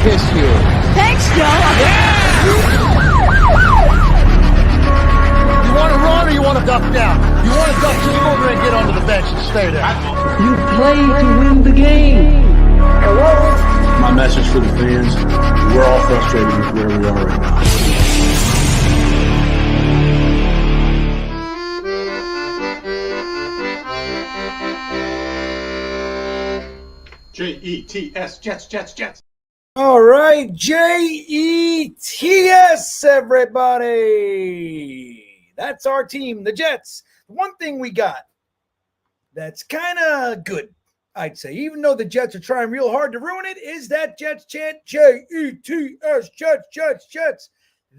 kiss you. Thanks, Joe. Yeah! You want to run or you want to duck down? You want to duck, just go over and get onto the bench and stay there. You play to win the game. My message for the fans, we're all frustrated with where we are right now. Jets, Jets. All right, Jets, everybody. That's our team, the Jets. One thing we got that's kind of good, I'd say, even though the Jets are trying real hard to ruin it, is that Jets chant, Jets, Jets.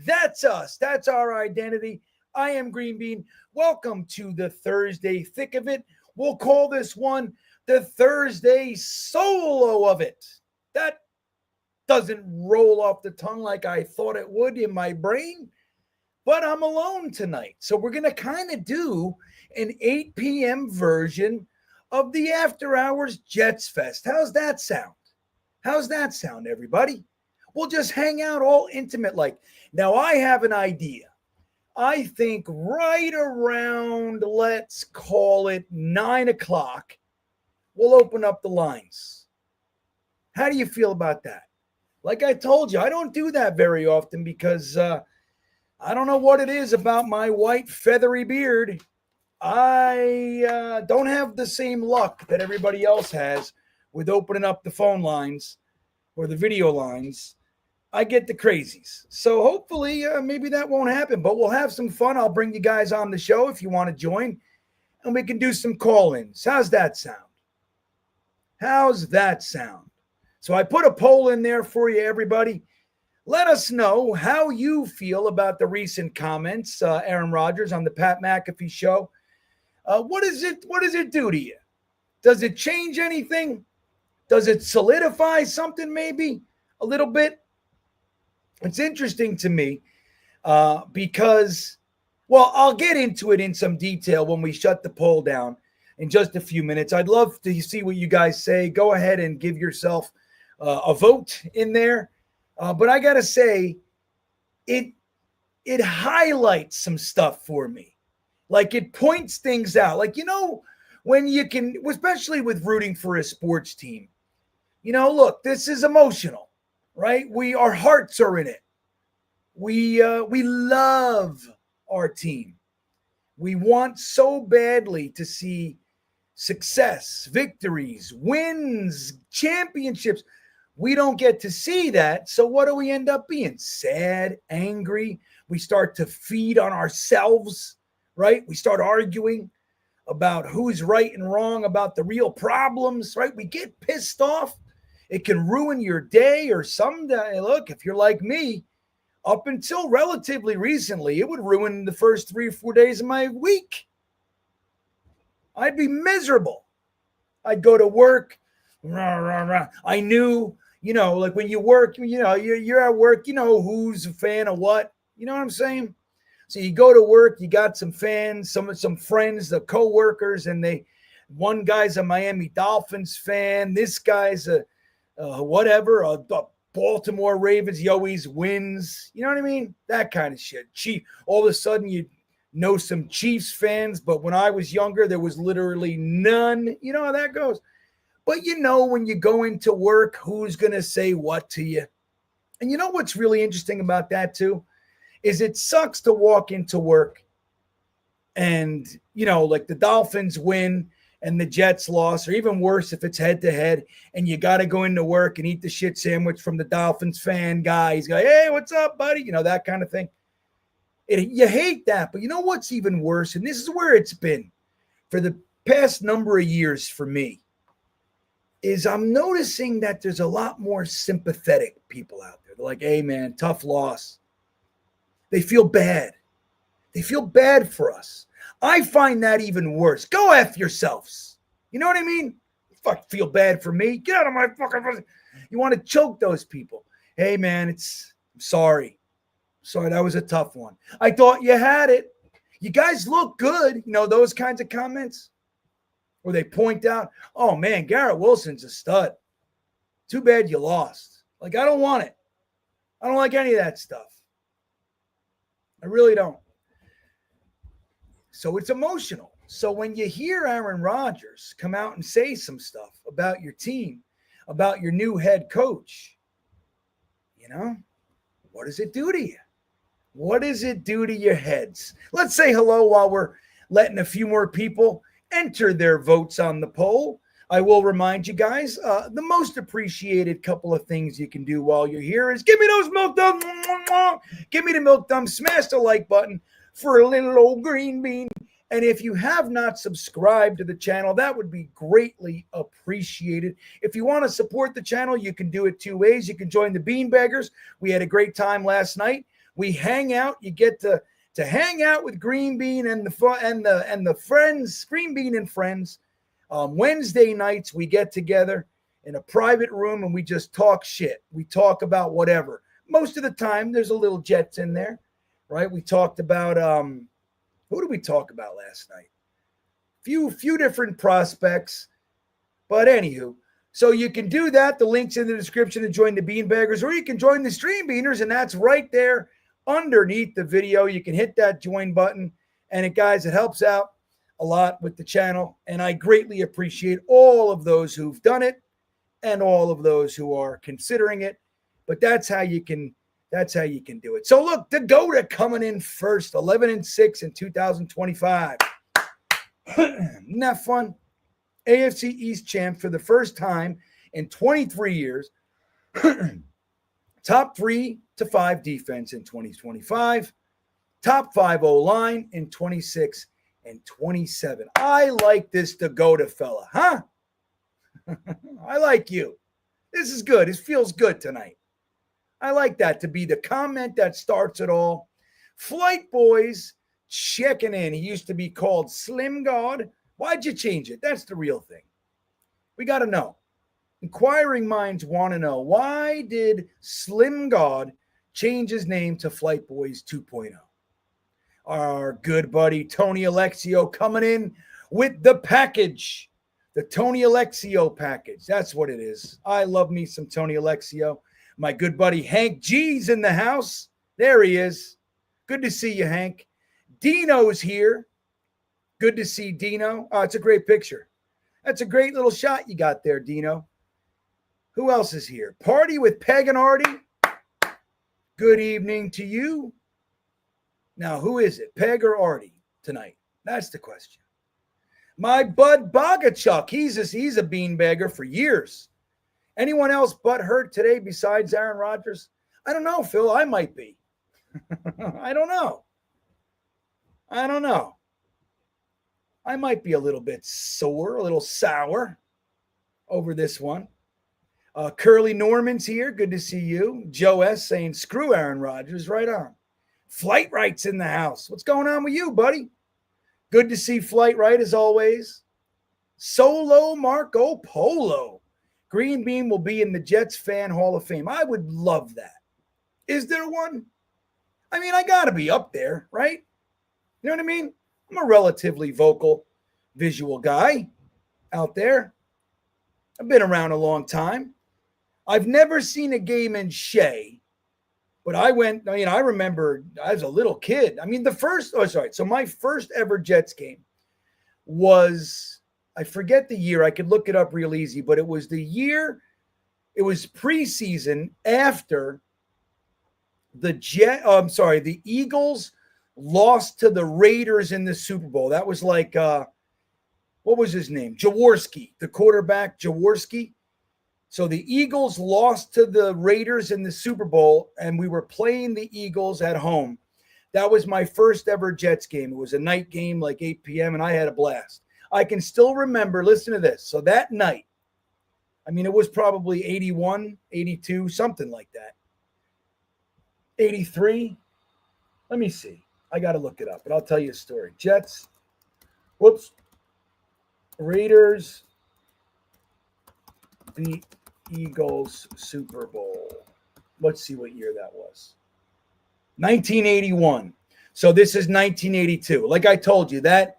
That's us. That's our identity. I am GreenBean. Welcome to the Thursday thick of it. We'll call this one the Thursday solo of it. That doesn't roll off the tongue like I thought it would in my brain, but I'm alone tonight. So we're going to kind of do an 8 p.m. version of the After Hours Jets Fest. How's that sound? How's that sound, everybody? We'll just hang out all intimate like. Now, I have an idea. I think right around, let's call it 9 o'clock, we'll open up the lines. How do you feel about that? Like I told you, I don't do that very often because I don't know what it is about my white feathery beard. I don't have the same luck that everybody else has with opening up the phone lines or the video lines. I get the crazies. So hopefully maybe that won't happen, but we'll have some fun. I'll bring you guys on the show if you want to join, and we can do some call-ins. How's that sound? How's that sound? So I put a poll in there for you, everybody. Let us know how you feel about the recent comments, Aaron Rodgers on the Pat McAfee show. What does it do to you? Does it change anything? Does it solidify something maybe a little bit? It's interesting to me because, well, I'll get into it in some detail when we shut the poll down in just a few minutes. I'd love to see what you guys say. Go ahead and give yourself a vote in there. But I got to say, it highlights some stuff for me. Like it points things out. Like, when you can, especially with rooting for a sports team, look, this is emotional, right? Our hearts are in it. We love our team. We want so badly to see success, victories, wins, championships. We don't get to see that. So what do we end up being? Sad, angry. We start to feed on ourselves, right? We start arguing about who's right and wrong, about the real problems, right? We get pissed off. It can ruin your day or someday. Look, if you're like me, up until relatively recently, it would ruin the first 3 or 4 days of my week. I'd be miserable. I'd go to work. Rah, rah, rah. I knew, like when you work, you're at work, who's a fan of what. You know what I'm saying? So you go to work, you got some fans, some friends, the co-workers, and one guy's a Miami Dolphins fan. This guy's a Baltimore Ravens. He always wins. You know what I mean? That kind of shit. All of a sudden you know some Chiefs fans, but when I was younger, there was literally none. You know how that goes. But when you go into work, who's going to say what to you? And you know what's really interesting about that too? Is it sucks to walk into work and, like the Dolphins win and the Jets lost, or even worse if it's head-to-head, and you got to go into work and eat the shit sandwich from the Dolphins fan guy. He's like, hey, what's up, buddy? That kind of thing. You hate that, but you know what's even worse? And this is where it's been for the past number of years for me, is I'm noticing that there's a lot more sympathetic people out there. They're like, hey, man, tough loss. They feel bad. They feel bad for us. I find that even worse. Go F yourselves. You know what I mean? Fuck, feel bad for me. Get out of my fucking... You want to choke those people. Hey, man, I'm sorry. Sorry, that was a tough one. I thought you had it. You guys look good. Those kinds of comments where they point out, oh, man, Garrett Wilson's a stud. Too bad you lost. Like, I don't want it. I don't like any of that stuff. I really don't. So it's emotional. So when you hear Aaron Rodgers come out and say some stuff about your team, about your new head coach, you know, what does it do to you? What does it do to your heads? Let's say hello while we're letting a few more people enter their votes on the poll. I will remind you guys, the most appreciated couple of things you can do while you're here is give me those milk dumbs. Give me the milk dumbs. Smash the like button for a little old green bean. And if you have not subscribed to the channel, that would be greatly appreciated. If you want to support the channel, you can do it two ways. You can join the Beanbaggers. We had a great time last night. We hang out. You get to hang out with GreenBean and the friends, GreenBean and friends. Wednesday nights, we get together in a private room and we just talk shit. We talk about whatever. Most of the time, there's a little Jets in there, right? We talked about, who did we talk about last night? Few different prospects, but anywho. So you can do that. The link's in the description to join the Beanbaggers, or you can join the Stream Beaners, and that's right there underneath the video. You can hit that join button, and guys, it helps out a lot with the channel, and I greatly appreciate all of those who've done it and all of those who are considering it. But that's how you can do it. So look, the GOAT coming in first, 11-6 in 2025. Isn't that fun? AFC East champ for the first time in 23 years. Top 3 to 5 defense in 2025. Top 5 O-line in 26 and 27. I like this Dakota fella, huh? I like you. This is good. This feels good tonight. I like that to be the comment that starts it all. Flight Boys checking in. He used to be called Slim God. Why'd you change it? That's the real thing. We got to know. Inquiring minds want to know, why did Slim God change his name to Flight Boys 2.0? Our good buddy Tony Alexio coming in with the package. The Tony Alexio package. That's what it is. I love me some Tony Alexio. My good buddy Hank G's in the house. There he is. Good to see you, Hank. Dino's here. Good to see Dino. Oh, it's a great picture. That's a great little shot you got there, Dino. Who else is here? Party with Peg and Artie. Good evening to you. Now, who is it? Peg or Artie tonight? That's the question. My bud Bogachuk. He's a beanbagger for years. Anyone else but hurt today besides Aaron Rodgers? I don't know, Phil. I might be. I don't know. I might be a little bit sore, a little sour over this one. Curly Norman's here. Good to see you. Joe S. saying, screw Aaron Rodgers. Right on. Flight Right's in the house. What's going on with you, buddy? Good to see Flight Right as always. Solo Marco Polo. GreenBean will be in the Jetsfan Hall of Fame. I would love that. Is there one? I mean, I got to be up there, right? You know what I mean? I'm a relatively vocal, visual guy out there. I've been around a long time. I've never seen a game in Shea, but I remember I was a little kid. I mean, so my first ever Jets game was, I forget the year. I could look it up real easy, but it was the preseason after the Eagles lost to the Raiders in the Super Bowl. That was like, what was his name? Jaworski, the quarterback, Jaworski. So the Eagles lost to the Raiders in the Super Bowl, and we were playing the Eagles at home. That was my first ever Jets game. It was a night game, like 8 p.m., and I had a blast. I can still remember, listen to this. So that night, I mean, it was probably 81, 82, something like that. 83. Let me see. I got to look it up, but I'll tell you a story. Jets. Whoops. Raiders beat Eagles Super Bowl. Let's see what year that was. 1981. So this is 1982. Like I told you, that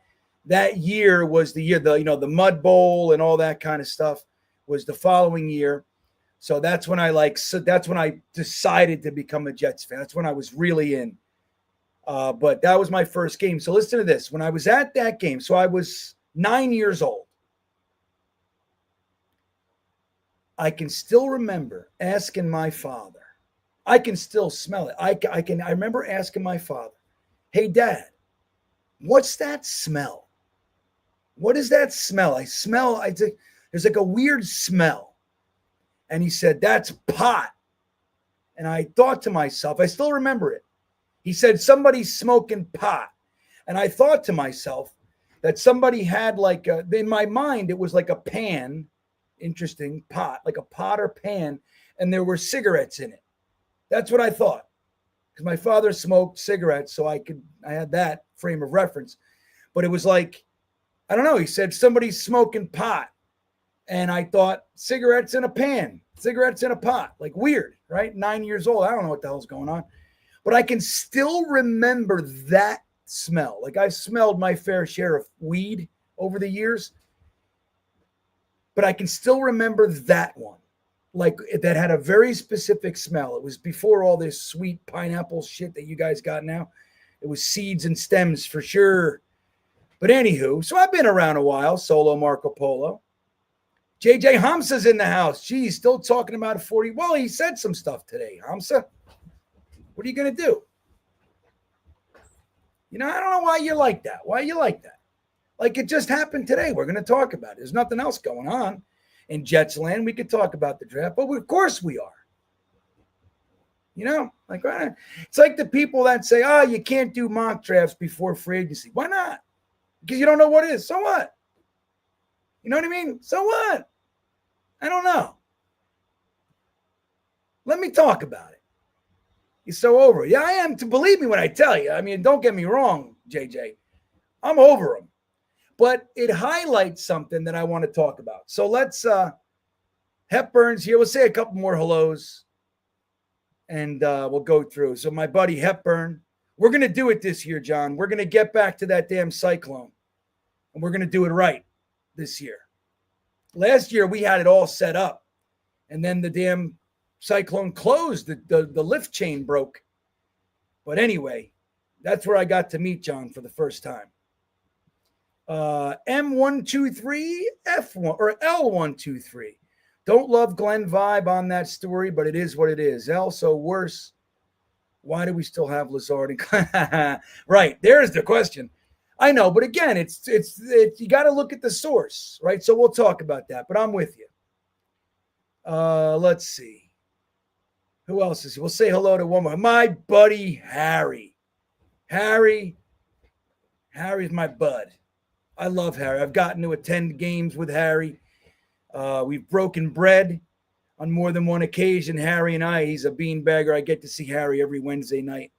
year was the year, the Mud Bowl and all that kind of stuff was the following year. So that's when that's when I decided to become a Jets fan. That's when I was really in. But that was my first game. So listen to this. When I was at that game, so I was 9 years old. I can still remember asking my father. I can still smell it. I remember asking my father, "Hey, Dad, what's that smell? What is that smell? There's like a weird smell." And he said, "That's pot." And I thought to myself, I still remember it. He said, "Somebody's smoking pot." And I thought to myself that somebody had in my mind, it was like a pan, interesting pot, like a pot or pan, and there were cigarettes in it. That's what I thought. Because my father smoked cigarettes, so I had that frame of reference. But it was like, I don't know, he said, "Somebody's smoking pot." And I thought, cigarettes in a pan, cigarettes in a pot. Like weird, right? 9 years old. I don't know what the hell's going on. But I can still remember that smell. Like I've smelled my fair share of weed over the years. But I can still remember that one. Like that had a very specific smell. It was before all this sweet pineapple shit that you guys got now. It was seeds and stems for sure. But anywho, so I've been around a while, Solo Marco Polo. JJ Hamsa's in the house. Geez, still talking about 40. Well, he said some stuff today, Hamsa. What are you going to do? I don't know why you like that. Why you like that? Like it just happened today. We're going to talk about it. There's nothing else going on in Jets land. We could talk about the draft, but of course we are. It's like the people that say, "Oh, you can't do mock drafts before free agency." Why not? Because you don't know what it is. So what? You know what I mean? So what? I don't know. Let me talk about it. You're so over it. Yeah, I am. To believe me when I tell you. I mean, don't get me wrong, JJ. I'm over them. But it highlights something that I want to talk about. So let's, Hepburn's here. We'll say a couple more hellos. And we'll go through. So my buddy Hepburn, we're going to do it this year, John. We're going to get back to that damn Cyclone. And we're going to do it right this year. Last year, we had it all set up. And then the damn Cyclone closed. The lift chain broke. But anyway, that's where I got to meet John for the first time. M123 F1 or L123. Don't love Glenn vibe on that story, but it is what it is. L, so worse. Why do we still have Lazard and right? There's the question. I know, but again, it's you got to look at the source, right? So we'll talk about that, but I'm with you. Let's see. Who else is here? We'll say hello to one more. My buddy Harry. Harry's my bud. I love Harry. I've gotten to attend games with Harry. We've broken bread on more than one occasion. Harry and I, he's a beanbagger. I get to see Harry every Wednesday night.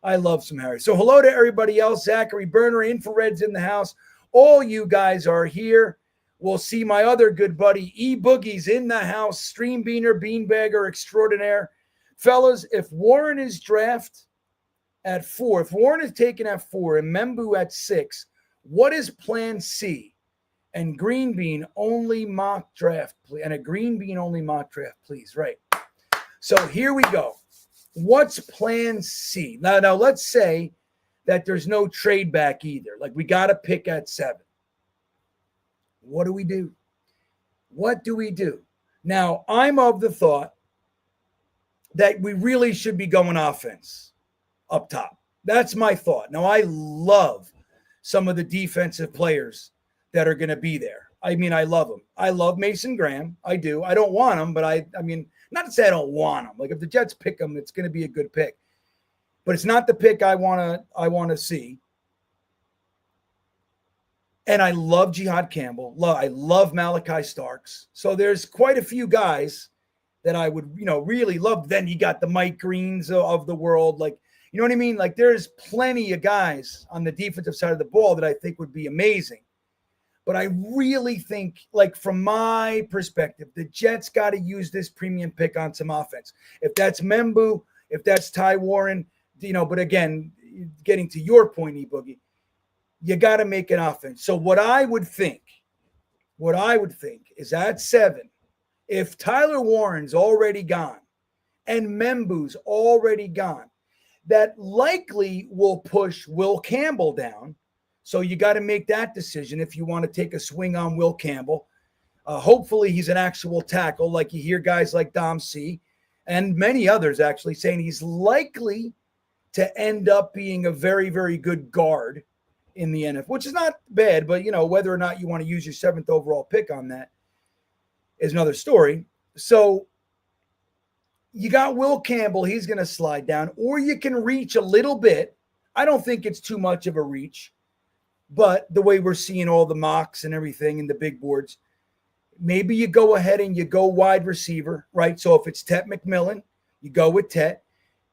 I love some Harry. So hello to everybody else. Zachary Burner, Infrared's in the house. All you guys are here. We'll see my other good buddy, E-Boogie's in the house. Stream Beaner, beanbagger extraordinaire. Fellas, if Warren is drafted at 4, if Warren is taken at 4 and Membu at 6, what is plan C? And GreenBean only mock draft, please. And a GreenBean only mock draft, please. Right. So here we go. What's plan C? Now let's say that there's no trade back either. Like we got to pick at 7. What do we do? What do we do? Now, I'm of the thought that we really should be going offense up top. That's my thought. Now, I love some of the defensive players that are going to be there. I mean, I love them. I love Mason Graham. I do. I don't want him, but I mean, not to say I don't want him. Like if the Jets pick him, it's going to be a good pick. But it's not the pick I want to see. And I love Jihad Campbell. I love Malachi Starks. So there's quite a few guys that I would, really love. Then you got the Mike Greens of the world. Like, you know what I mean? Like there's plenty of guys on the defensive side of the ball that I think would be amazing. But I really think, like from my perspective, the Jets got to use this premium pick on some offense. If that's Membu, if that's Ty Warren, but again, getting to your point, E-Boogie, you got to make an offense. So what I would think is at 7, if Tyler Warren's already gone and Membu's already gone, that likely will push Will Campbell down. So you got to make that decision if you want to take a swing on Will Campbell. Hopefully he's an actual tackle, like you hear guys like Dom C and many others actually saying he's likely to end up being a very, very good guard in the NFL, which is not bad, but, whether or not you want to use your 7th overall pick on that is another story. So you got Will Campbell. He's going to slide down, or you can reach a little bit. I don't think it's too much of a reach, but the way we're seeing all the mocks and everything in the big boards, maybe you go ahead and you go wide receiver, right? So if it's Tet McMillan, you go with Tet.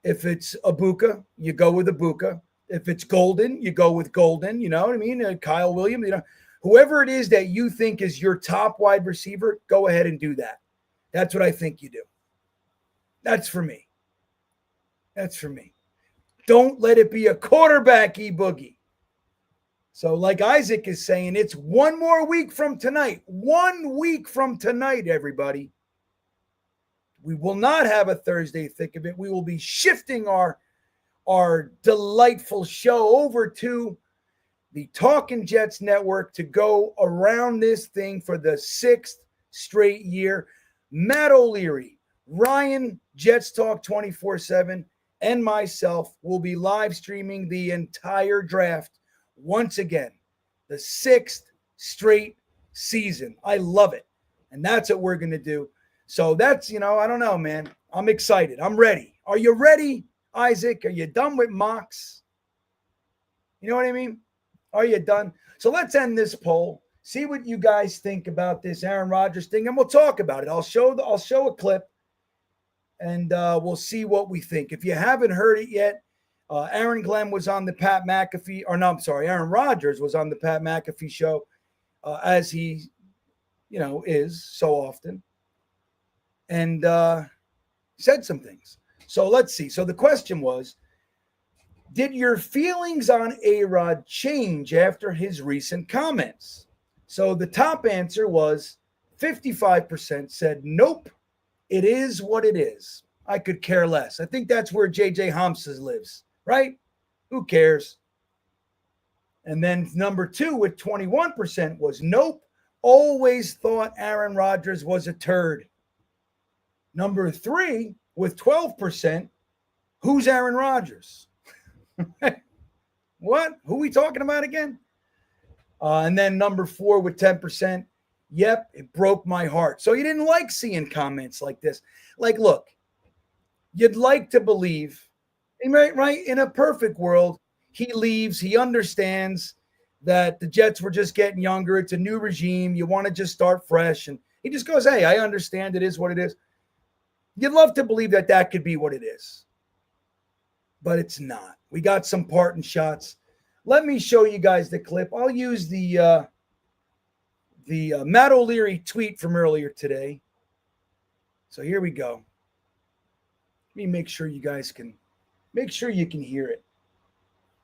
If it's Ibuka, you go with Ibuka. If it's Golden, you go with Golden. You know what I mean? Kyle Williams, whoever it is that you think is your top wide receiver, go ahead and do that. That's what I think you do. That's for me. That's for me. Don't let it be a quarterback boogie. So like Isaac is saying, it's 1 more week from tonight. 1 week from tonight, everybody. We will not have a Thursday thick of it. We will be shifting our delightful show over to the Talkin' Jets Network to go around this thing for the 6th straight year. Matt O'Leary, Ryan, Jets Talk 24/7, and myself will be live streaming the entire draft once again. The 6th straight season. I love it. And that's what we're going to do. So that's, I don't know, man. I'm excited. I'm ready. Are you ready, Isaac? Are you done with mocks? You know what I mean? Are you done? So let's end this poll. See what you guys think about this Aaron Rodgers thing, and we'll talk about it. I'll show a clip, and we'll see what we think. If you haven't heard it yet, Aaron Rodgers was on the Pat McAfee show, as he, is so often, and said some things. So let's see. So the question was, did your feelings on A-Rod change after his recent comments? So the top answer was 55% said, nope, it is what it is. I could care less. I think that's where J.J. Hamsas lives, right? Who cares? And then number 2 with 21% was, nope, always thought Aaron Rodgers was a turd. Number 3 with 12%, who's Aaron Rodgers? What? Who are we talking about again? And then number 4 with 10%, yep, it broke my heart. So you didn't like seeing comments like this. Like, look, you'd like to believe, right? In a perfect world, he leaves. He understands that the Jets were just getting younger. It's a new regime. You want to just start fresh. And he just goes, hey, I understand it is what it is. You'd love to believe that that could be what it is. But it's not. We got some parting shots. Let me show you guys the clip. I'll use the Matt O'Leary tweet from earlier today. So here we go. Let me make sure you guys can hear it.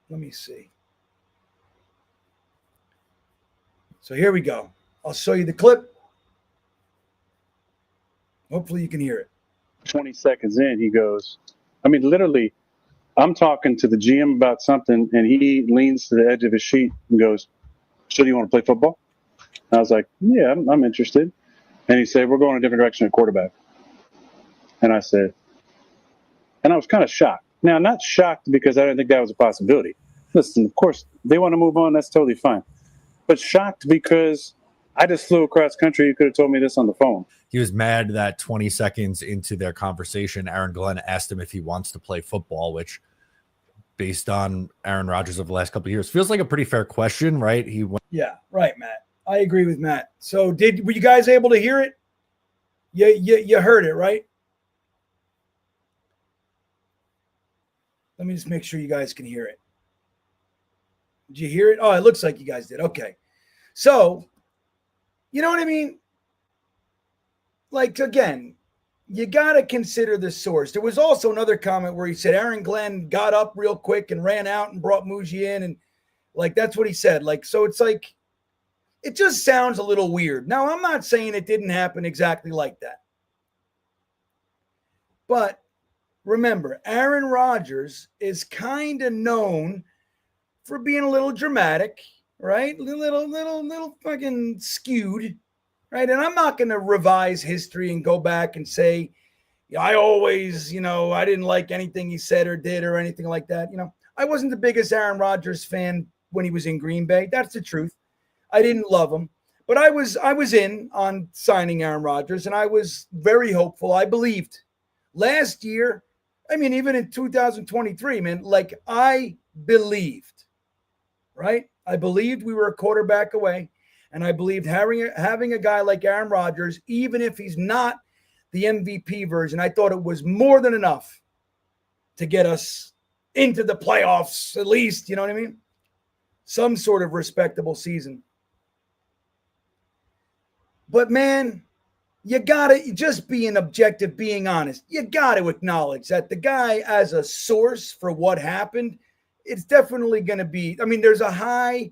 Let me see. So here we go. I'll show you the clip. Hopefully you can hear it. 20 seconds in, he goes, literally, I'm talking to the GM about something, and he leans to the edge of his sheet and goes, so do you want to play football? And I was like, yeah, I'm interested. And he said, we're going a different direction at quarterback. And I said, and I was kind of shocked. Now, not shocked because I didn't think that was a possibility. Listen, of course, they want to move on. That's totally fine. But shocked because I just flew across country. You could have told me this on the phone. He was mad that 20 seconds into their conversation, Aaron Glenn asked him if he wants to play football, which, based on Aaron Rodgers of the last couple of years, feels like a pretty fair question, right? Yeah, right, Matt. I agree with Matt. So were you guys able to hear it? You heard it, right? Let me just make sure you guys can hear it. Did you hear it? Oh, it looks like you guys did. Okay. So, you know what I mean? Like, again, you got to consider the source. There was also another comment where he said Aaron Glenn got up real quick and ran out and brought Muji in. And, like, that's what he said. Like, so it's like, It just sounds a little weird. Now, I'm not saying it didn't happen exactly like that. But remember, Aaron Rodgers is kind of known for being a little dramatic, right? Little fucking skewed, right? And I'm not going to revise history and go back and say, I always, I didn't like anything he said or did or anything like that. I wasn't the biggest Aaron Rodgers fan when he was in Green Bay. That's the truth. I didn't love him, but I was in on signing Aaron Rodgers, and I was very hopeful. I believed. Last year, even in 2023, man, I believed, right? I believed we were a quarterback away, and I believed having a guy like Aaron Rodgers, even if he's not the MVP version, I thought it was more than enough to get us into the playoffs, at least, you know what I mean? Some sort of respectable season. But, man, you got to just being objective, being honest. You got to acknowledge that the guy as a source for what happened, it's definitely going to be, there's a high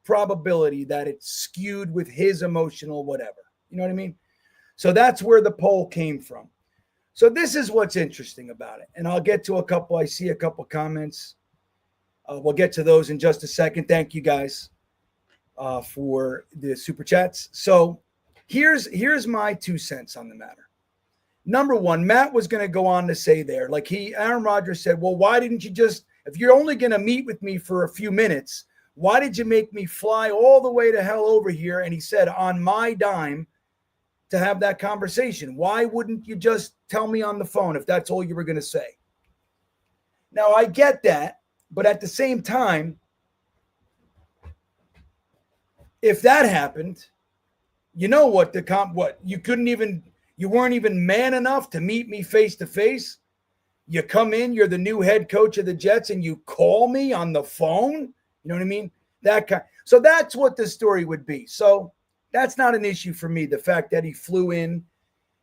probability that it's skewed with his emotional whatever. You know what I mean? So that's where the poll came from. So this is what's interesting about it. And I'll get to I see a couple comments. We'll get to those in just a second. Thank you guys for the super chats. So here's my 2 cents on the matter. Number one, Matt was going to go on to say there, Aaron Rodgers said, well, why didn't you just, if you're only going to meet with me for a few minutes, why did you make me fly all the way to hell over here? And he said, on my dime, to have that conversation. Why wouldn't you just tell me on the phone if that's all you were going to say? Now, I get that, but at the same time, if that happened, you know what you weren't even man enough to meet me face to face. You come in, you're the new head coach of the Jets, and you call me on the phone. You know what I mean? So that's what the story would be. So that's not an issue for me, the fact that he flew in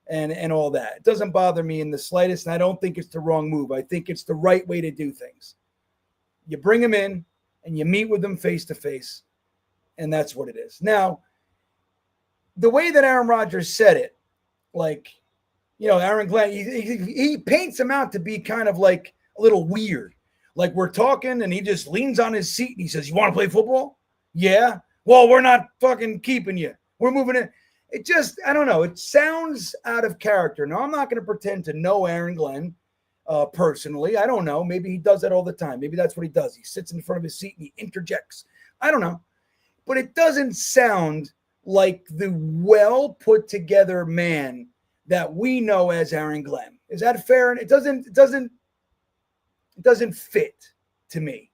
and all that. It doesn't bother me in the slightest, and I don't think it's the wrong move. I think it's the right way to do things. You bring him in, and you meet with him face-to-face, and that's what it is. Now, the way that Aaron Rodgers said it, Aaron Glenn, he paints him out to be kind of like a little weird. Like we're talking, and he just leans on his seat, and he says, you want to play football? Yeah. Well, we're not fucking keeping you. We're moving in. It just, I don't know. It sounds out of character. Now, I'm not going to pretend to know Aaron Glenn personally. I don't know. Maybe he does that all the time. Maybe that's what he does. He sits in front of his seat and he interjects. I don't know. But it doesn't sound like the well put together man that we know as Aaron Glenn. Is that fair? And it doesn't fit to me.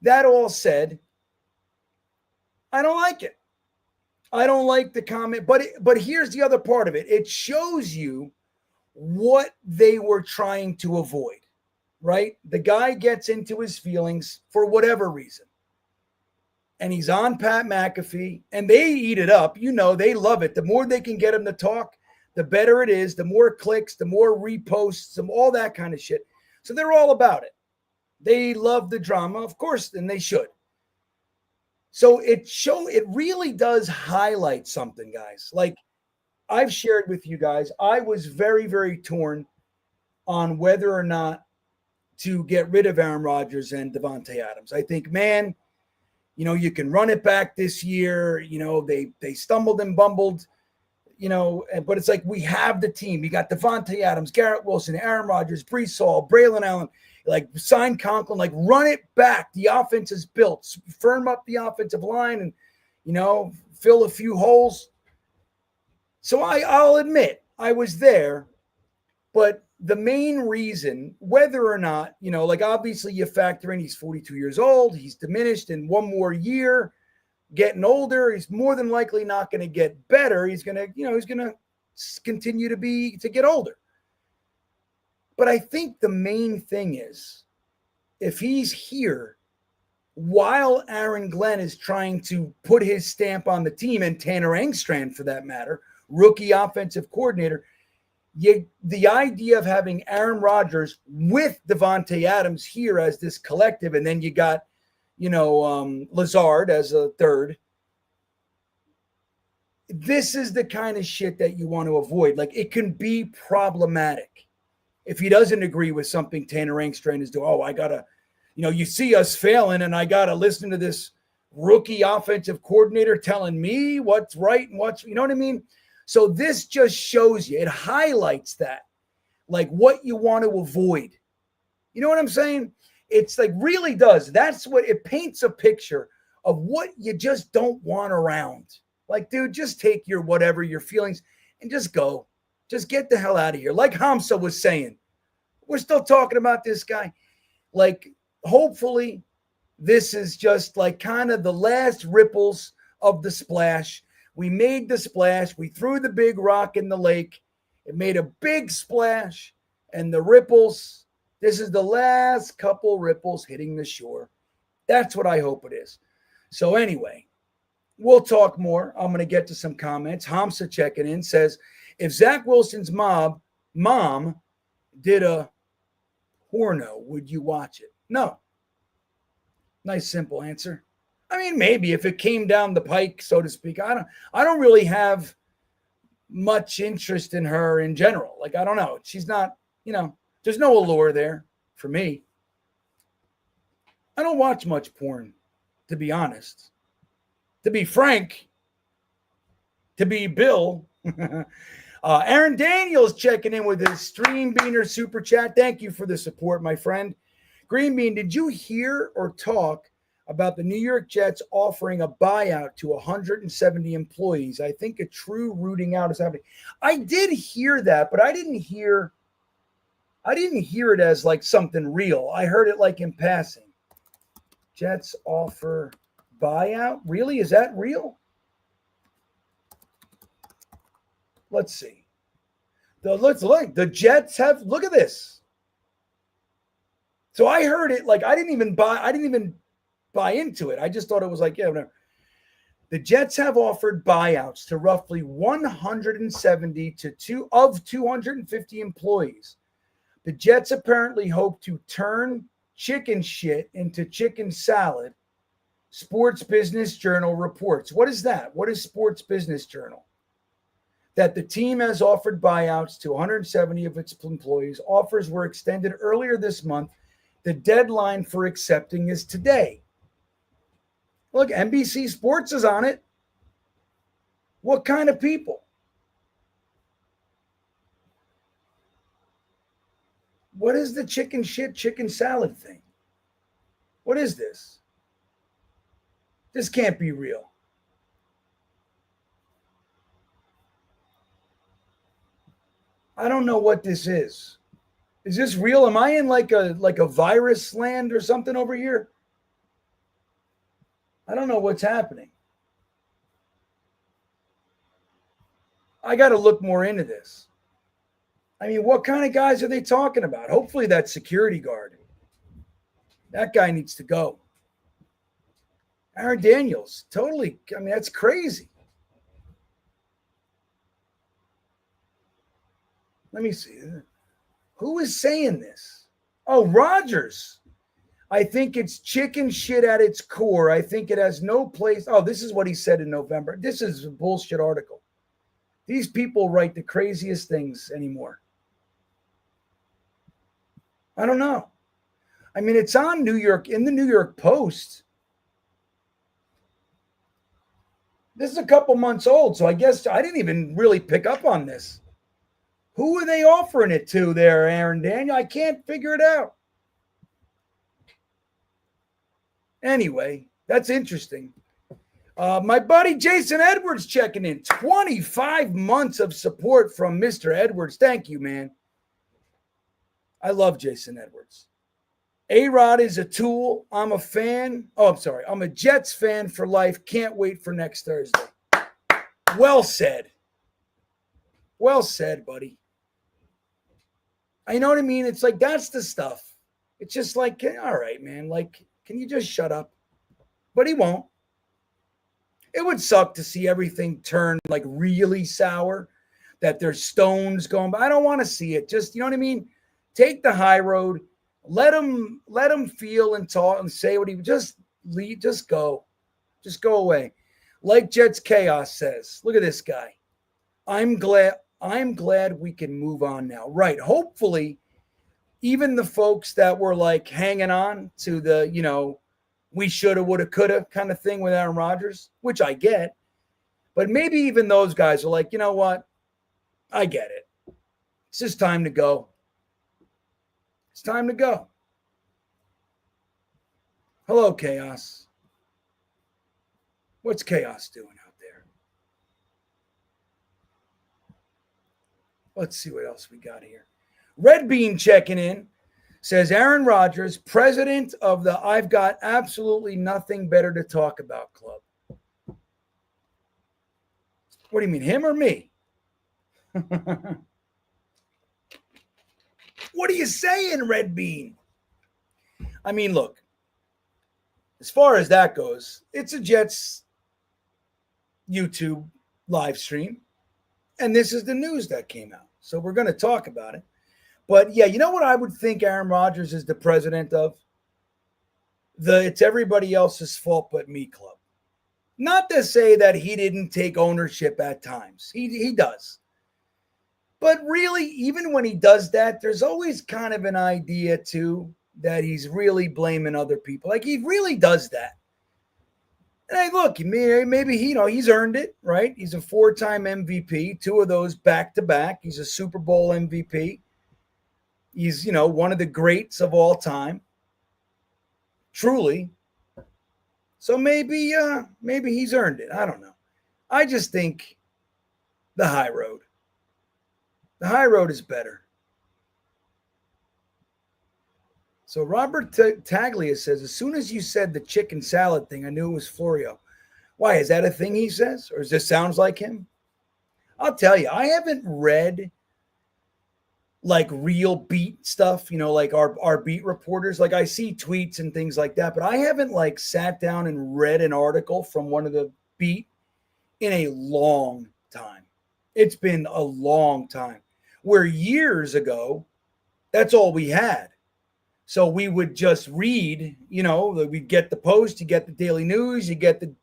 That all said, I don't like it. I don't like the comment, but here's the other part of it. It shows you what they were trying to avoid, right? The guy gets into his feelings for whatever reason. And he's on Pat McAfee, and they eat it up. They love it. The more they can get him to talk, the better it is. The more clicks, the more reposts, all that kind of shit. So they're all about it. They love the drama, of course, and they should. So it really does highlight something, guys. Like I've shared with you guys, I was very, very torn on whether or not to get rid of Aaron Rodgers and Davante Adams. I think, man, you can run it back this year. They stumbled and bumbled, but it's like we have the team. We got Davante Adams, Garrett Wilson, Aaron Rodgers, Breece Hall, Braylon Allen. Sign Conklin, run it back. The offense is built. Firm up the offensive line and, fill a few holes. So I'll admit I was there, but the main reason, whether or not, obviously you factor in he's 42 years old, he's diminished in one more year, getting older, he's more than likely not going to get better. He's going to, he's going to continue to get older. But I think the main thing is if he's here while Aaron Glenn is trying to put his stamp on the team, and Tanner Engstrand for that matter, rookie offensive coordinator, the idea of having Aaron Rodgers with Davante Adams here as this collective, and then you got, Lazard as a third, this is the kind of shit that you want to avoid. Like, it can be problematic if he doesn't agree with something Tanner Angstren is doing. Oh, I gotta, you see us failing, and I gotta listen to this rookie offensive coordinator telling me what's right and what's, you know what I mean? So this just shows you, it highlights that, like, what you want to avoid. You know what I'm saying? It's like, really does. That's what it paints a picture of what you just don't want around. Like, dude, just take your whatever, your feelings, and just go. Just get the hell out of here. Like Hamza was saying, we're still talking about this guy. Like, hopefully this is just like kind of the last ripples of the splash. We made the splash. We threw the big rock in the lake. It made a big splash, and the ripples, this is the last couple ripples hitting the shore. That's what I hope it is. So anyway, we'll talk more. I'm going to get to some comments. Hamza checking in says, if Zach Wilson's mom did a porno, would you watch it? No. Nice, simple answer. I mean, maybe if it came down the pike, so to speak. I don't really have much interest in her in general. Like, I don't know. She's not, there's no allure there for me. I don't watch much porn, to be honest. To be frank, to be Bill. Aaron Daniels checking in with his StreamBeaner super chat. Thank you for the support, my friend. GreenBean, did you hear or talk about the New York Jets offering a buyout to 170 employees? I think a true rooting out is happening. I did hear that, but I didn't hear it as like something real. I heard it like in passing. Jets offer buyout? Really? Is that real? Let's see. Let's look. The Jets have, look at this. So I heard it like I didn't even buy into it. I just thought it was like, yeah, whatever. The Jets have offered buyouts to roughly 170 to 250 employees. The Jets apparently hope to turn chicken shit into chicken salad. Sports Business Journal reports. What is that? What is Sports Business Journal? That the team has offered buyouts to 170 of its employees. Offers were extended earlier this month. The deadline for accepting is today. Look, NBC Sports is on it. What kind of people? What is the chicken shit, chicken salad thing? What is this? This can't be real. I don't know what this is. Is this real? Am I in like a virus land or something over here? I don't know what's happening. I got to look more into this. I mean, what kind of guys are they talking about? Hopefully that security guard. That guy needs to go. Aaron Daniels, totally. I mean, that's crazy. Let me see. Who is saying this? Oh, Rodgers. I think it's chicken shit at its core. I think it has no place. Oh, this is what he said in November. This is a bullshit article. These people write the craziest things anymore. I don't know. I mean, it's on New York, in the New York Post. This is a couple months old, so I guess I didn't even really pick up on this. Who are they offering it to there, Aaron Daniel? I can't figure it out. Anyway, that's interesting. My buddy Jason Edwards checking in. 25 months of support from Mr. Edwards. Thank you, man. I love Jason Edwards. A-Rod is a tool. I'm a fan. Oh, I'm sorry. I'm a Jets fan for life. Can't wait for next Thursday. Well said. Well said, buddy. I know what I mean. It's like, that's the stuff. It's just like, all right, man. Like, can you just shut up? But he won't. It would suck to see everything turn like really sour, that there's stones going by. I don't want to see it. Just, you know what I mean? Take the high road. Let him feel and talk and say what he just leave. Just go away. Like Jets Chaos says, look at this guy. I'm glad we can move on now. Right. Hopefully, even the folks that were like hanging on to the, we shoulda, woulda, coulda kind of thing with Aaron Rodgers, which I get. But maybe even those guys are like, you know what? I get it. It's just time to go. It's time to go. Hello, Chaos. What's Chaos doing out there? Let's see what else we got here. Red Bean checking in. Says Aaron Rodgers, president of the I've got absolutely nothing better to talk about club. What do you mean, him or me? What are you saying, Red Bean? I mean, look, as far as that goes, it's a Jets YouTube live stream, and this is the news that came out. So we're going to talk about it. But, yeah, you know what I would think Aaron Rodgers is the president of? It's everybody else's fault but me club. Not to say that he didn't take ownership at times. He does. But really, even when he does that, there's always kind of an idea, too, that he's really blaming other people. Like, he really does that. And hey, look, maybe he's earned it, right? He's a 4-time MVP, 2 of those back-to-back. He's a Super Bowl MVP. He's, one of the greats of all time. Truly. So maybe he's earned it. I don't know. I just think the high road. The high road is better. So Robert Taglia says, as soon as you said the chicken salad thing, I knew it was Florio. Why, is that a thing he says? Or does this sounds like him? I'll tell you, I haven't read like real beat stuff, like our beat reporters. Like I see tweets and things like that, but I haven't like sat down and read an article from one of the beat in a long time. It's been a long time. Where years ago, that's all we had. So we would just read, we'd get the Post, you get the Daily News, you get the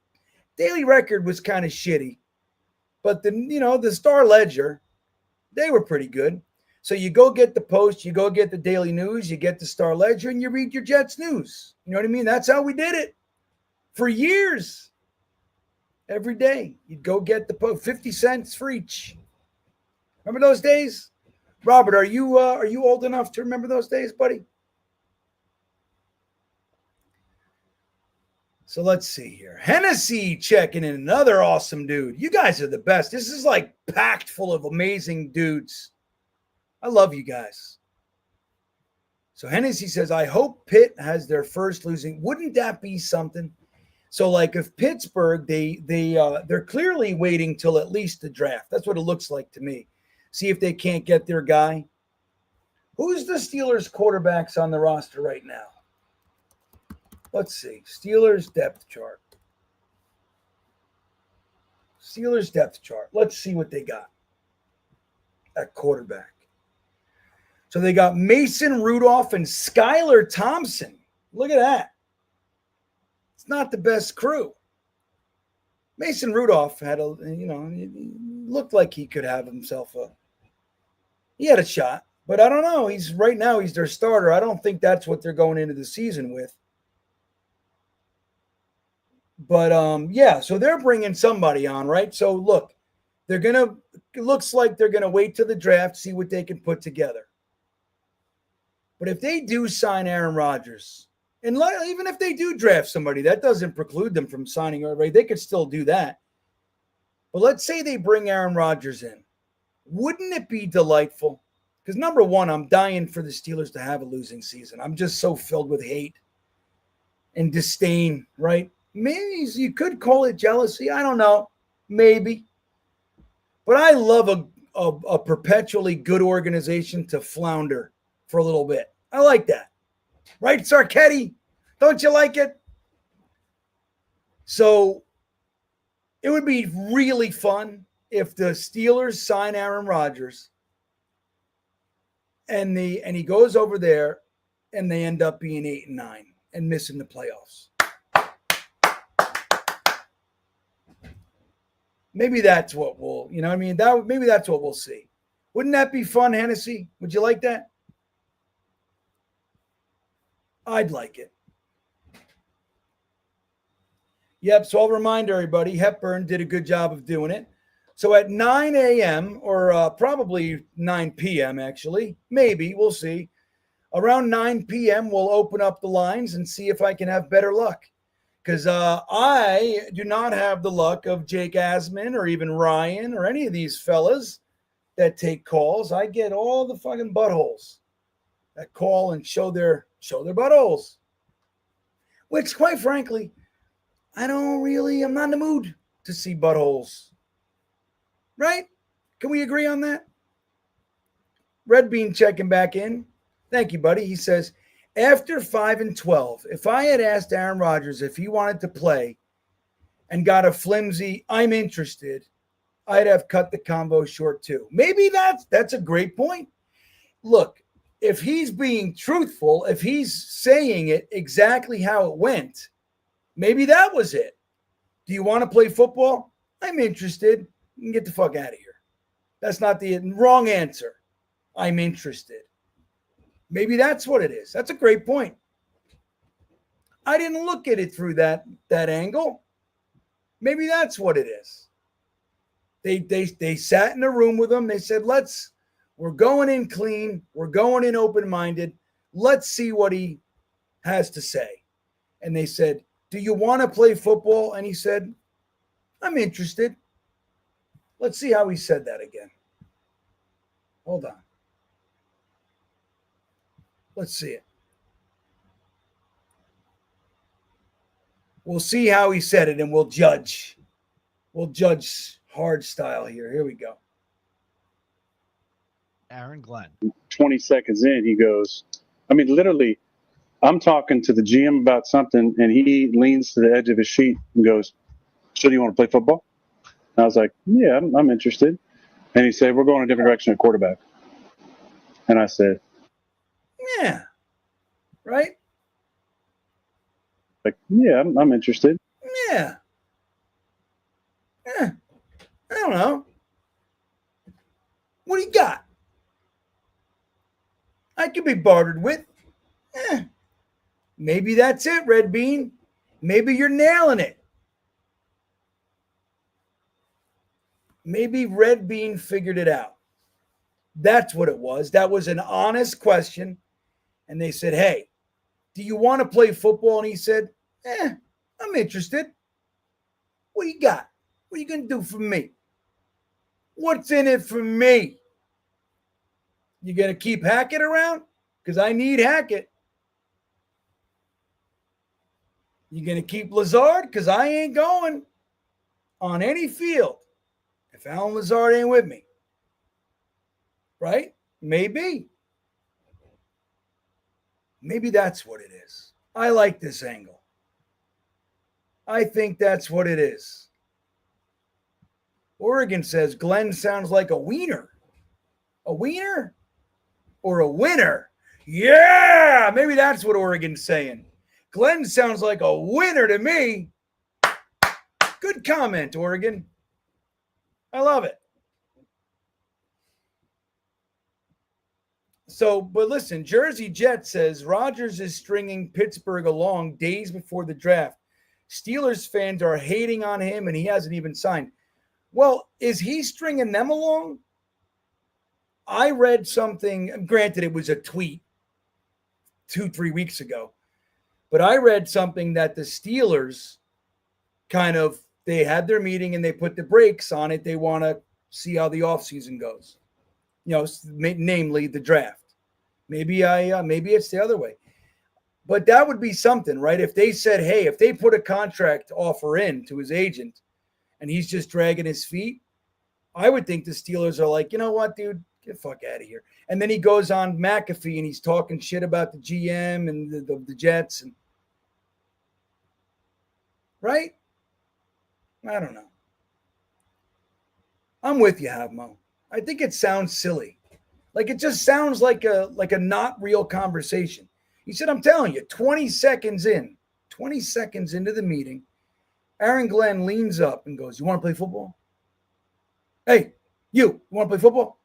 Daily Record was kind of shitty. But the Star Ledger, they were pretty good. So you go get the Post, you go get the Daily News, you get the Star Ledger, and you read your Jets news. You know what I mean? That's how we did it for years. Every day, you'd go get the Post, 50 cents for each. Remember those days? Robert, are you old enough to remember those days, buddy? So let's see here. Hennessy checking in, another awesome dude. You guys are the best. This is like packed full of amazing dudes. I love you guys. So Hennessy says, I hope Pitt has their first losing. Wouldn't that be something? So like if Pittsburgh, they're clearly waiting till at least the draft. That's what it looks like to me. See if they can't get their guy. Who's the Steelers quarterbacks on the roster right now? Let's see. Steelers depth chart. Steelers depth chart. Let's see what they got at quarterback. So they got Mason Rudolph and Skylar Thompson. Look at that. It's not the best crew. Mason Rudolph had looked like he could have himself he had a shot, but I don't know. Right now he's their starter. I don't think that's what they're going into the season with. But so they're bringing somebody on, right? So look, it looks like they're gonna wait till the draft, see what they can put together. But if they do sign Aaron Rodgers, and even if they do draft somebody, that doesn't preclude them from signing, right? They could still do that. But let's say they bring Aaron Rodgers in. Wouldn't it be delightful? Because number one, I'm dying for the Steelers to have a losing season. I'm just so filled with hate and disdain, right? Maybe you could call it jealousy. I don't know. Maybe. But I love a perpetually good organization to flounder for a little bit. I like that. Right, Sarketti? Don't you like it? So it would be really fun if the Steelers sign Aaron Rodgers and he goes over there and they end up being 8-9 and missing the playoffs. Maybe that's what we'll, you know what I mean? Maybe that's what we'll see. Wouldn't that be fun, Hennessy? Would you like that? I'd like it. Yep, so I'll remind everybody, Hepburn did a good job of doing it. So at 9 a.m. or probably 9 p.m. actually, maybe, we'll see. Around 9 p.m., we'll open up the lines and see if I can have better luck. Because I do not have the luck of Jake Asman or even Ryan or any of these fellas that take calls. I get all the fucking buttholes that call and show their buttholes. Which, quite frankly, I'm not in the mood to see buttholes. Right? Can we agree on that? Red Bean checking back in. Thank you, buddy. He says, after 5-12, if I had asked Aaron Rodgers if he wanted to play and got a flimsy, I'm interested, I'd have cut the combo short too. Maybe that's a great point. Look, if he's being truthful, if he's saying it exactly how it went, maybe that was it. Do you want to play football? I'm interested. You can get the fuck out of here. That's not the wrong answer. I'm interested. Maybe that's what it is. That's a great point. I didn't look at it through that angle. Maybe that's what it is. They sat in a room with him. They said, we're going in clean. We're going in open-minded. Let's see what he has to say. And they said, do you want to play football? And he said, I'm interested. Let's see how he said that again. Hold on. Let's see it. We'll see how he said it, and we'll judge. We'll judge hard style here. Here we go. Aaron Glenn. 20 seconds in, he goes, I mean, literally, I'm talking to the GM about something, and he leans to the edge of his sheet and goes, so do you want to play football? And I was like, yeah, I'm interested. And he said, we're going a different direction at quarterback. And I said, yeah. Right? like, yeah, I'm interested. Yeah. I don't know. What do you got? I could be bartered with. Maybe that's it, Red Bean. Maybe you're nailing it. Maybe Red Bean figured it out. That's what it was. That was an honest question. And they said, hey, do you want to play football? And he said, I'm interested. What do you got? What are you going to do for me? What's in it for me? You going to keep Hackett around? Because I need Hackett. You going to keep Lazard? Because I ain't going on any field if Alan Lazard ain't with me. Right? Maybe. Maybe that's what it is. I like this angle. I think that's what it is. Oregon says Glenn sounds like a wiener. A wiener or a winner? Yeah, maybe that's what Oregon's saying. Glenn sounds like a winner to me. Good comment, Oregon. I love it. So, but listen, Jersey Jet says Rodgers is stringing Pittsburgh along days before the draft. Steelers fans are hating on him, and he hasn't even signed. Well, is he stringing them along? I read something, granted it was a tweet 2-3 weeks ago, but I read something that the Steelers they had their meeting and they put the brakes on it. They want to see how the offseason goes, namely the draft. Maybe it's the other way. But that would be something, right? If they said, hey, if they put a contract offer in to his agent and he's just dragging his feet, I would think the Steelers are like, you know what, dude, get the fuck out of here. And then he goes on McAfee and he's talking shit about the GM and the Jets. And right? I don't know. I'm with you, Havmo. I think it sounds silly. Like it just sounds like a not real conversation. He said, I'm telling you, 20 seconds into the meeting, Aaron Glenn leans up and goes, you want to play football? Hey, you want to play football?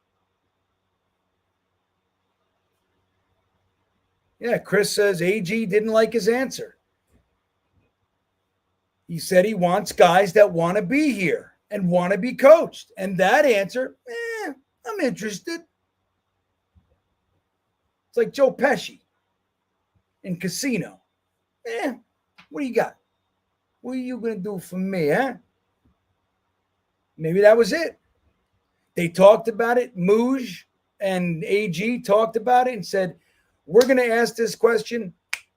Yeah, Chris says AG didn't like his answer. He said he wants guys that want to be here and want to be coached. And that answer, I'm interested. It's like Joe Pesci in Casino. What do you got? What are you going to do for me, huh? Maybe that was it. They talked about it. Mooj and AG talked about it and said, we're going to ask this question.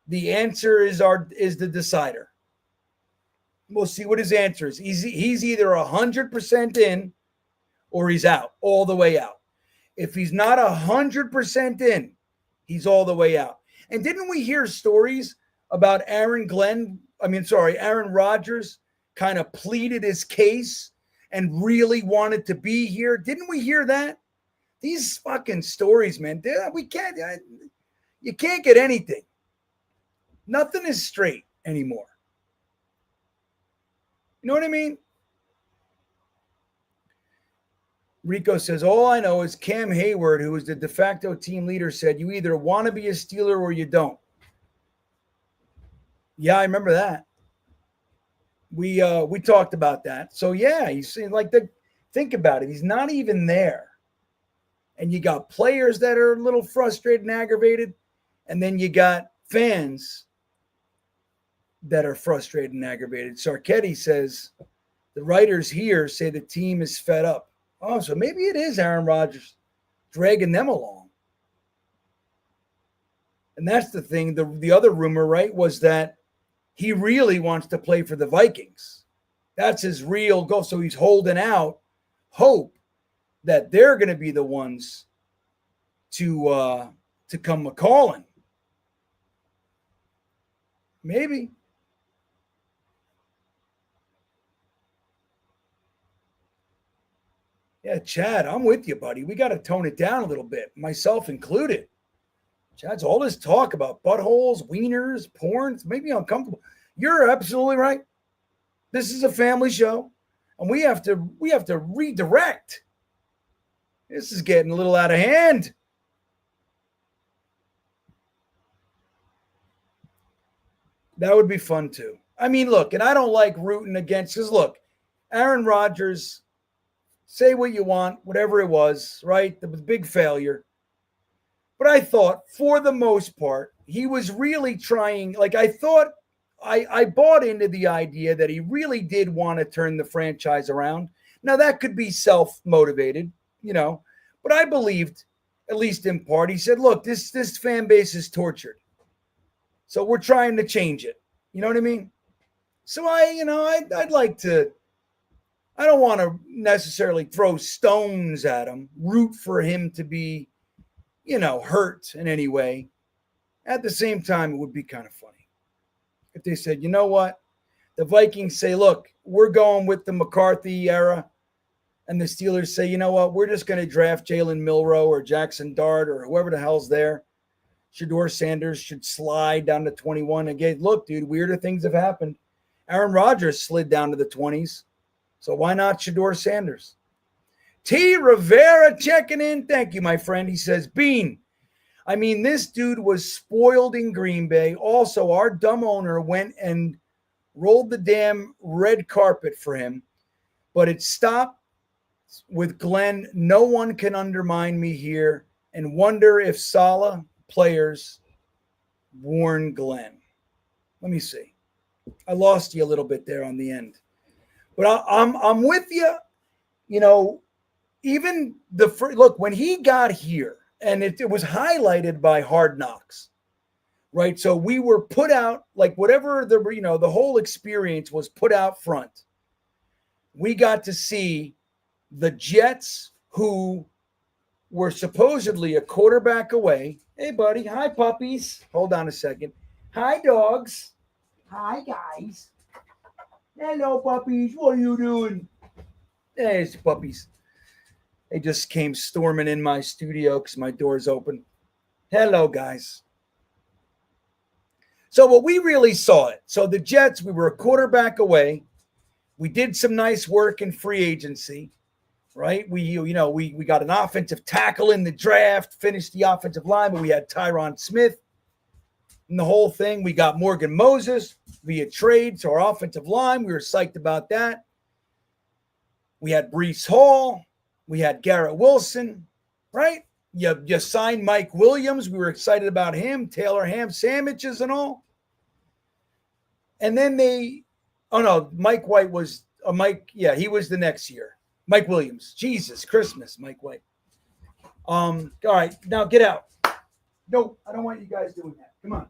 The answer is the decider. We'll see what his answer is. He's either 100% in or he's out, all the way out. If he's not 100% in, he's all the way out. And didn't we hear stories about Aaron Rodgers kind of pleaded his case and really wanted to be here? Didn't we hear that? These fucking stories, man. You can't get anything. Nothing is straight anymore. You know what I mean? Rico says, all I know is Cam Hayward, who is the de facto team leader, said, you either want to be a Steeler or you don't. Yeah, I remember that. We talked about that. So, yeah, he's like, think about it. He's not even there. And you got players that are a little frustrated and aggravated. And then you got fans that are frustrated and aggravated. Sarketti says, the writers here say the team is fed up. Oh, so maybe it is Aaron Rodgers dragging them along. And that's the thing. The other rumor, right, was that he really wants to play for the Vikings. That's his real goal. So he's holding out hope that they're going to be the ones to come a-calling. Maybe. Yeah, Chad, I'm with you, buddy. We got to tone it down a little bit, myself included. Chad's all this talk about buttholes, wieners, porn. It's making me uncomfortable. You're absolutely right. This is a family show, and we have to redirect. This is getting a little out of hand. That would be fun too. I mean, look, and I don't like rooting against, because look, Aaron Rodgers, say what you want, whatever it was, right? It was a big failure. But I thought, for the most part, he was really trying. Like, I thought, I bought into the idea that he really did want to turn the franchise around. Now, that could be self-motivated, but I believed, at least in part, he said, look, this fan base is tortured. So we're trying to change it. You know what I mean? So I'd like to, I don't want to necessarily throw stones at him, root for him to be, hurt in any way. At the same time, it would be kind of funny if they said, you know what? The Vikings say, look, we're going with the McCarthy era. And the Steelers say, you know what? We're just going to draft Jalen Milroe or Jackson Dart or whoever the hell's there. Shador Sanders should slide down to 21. Again, look, dude, weirder things have happened. Aaron Rodgers slid down to the 20s. So why not Shador Sanders? T. Rivera checking in. Thank you, my friend. He says, Bean, I mean, this dude was spoiled in Green Bay. Also, our dumb owner went and rolled the damn red carpet for him. But it stopped with Glenn. No one can undermine me here. And wonder if Saleh players warn Glenn. Let me see. I lost you a little bit there on the end. But I'm with you. Even look, when he got here, and it was highlighted by Hard Knocks, right? So we were put out, like whatever the whole experience was put out front. We got to see the Jets, who were supposedly a quarterback away. Hey, buddy. Hi, puppies. Hold on a second. Hi, dogs. Hi, guys. Hello, puppies. What are you doing? There's the puppies. They just came storming in my studio because my door's open. Hello, guys. So what we really saw it. So the Jets, we were a quarterback away. We did some nice work in free agency. right? We got an offensive tackle in the draft, finished the offensive line, but we had Tyron Smith and the whole thing. We got Morgan Moses via trade to our offensive line. We were psyched about that. We had Breece Hall. We had Garrett Wilson, right? You signed Mike Williams. We were excited about him, Taylor ham sandwiches and all. And then Mike White was he was the next year. Mike Williams. Jesus, Christmas, Mike White. All right, now get out. No, I don't want you guys doing that. Come on.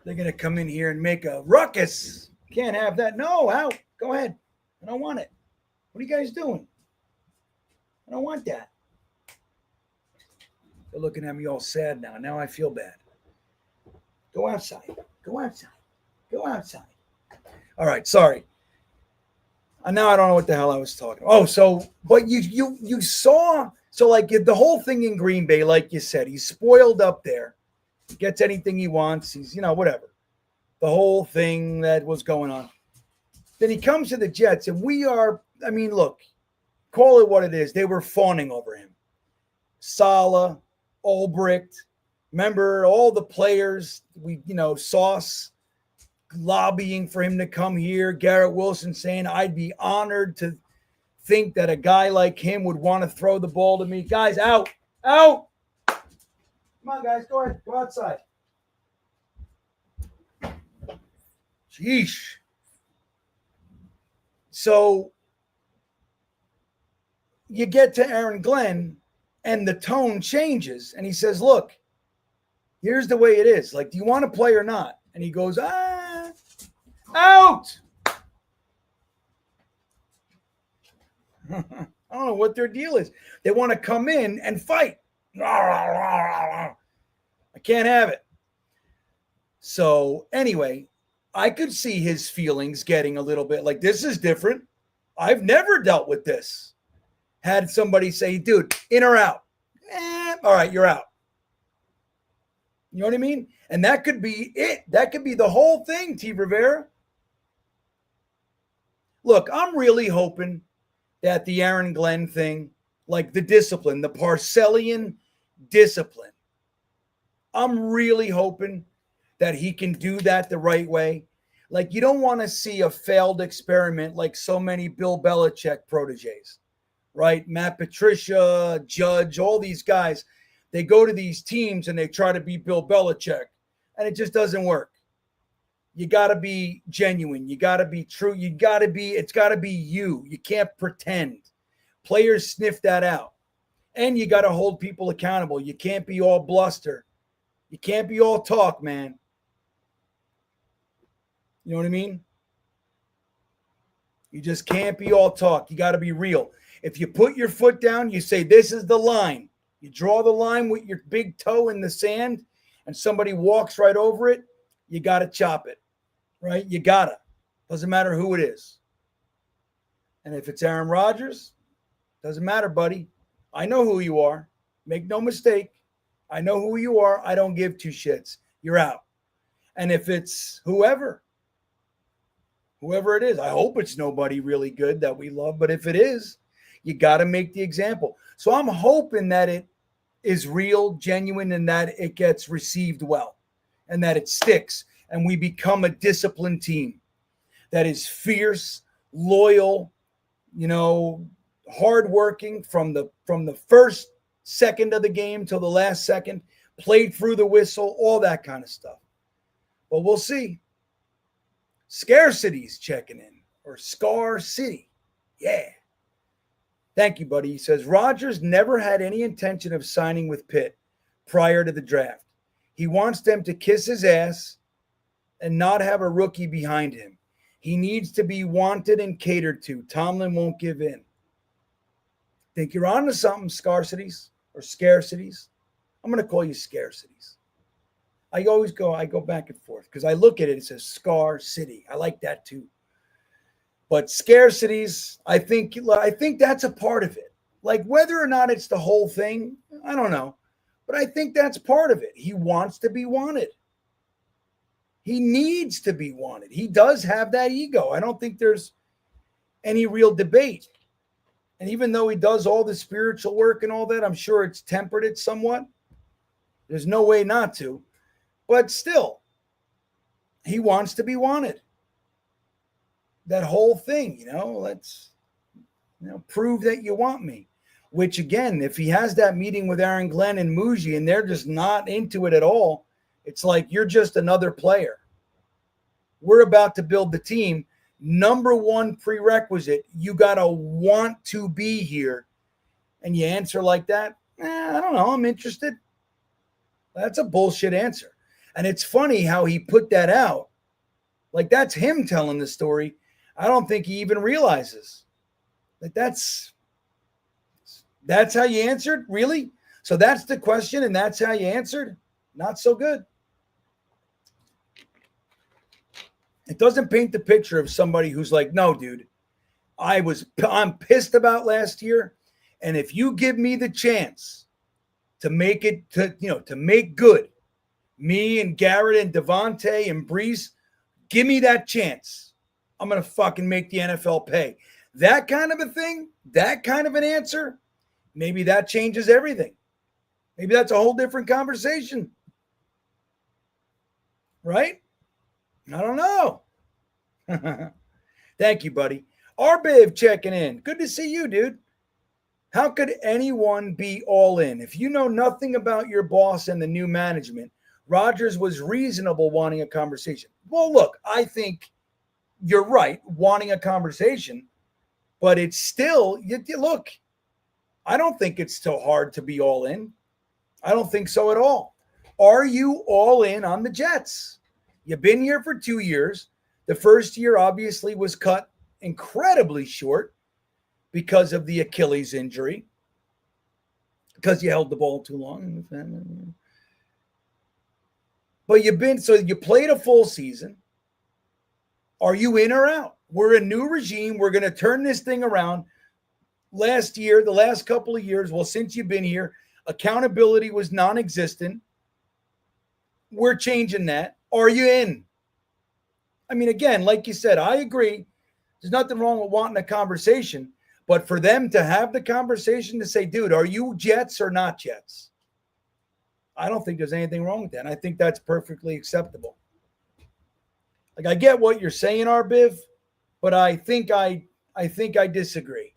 They're going to come in here and make a ruckus. Can't have that. No, out. Go ahead. I don't want it. What are you guys doing? I don't want that. They're looking at me all sad now. Now I feel bad. Go outside. All right, sorry. Now I don't know what the hell I was talking about. Oh, but you saw, like the whole thing in Green Bay, like you said, he's spoiled up there. He gets anything he wants. He's, whatever. The whole thing that was going on. Then he comes to the Jets, and look, call it what it is. They were fawning over him. Saleh, Ulbricht, remember all the players, Sauce lobbying for him to come here. Garrett Wilson saying, I'd be honored to think that a guy like him would want to throw the ball to me. Guys, out. Come on, guys, go ahead. Go outside. Sheesh. So you get to Aaron Glenn and the tone changes. And he says, look, here's the way it is. Like, do you want to play or not? And he goes, out. I don't know what their deal is. They want to come in and fight. I can't have it. So anyway, I could see his feelings getting a little bit like, this is different. I've never dealt with this. Had somebody say, dude, in or out? All right, you're out. You know what I mean? And that could be it. That could be the whole thing, T. Rivera. Look, I'm really hoping that the Aaron Glenn thing, like the discipline, the Parcellian discipline, I'm really hoping that he can do that the right way. Like, you don't want to see a failed experiment like so many Bill Belichick proteges, right? Matt Patricia, Judge, all these guys, they go to these teams and they try to be Bill Belichick, and it just doesn't work. You got to be genuine. You got to be true. It's got to be you. You can't pretend. Players sniff that out. And you got to hold people accountable. You can't be all bluster. You can't be all talk, man. You know what I mean? You just can't be all talk. You got to be real. If you put your foot down, you say, this is the line. You draw the line with your big toe in the sand, and somebody walks right over it, you got to chop it, right? You got to. Doesn't matter who it is. And if it's Aaron Rodgers, doesn't matter, buddy. I know who you are. Make no mistake. I know who you are. I don't give two shits. You're out. And if it's whoever it is, I hope it's nobody really good that we love. But if it is, you got to make the example. So I'm hoping that it is real, genuine, and that it gets received well and that it sticks and we become a disciplined team that is fierce, loyal, hardworking from the first second of the game till the last second, played through the whistle, all that kind of stuff. But we'll see. Scarcity's checking in, or Scar City. Yeah. Thank you, buddy. He says, Rodgers never had any intention of signing with Pitt prior to the draft. He wants them to kiss his ass and not have a rookie behind him. He needs to be wanted and catered to. Tomlin won't give in. Think you're on to something, Scarcities or Scarcities? I'm going to call you Scarcities. I go back and forth because I look at it, it says Scar City. I like that too. But Scarcities, I think that's a part of it. Like, whether or not it's the whole thing, I don't know. But I think that's part of it. He wants to be wanted. He needs to be wanted. He does have that ego. I don't think there's any real debate. And even though he does all the spiritual work and all that, I'm sure it's tempered it somewhat. There's no way not to. But still, he wants to be wanted. That whole thing, let's prove that you want me. Which, again, if he has that meeting with Aaron Glenn and Muji and they're just not into it at all, it's like you're just another player. We're about to build the team. Number one prerequisite, you got to want to be here. And you answer like that, I don't know, I'm interested. That's a bullshit answer. And it's funny how he put that out. Like, that's him telling the story. I don't think he even realizes that that's how you answered? Really? So that's the question, and that's how you answered? Not so good. It doesn't paint the picture of somebody who's like, no, dude, I'm pissed about last year, and if you give me the chance to make it, to make good, me and Garrett and Devontae and Brees, give me that chance. I'm going to fucking make the NFL pay. That kind of a thing, that kind of an answer, maybe that changes everything. Maybe that's a whole different conversation. Right? I don't know. Thank you, buddy. Arbiv checking in. Good to see you, dude. How could anyone be all in? If you know nothing about your boss and the new management, Rodgers was reasonable wanting a conversation. Well, look, I think you're right, wanting a conversation, but it's still, look, I don't think it's so hard to be all in. I don't think so at all. Are you all in on the Jets? You've been here for 2 years. The first year obviously was cut incredibly short because of the Achilles injury, because you held the ball too long. But you played a full season. Are you in or out? We're a new regime. We're going to turn this thing around. Last year, the last couple of years, well, since you've been here, accountability was non-existent. We're changing that. Are you in? I mean, again, like you said, I agree. There's nothing wrong with wanting a conversation. But for them to have the conversation to say, dude, are you Jets or not Jets? I don't think there's anything wrong with that. And I think that's perfectly acceptable. Like, I get what you're saying, Arbiv, but I think I disagree.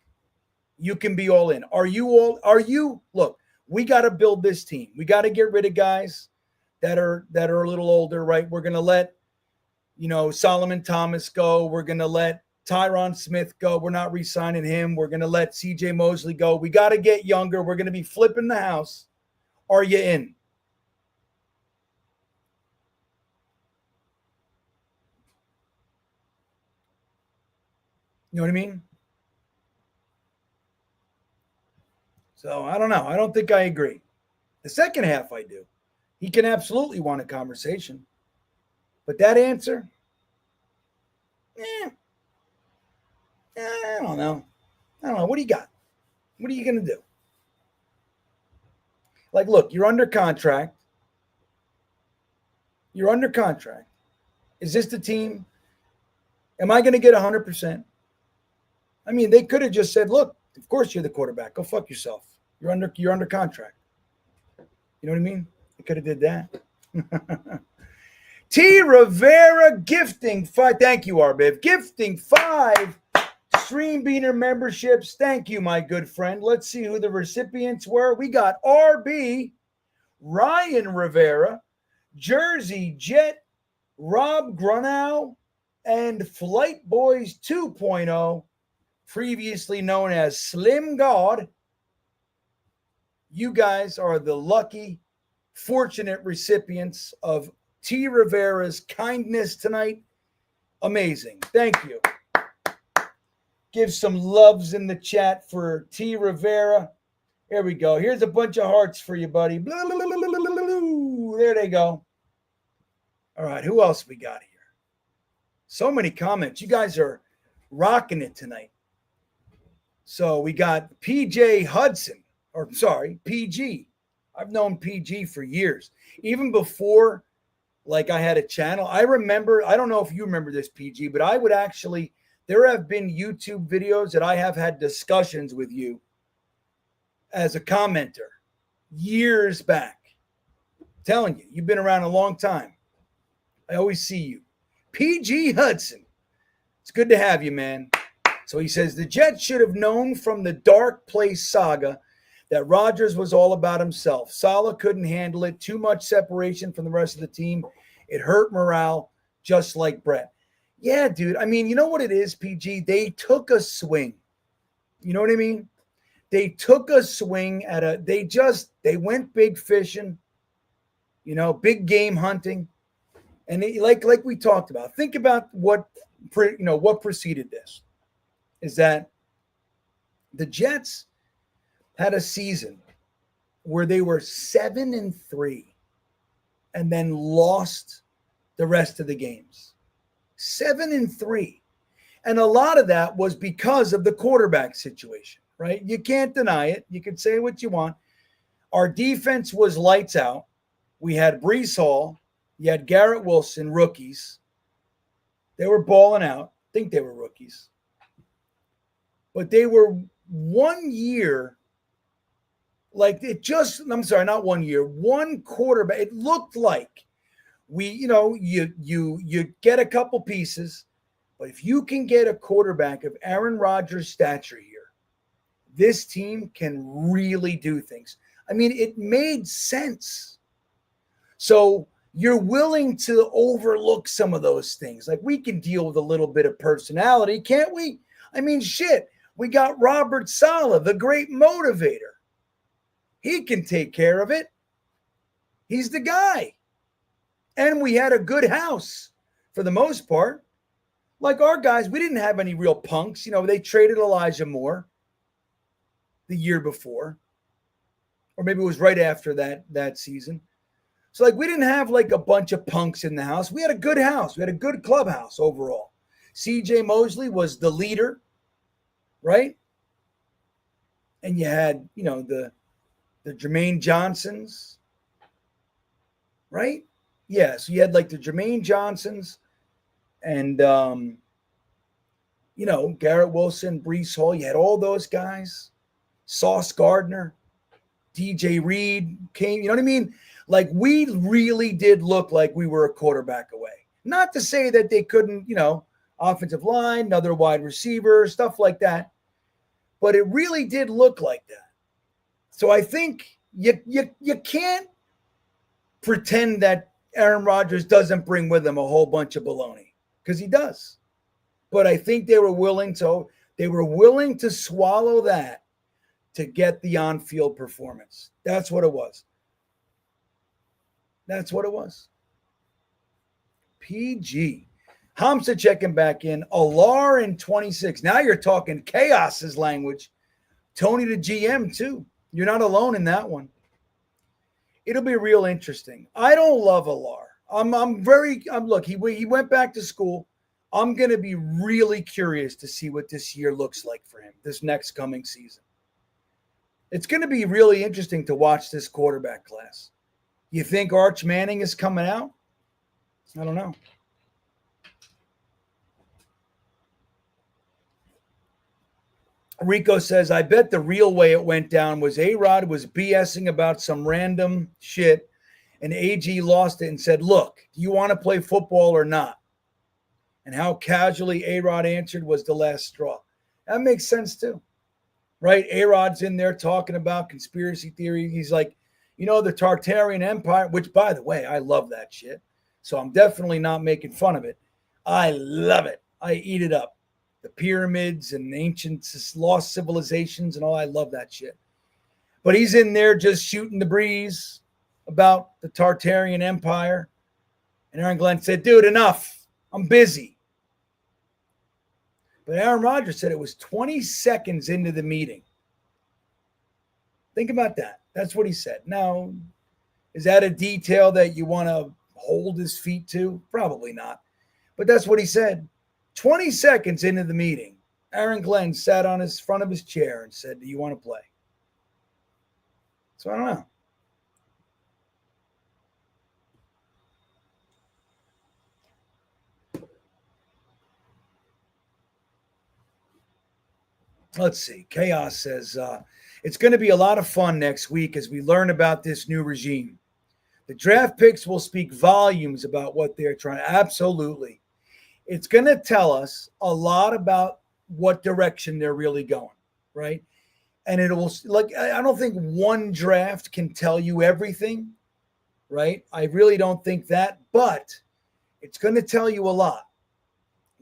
You can be all in. Look, we got to build this team. We got to get rid of guys that are a little older, right? We're going to let, Solomon Thomas go. We're going to let Tyron Smith go. We're not re-signing him. We're going to let CJ Mosley go. We got to get younger. We're going to be flipping the house. Are you in? You know what I mean? So I don't know. I don't think I agree. The second half I do. He can absolutely want a conversation. But that answer, I don't know. What do you got? What are you going to do? Like, look, you're under contract. Is this the team? Am I going to get 100%? I mean, they could have just said, look, of course you're the quarterback. Go fuck yourself. You're under contract. You know what I mean? They could have did that. T. Rivera gifting 5. Thank you, Arbiv. Gifting 5 StreamBeaner memberships. Thank you, my good friend. Let's see who the recipients were. We got RB, Ryan Rivera, Jersey Jet, Rob Grunow, and Flight Boys 2.0, previously known as Slim God. You guys are the lucky, fortunate recipients of T. Rivera's kindness tonight. Amazing. Thank you. Give some loves in the chat for T. Rivera. Here we go. Here's a bunch of hearts for you, buddy. There they go. All right, who else we got here? So many comments. You guys are rocking it tonight. So we got PJ Hudson, PG. I've known PG for years. Even before like I had a channel. I remember, I don't know if you remember this, PG, but I would actually, there have been YouTube videos that I have had discussions with you as a commenter years back. I'm telling you, you've been around a long time. I always see you. PG Hudson. It's good to have you, man. So he says, the Jets should have known from the Dark Place saga that Rodgers was all about himself. Saleh couldn't handle it. Too much separation from the rest of the team. It hurt morale, just like Brett. Yeah, dude. I mean, you know what it is, PG? They took a swing. You know what I mean? They took a swing at they went big fishing, big game hunting. And like we talked about, think about what preceded this is that the Jets had a season where they were 7-3 and then lost the rest of the games. 7-3. And a lot of that was because of the quarterback situation, right? You can't deny it. You can say what you want. Our defense was lights out. We had Breece Hall. You had Garrett Wilson, rookies. They were balling out. I think they were rookies. But they were 1 year, not 1 year, one quarterback. It looked like you get a couple pieces, but if you can get a quarterback of Aaron Rodgers' stature here, this team can really do things. I mean, it made sense. So you're willing to overlook some of those things. Like, we can deal with a little bit of personality, can't we? I mean, shit, we got Robert Saleh, the great motivator. He can take care of it. He's the guy. And we had a good house for the most part. Like our guys, we didn't have any real punks. They traded Elijah Moore the year before. Or maybe it was right after that season. So, we didn't have, a bunch of punks in the house. We had a good house. We had a good clubhouse overall. C.J. Mosley was the leader, right? And you had, the Jermaine Johnsons, right? Yeah, so you had, the Jermaine Johnsons and, Garrett Wilson, Breece Hall. You had all those guys. Sauce Gardner, DJ Reed came. You know what I mean? We really did look like we were a quarterback away. Not to say that they couldn't, offensive line, another wide receiver, stuff like that. But it really did look like that. So I think you can't pretend that Aaron Rodgers doesn't bring with him a whole bunch of baloney, because he does. But I think they were willing to swallow that to get the on-field performance. That's what it was. That's what it was. PG. Hamza checking back in. Alar in 26. Now you're talking chaos's language. Tony the GM too. You're not alone in that one. It'll be real interesting. I don't love Alar. Look, he went back to school. I'm going to be really curious to see what this year looks like for him, this next coming season. It's going to be really interesting to watch this quarterback class. You think Arch Manning is coming out? I don't know. Rico says, I bet the real way it went down was A-Rod was BSing about some random shit, and AG lost it and said, look, do you want to play football or not? And how casually A-Rod answered was the last straw. That makes sense too, right? A-Rod's in there talking about conspiracy theory. He's like, the Tartarian Empire, which, by the way, I love that shit. So I'm definitely not making fun of it. I love it. I eat it up. The pyramids and ancient lost civilizations and all. I love that shit. But he's in there just shooting the breeze about the Tartarian Empire. And Aaron Glenn said, dude, enough. I'm busy. But Aaron Rodgers said it was 20 seconds into the meeting. Think about that. That's what he said. Now, is that a detail that you want to hold his feet to? Probably not. But that's what he said. 20 seconds into the meeting, Aaron Glenn sat on his front of his chair and said, do you want to play? So I don't know. Let's see. Chaos says it's going to be a lot of fun next week as we learn about this new regime. The draft picks will speak volumes about what they're trying. Absolutely. It's going to tell us a lot about what direction they're really going, right? And it will, like, I don't think one draft can tell you everything, right? I really don't think that, but it's going to tell you a lot.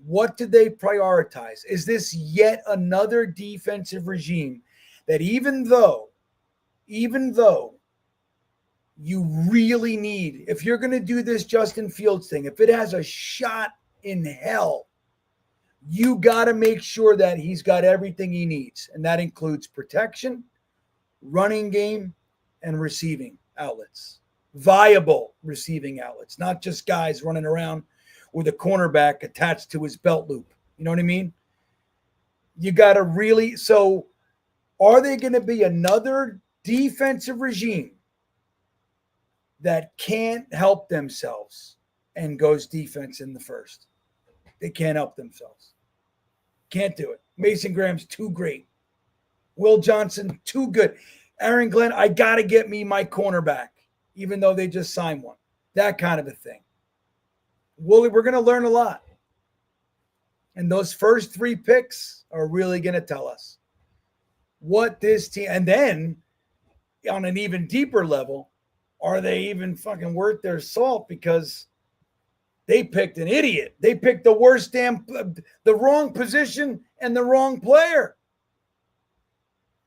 What did they prioritize? Is this yet another defensive regime that even though you really need, if you're going to do this Justin Fields thing, if it has a shot in hell, you got to make sure that he's got everything he needs. And that includes protection, running game, and receiving outlets. Viable receiving outlets, not just guys running around with a cornerback attached to his belt loop. You know what I mean? You got to really, so are they going to be another defensive regime that can't help themselves and goes defense in the first? They can't help themselves. Can't do it. Mason Graham's too great. Will Johnson, too good. Aaron Glenn, I got to get me my cornerback, even though they just signed one. That kind of a thing. Wooly, we're going to learn a lot. And those first 3 picks are really going to tell us what this team, and then on an even deeper level, are they even fucking worth their salt? Because they picked an idiot. They picked the worst the wrong position and the wrong player.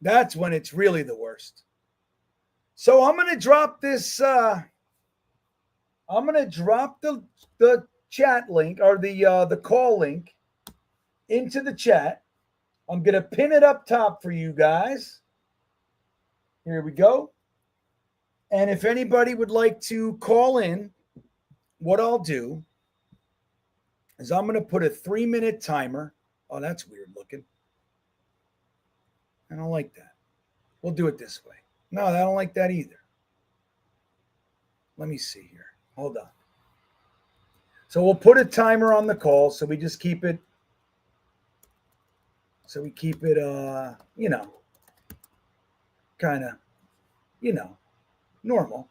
That's when it's really the worst. So I'm going to drop this. I'm going to drop the chat link or the call link into the chat. I'm going to pin it up top for you guys. Here we go. And if anybody would like to call in, what I'll do is I'm going to put a 3-minute timer. Oh, that's weird looking. I don't like that. We'll do it this way. No, I don't like that either. Let me see here. Hold on. So we'll put a timer on the call so we just keep it. So we keep it, kind of, normal.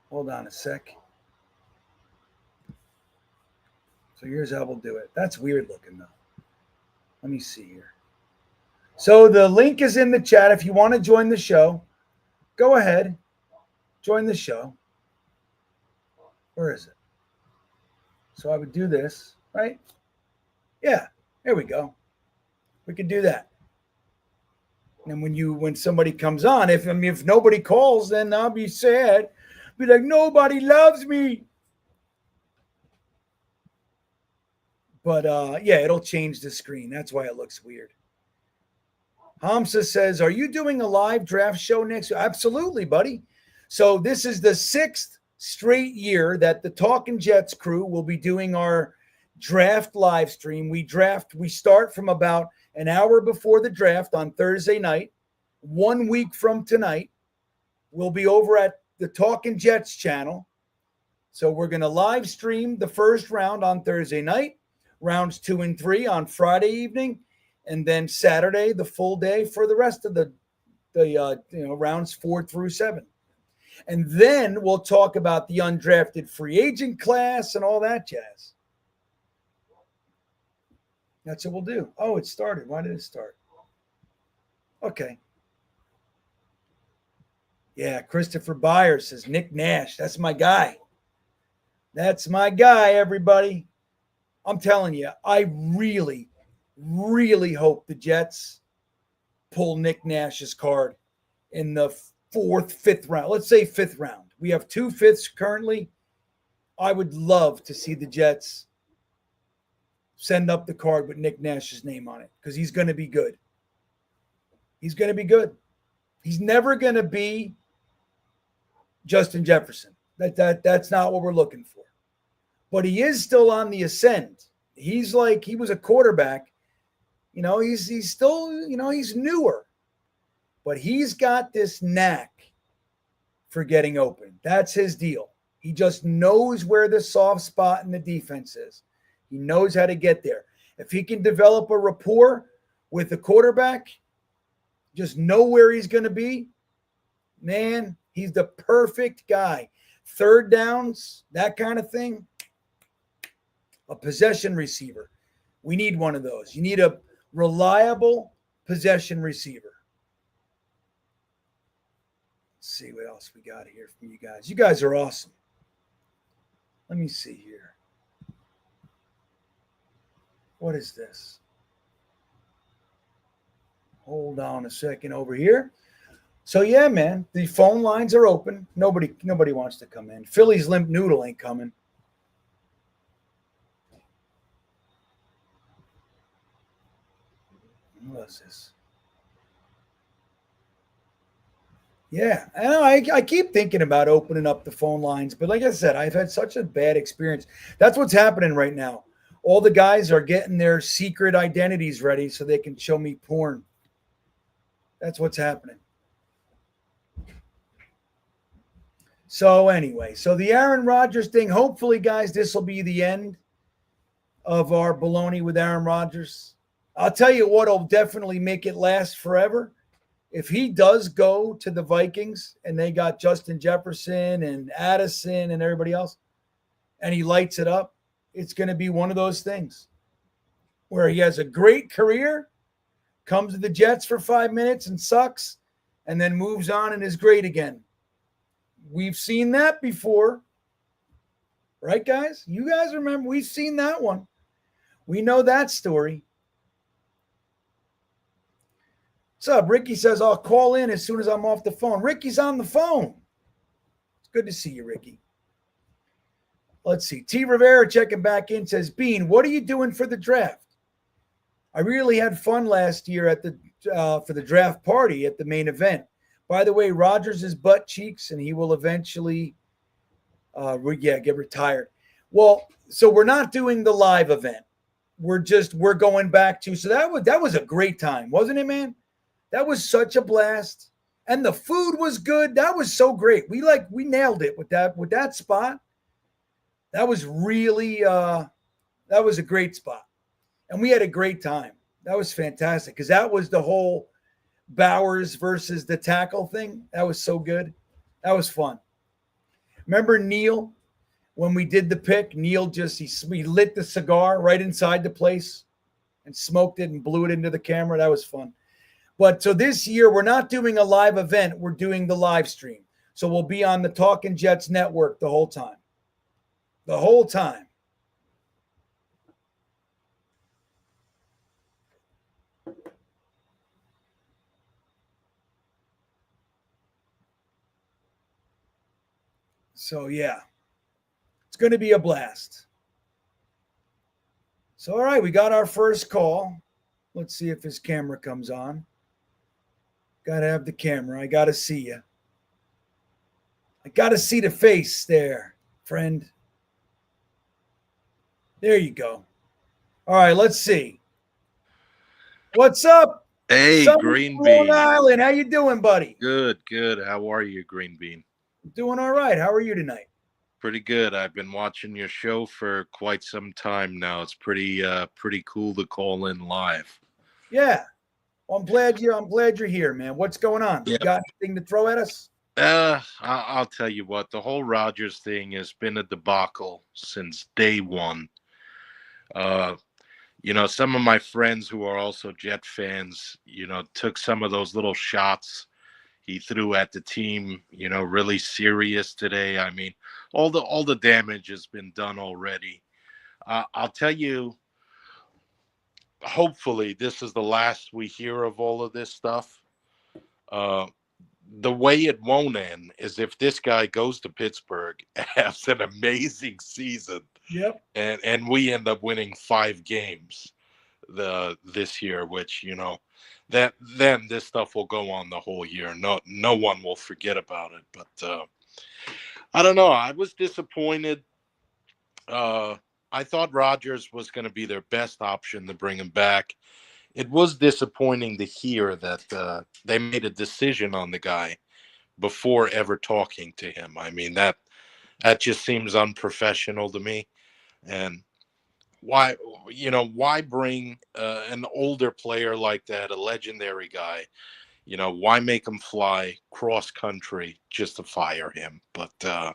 Hold on a sec. So here's how we'll do it. That's weird looking though. Let me see here. So the link is in the chat. If you want to join the show, go ahead. Join the show. Where is it? So I would do this, right? Yeah, there we go. We could do that. And when somebody comes on, if nobody calls, then I'll be sad. Be like, nobody loves me. But yeah, it'll change the screen. That's why it looks weird. Hamza says, are you doing a live draft show next week? Absolutely, buddy. So this is the 6th straight year that the Talkin' Jets crew will be doing our draft live stream. We start from about an hour before the draft on Thursday night. 1 week from tonight, we'll be over at the Talkin' Jets channel. So we're going to live stream the first round on Thursday night, rounds 2 and 3 on Friday evening, and then Saturday, the full day for the rest of the rounds 4 through 7. And then we'll talk about the undrafted free agent class and all that jazz. That's what we'll do. Oh, it started. Why did it start? Okay. Yeah, Christopher Byers says Nick Nash. That's my guy. That's my guy, everybody. I'm telling you, I really, really hope the Jets pull Nick Nash's card in the 4th, 5th round. Let's say 5th round. We have 2 5ths currently. I would love to see the Jets send up the card with Nick Nash's name on it because he's going to be good. He's going to be good. He's never going to be Justin Jefferson. That's not what we're looking for. But he is still on the ascend. He was a quarterback. He's still, he's newer. But he's got this knack for getting open. That's his deal. He just knows where the soft spot in the defense is. He knows how to get there. If he can develop a rapport with the quarterback, just know where he's going to be, man, he's the perfect guy. Third downs, that kind of thing. A possession receiver. We need one of those. You need a reliable possession receiver. Let's see what else we got here from you guys. You guys are awesome. Let me see here. What is this? Hold on a second over here. So yeah, man, the phone lines are open. Nobody wants to come in. Philly's limp noodle ain't coming. What's this? Yeah, I keep thinking about opening up the phone lines, but like I said, I've had such a bad experience. That's what's happening right now. All the guys are getting their secret identities ready so they can show me porn. That's what's happening. So anyway, so the Aaron Rodgers thing, hopefully, guys, this will be the end of our baloney with Aaron Rodgers. I'll tell you what will definitely make it last forever. If he does go to the Vikings and they got Justin Jefferson and Addison and everybody else, and he lights it up, it's going to be one of those things where he has a great career, comes to the Jets for 5 minutes and sucks, and then moves on and is great again. We've seen that before. Right, guys? You guys remember, we've seen that one. We know that story. What's up? Ricky says, I'll call in as soon as I'm off the phone. Ricky's on the phone. It's good to see you, Ricky. Let's see. T. Rivera checking back in says, Bean, what are you doing for the draft? I really had fun last year at the for the draft party at the main event. By the way, Rodgers is butt cheeks, and he will eventually get retired. Well, so we're not doing the live event. We're going back to, so that was a great time, wasn't it, man? That was such a blast. And the food was good. That was so great. We nailed it with that spot. That was really that was a great spot. And we had a great time. That was fantastic because that was the whole Bowers versus the tackle thing. That was so good. That was fun. Remember Neil when we did the pick? Neil he lit the cigar right inside the place and smoked it and blew it into the camera. That was fun. But so this year we're not doing a live event. We're doing the live stream. So we'll be on the Talking Jets network the whole time. The whole time. So, yeah, it's going to be a blast. So, all right, we got our first call. Let's see if his camera comes on. Got to have the camera. I got to see you. I got to see the face there, friend. There you go. All right, let's see. What's up? Hey, Long GreenBean. Island. How you doing, buddy? Good. How are you, GreenBean? Doing all right. How are you tonight? Pretty good. I've been watching your show for quite some time now. It's pretty cool to call in live. Yeah. Well, I'm glad you're here, man. What's going on? Yeah. You got anything to throw at us? I'll tell you what. The whole Rodgers thing has been a debacle since day one. Some of my friends who are also Jet fans, took some of those little shots he threw at the team, really serious today. I mean, all the damage has been done already. I'll tell you, hopefully this is the last we hear of all of this stuff. The way it won't end is if this guy goes to Pittsburgh and has an amazing season. Yep. And we end up winning 5 games this year, which, then this stuff will go on the whole year. No one will forget about it. But I don't know. I was disappointed. I thought Rodgers was going to be their best option to bring him back. It was disappointing to hear that they made a decision on the guy before ever talking to him. I mean, that just seems unprofessional to me. And why why bring an older player like that, a legendary guy? Why make him fly cross country just to fire him? But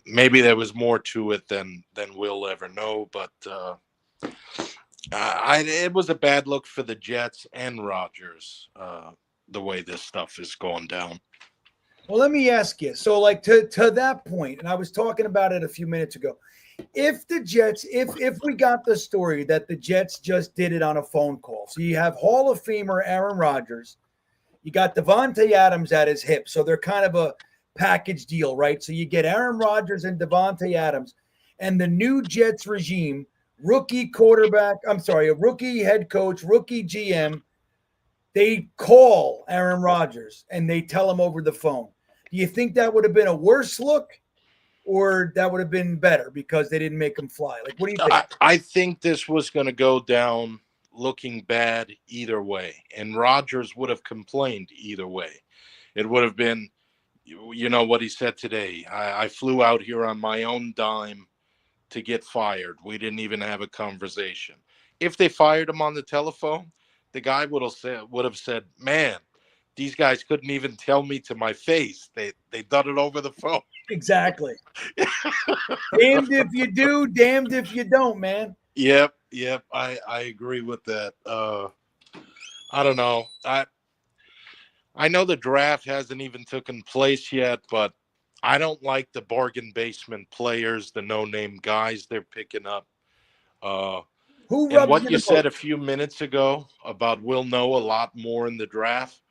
maybe there was more to it than we'll ever know. But it was a bad look for the Jets and Rodgers, the way this stuff is going down. Well, let me ask you. So, like to that point, and I was talking about it a few minutes ago. If the Jets, if we got the story that the Jets just did it on a phone call, so you have Hall of Famer Aaron Rodgers, you got Devontae Adams at his hip, so they're kind of a package deal, right? So you get Aaron Rodgers and Devontae Adams, and the new Jets regime, rookie head coach, rookie GM, they call Aaron Rodgers and they tell him over the phone. Do you think that would have been a worse look? Or that would have been better because they didn't make him fly? Like, what do you think? I think this was going to go down looking bad either way. And Rodgers would have complained either way. It would have been, what he said today. I flew out here on my own dime to get fired. We didn't even have a conversation. If they fired him on the telephone, the guy would have said, man, these guys couldn't even tell me to my face. They done it over the phone. Exactly. Damned if you do, damned if you don't, man. Yep. I agree with that. I don't know. I know the draft hasn't even taken place yet, but I don't like the bargain basement players, the no-name guys they're picking up. And what you said a few minutes ago about we'll know a lot more in the draft,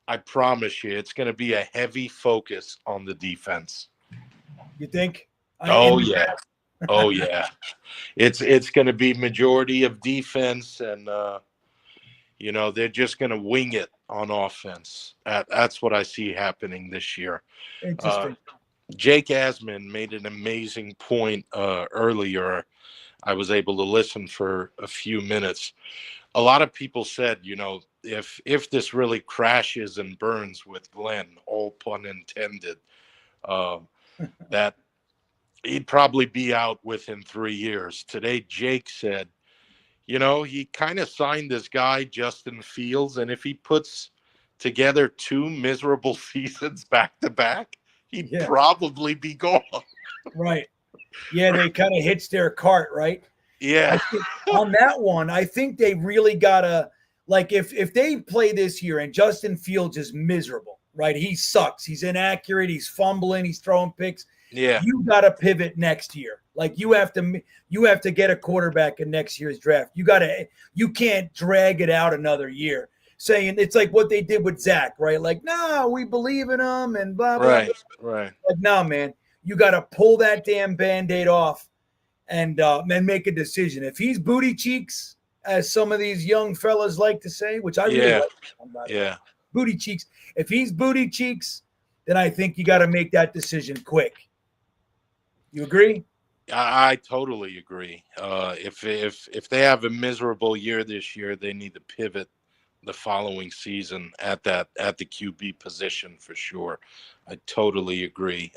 I promise you it's going to be a heavy focus on the defense. You think? Oh, yeah. Oh, yeah. It's going to be majority of defense, and, they're just going to wing it on offense. That's what I see happening this year. Interesting. Jake Asman made an amazing point earlier. I was able to listen for a few minutes. A lot of people said, if this really crashes and burns with Glenn, all pun intended, that he'd probably be out within 3 years. Today, Jake said, he kind of signed this guy, Justin Fields, and if he puts together 2 miserable seasons back to back, he'd probably be gone. Right. Yeah, they kind of hitched their cart, right? Yeah. On that one, I think they really gotta, like, if they play this year and Justin Fields is miserable, right? He sucks. He's inaccurate. He's fumbling. He's throwing picks. Yeah. You gotta pivot next year. Like, you have to get a quarterback in next year's draft. You can't drag it out another year. Saying it's like what they did with Zach, right? Like, no, we believe in him and blah blah. Right. Like, no, man, you got to pull that damn Band-Aid off and make a decision. If he's booty cheeks, as some of these young fellas like to say, which I really like, booty cheeks. If he's booty cheeks, then I think you got to make that decision quick. You agree? I totally agree. If they have a miserable year this year, they need to pivot the following season at the QB position for sure. I totally agree.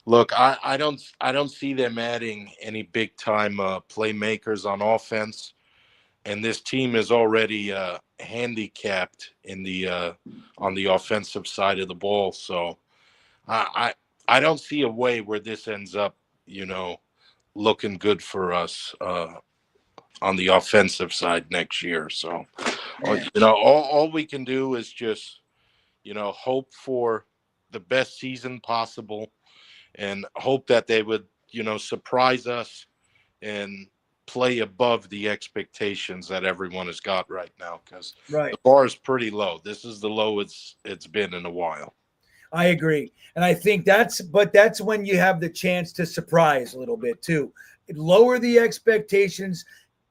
Look, I don't see them adding any big time playmakers on offense, and this team is already handicapped in the on the offensive side of the ball. So I don't see a way where this ends up, looking good for us on the offensive side next year. So, all we can do is just, hope for the best season possible and hope that they would, surprise us and play above the expectations that everyone has got right now, because the bar is pretty low. This is the lowest it's been in a while. I agree. And I think that's when you have the chance to surprise a little bit too. Lower the expectations.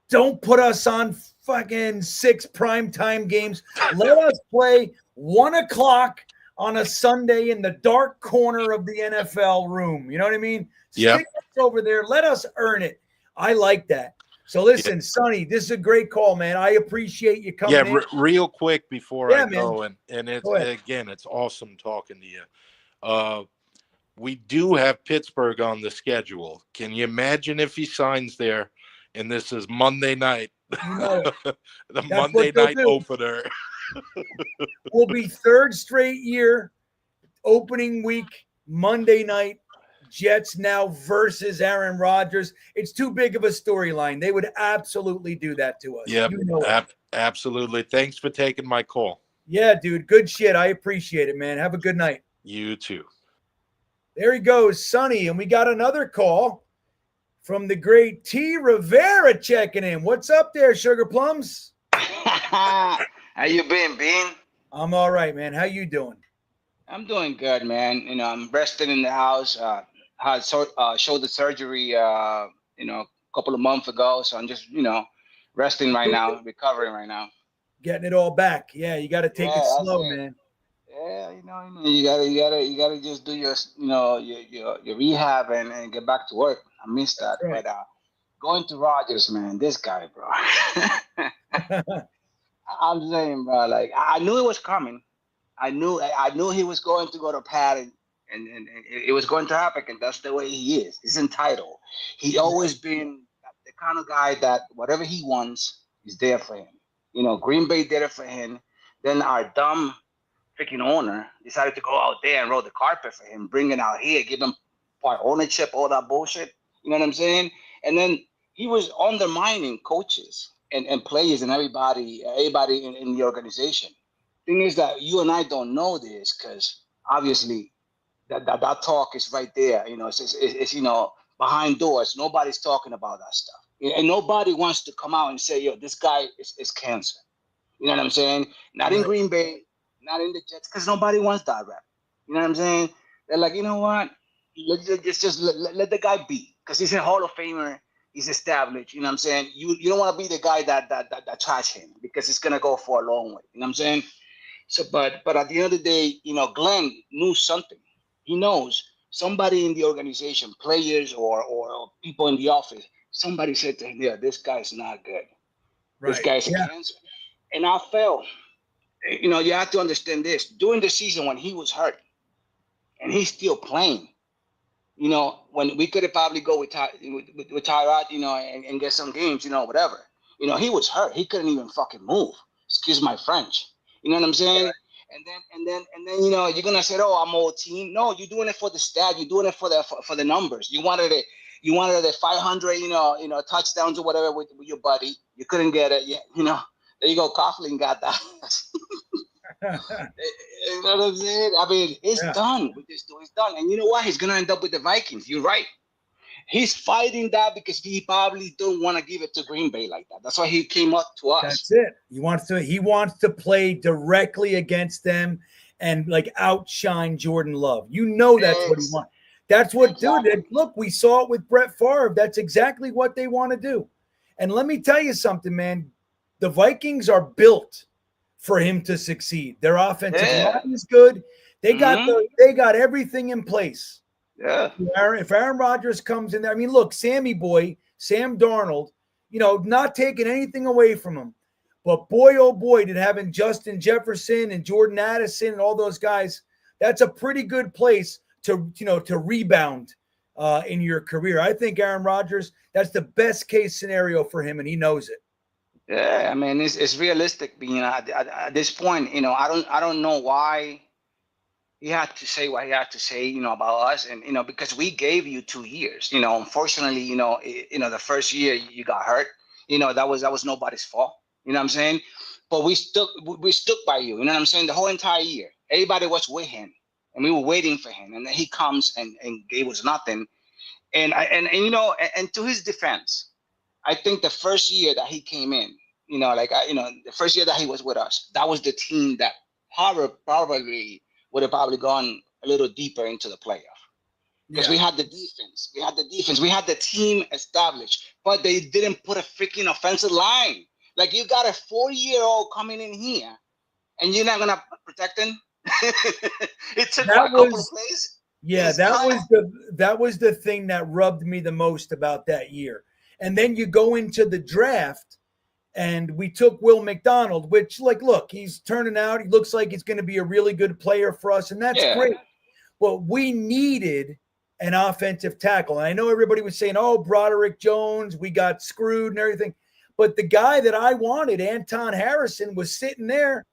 Don't put us on fucking 6 primetime games. Let us play 1:00 on a Sunday in the dark corner of the NFL room. You know what I mean? Yeah. Stick us over there. Let us earn it. I like that. So listen, Sonny, this is a great call, man. I appreciate you coming in. Real quick before I go, and it's, again, it's awesome talking to you. we do have Pittsburgh on the schedule. Can you imagine if he signs there and this is Monday night? You know it. The That's Monday what they'll night do. opener. Will be third straight year, opening week, Monday night, Jets now versus Aaron Rodgers. It's too big of a storyline. They would absolutely do that to us. Yep, You know it. absolutely. Thanks for taking my call. Yeah, dude. Good shit. I appreciate it, man. Have a good night. You too. There he goes, Sonny. And we got another call from the great T. Rivera checking in. What's up there, Sugar Plums? How you been, Bean? I'm all right, man. How you doing? I'm doing good, man. You know, I'm resting in the house. Had shoulder surgery, a couple of months ago. So I'm just, resting right now, recovering right now. Getting it all back. Yeah, you got to take it slow, man. Yeah, you gotta just do your rehab and get back to work. I missed that, Right. but going to Rodgers, man, this guy, bro. I'm saying, bro, like I knew it was coming. I knew he was going to go to Pat, and it was going to happen. And that's the way he is. He's entitled. He always been the kind of guy that whatever he wants is there for him. Green Bay did it for him. Then our dumb freaking owner decided to go out there and roll the carpet for him, bring it out here, give him part ownership, all that bullshit. You know what I'm saying? And then he was undermining coaches and players and everybody in the organization. Thing is that you and I don't know this because obviously that talk is right there. It's behind doors. Nobody's talking about that stuff. And nobody wants to come out and say, yo, this guy is cancer. You know what I'm saying? Not in Green Bay, not in the Jets, because nobody wants that rep. You know what I'm saying? They're like, you know what? Let's just let the guy be, because he's a Hall of Famer. He's established. You know what I'm saying? You don't want to be the guy that trash him, because it's gonna go for a long way. You know what I'm saying? So, but at the end of the day, Glenn knew something. He knows somebody in the organization, players or people in the office. Somebody said to him, "Yeah, this guy's not good. Right. This guy's a cancer." And I felt, you have to understand this. During the season when he was hurt, and he's still playing, when we could have probably go with Tyrod, and get some games, whatever. He was hurt. He couldn't even fucking move. Excuse my French. You know what I'm saying? Yeah. And then you're gonna say, "Oh, I'm old team." No, you're doing it for the stat. You're doing it for the numbers. You wanted the 500, touchdowns or whatever with your buddy. You couldn't get it. Yeah, there you go. Coughlin got that. You know what I'm saying? I mean, it's done with this dude. It's done. And you know what? He's gonna end up with the Vikings. You're right. He's fighting that because he probably don't want to give it to Green Bay like that. That's why he came up to us. That's it. He wants to play directly against them and like outshine Jordan Love. That's what he wants. That's what, dude. Look, we saw it with Brett Favre. That's exactly what they want to do. And let me tell you something, man. The Vikings are built for him to succeed. Their offensive line is good. They got everything in place. Yeah. If Aaron Rodgers comes in there, I mean, look, Sam Darnold, not taking anything away from him. But boy, oh boy, did having Justin Jefferson and Jordan Addison and all those guys, that's a pretty good place to rebound in your career. I think Aaron Rodgers, that's the best case scenario for him, and he knows it. Yeah, I mean, it's realistic. At this point, I don't know why he had to say what he had to say, about us, and because we gave you 2 years. Unfortunately, the first year you got hurt. That was nobody's fault. You know what I'm saying? But we stuck by you. You know what I'm saying? The whole entire year, everybody was with him, and we were waiting for him, and then he comes and gave us nothing. And to his defense, I think the first year that he came in, the first year that he was with us, that was the team that probably would have gone a little deeper into the playoff. Because we had the defense. We had the team established. But they didn't put a freaking offensive line. Like, you got a 4-year-old coming in here, and you're not going to protect him? It took a couple of plays. Yeah, that was the thing that rubbed me the most about that year. And then you go into the draft, and we took Will McDonald, which, look, he's turning out. He looks like he's going to be a really good player for us, and that's great. but we needed an offensive tackle. And I know everybody was saying, oh, Broderick Jones, we got screwed and everything. But the guy that I wanted, Anton Harrison, was sitting there.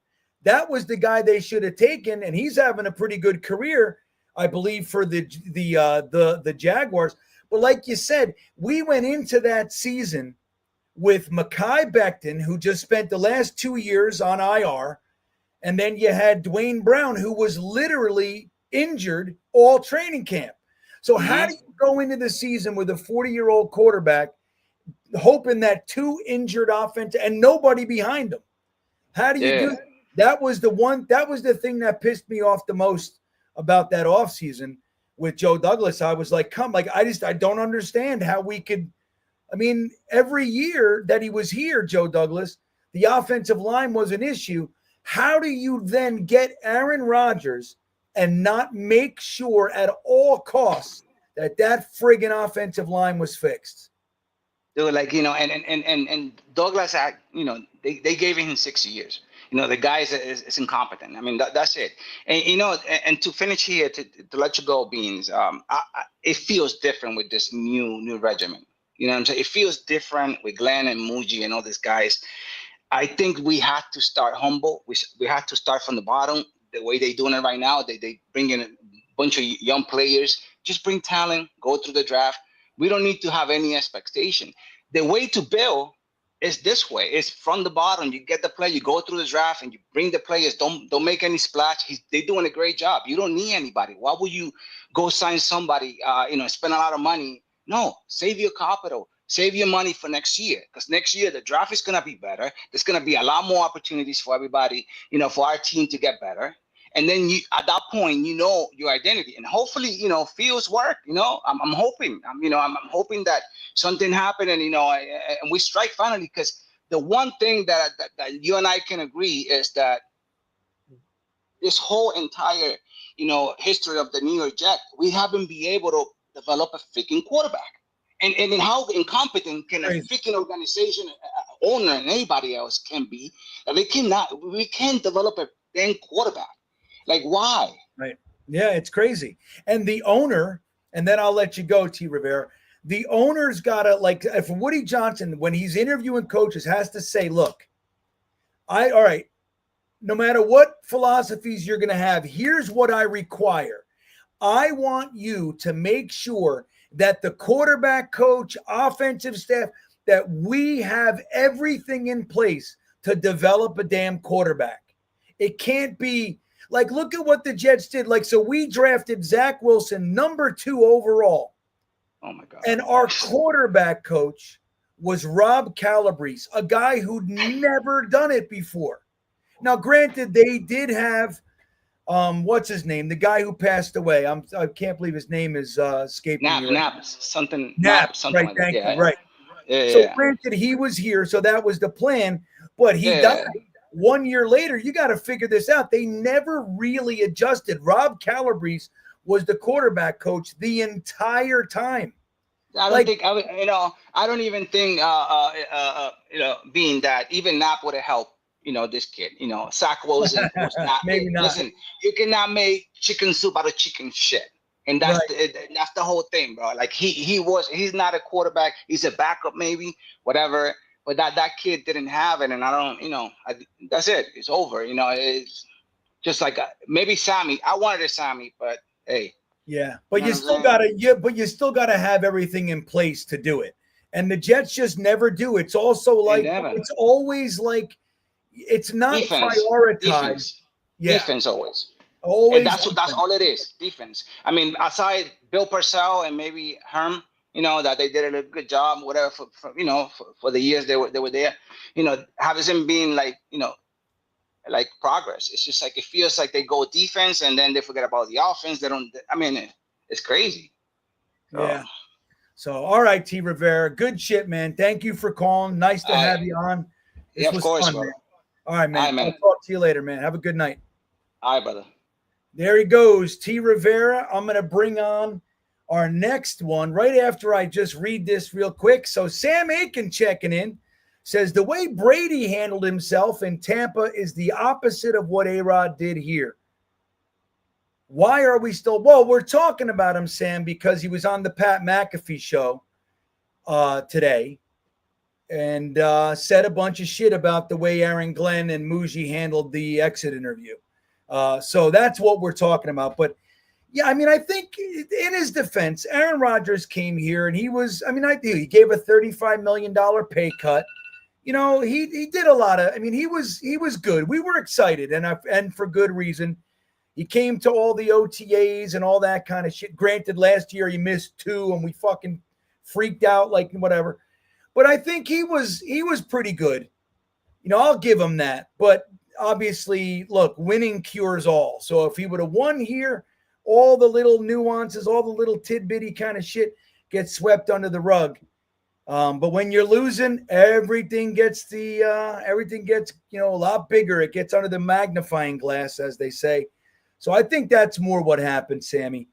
That was the guy they should have taken, and he's having a pretty good career, I believe, for the Jaguars. But like you said, we went into that season with Mekhi Becton, who just spent the last 2 years on IR, and then you had Dwayne Brown, who was literally injured all training camp. So how do you go into the season with a 40-year-old quarterback, hoping that 2 injured offense and nobody behind him? How do you do that? That was the thing that pissed me off the most about that offseason with Joe Douglas. I was like, I don't understand how we could. I mean, every year that he was here, Joe Douglas, the offensive line was an issue. How do you then get Aaron Rodgers and not make sure at all costs that friggin' offensive line was fixed? They were like, and Douglas, they gave him 6 years. The guy is incompetent. I mean, that's it. And, and to finish here, to let you go, Beans, it feels different with this new regimen. You know what I'm saying? It feels different with Glenn and Muji and all these guys. I think we have to start humble. We have to start from the bottom. The way they're doing it right now, they bring in a bunch of young players. Just bring talent, go through the draft. We don't need to have any expectation. The way to build is this way. It's from the bottom. You get the player, you go through the draft, and you bring the players. Don't make any splash. They're doing a great job. You don't need anybody. Why would you go sign somebody, spend a lot of money? No, save your capital. Save your money for next year, because next year the draft is going to be better. There's going to be a lot more opportunities for everybody, for our team to get better. And then at that point, your identity, and hopefully, Fields work. I'm hoping. I'm hoping that something happened, and and we strike finally. Because the one thing that you and I can agree is that this whole entire, history of the New York Jets, we haven't been able to develop a freaking quarterback. And how incompetent can a freaking organization, owner, and anybody else can be? We can't develop a dang quarterback. Like, why? Right. Yeah, it's crazy. And the owner, and then I'll let you go, T. Rivera. The owner's got to, like, if Woody Johnson, when he's interviewing coaches, has to say, look, all right, no matter what philosophies you're going to have, here's what I require. I want you to make sure that the quarterback coach, offensive staff, that we have everything in place to develop a damn quarterback. It can't be like, look at what the Jets did. Like, so we drafted Zach Wilson, number 2 overall. Oh my God. And our quarterback coach was Rob Calabrese, a guy who'd never done it before. Now, granted, they did have what's his name? The guy who passed away. I can't believe his name is escaping me. Knapp, something. Knapp, something right? like Thank that. you. Right. Yeah, so granted, he was here, so that was the plan. But he died 1 year later. You got to figure this out. They never really adjusted. Rob Calabrese was the quarterback coach the entire time. I don't even think being that even Knapp would have helped. This kid, Zach Wilson was not. Maybe not. Listen, you cannot make chicken soup out of chicken shit. And that's that's the whole thing, bro. Like he's not a quarterback. He's a backup, maybe, whatever. But that kid didn't have it. And I don't, that's it. It's over. It's just like maybe Sammy. I wanted a Sammy, but hey. Yeah. But you still gotta have everything in place to do it. And the Jets just never do. It's also like, it's always like, it's not prioritized. Defense. Yeah. Defense always. And that's all it is. Defense. I mean, aside Bill Parcells and maybe Herm, that they did a good job, whatever, for the years they were there. Hasn't been like, like progress. It's just like it feels like they go defense and then they forget about the offense. They don't. I mean, it's crazy. Yeah. So all right, T. Rivera, good shit, man. Thank you for calling. Nice to have you on. This was of course, fun, bro. Man. All right, man. I'll talk to you later, man. Have a good night. All right, brother. There he goes, T. Rivera. I'm going to bring on our next one right after I just read this real quick. So Sam Aiken checking in says the way Brady handled himself in Tampa is the opposite of what A-Rod did here. Why are we still? Well, we're talking about him, Sam, because he was on the Pat McAfee show today and said a bunch of shit about the way Aaron Glenn and Muji handled the exit interview. So that's what we're talking about. But yeah, I mean, I think in his defense, Aaron Rodgers came here and he was, I mean, he gave a $35 million pay cut. You know, he did a lot of, I mean, he was good. We were excited and for good reason. He came to all the OTAs and all that kind of shit. Granted, last year he missed 2 and we fucking freaked out, like whatever. But I think he was pretty good. You know, I'll give him that. But obviously, look, winning cures all. So if he would have won here, all the little nuances, all the little tidbitty kind of shit gets swept under the rug. But when you're losing, everything gets a lot bigger. It gets under the magnifying glass, as they say. So I think that's more what happened, Sammy.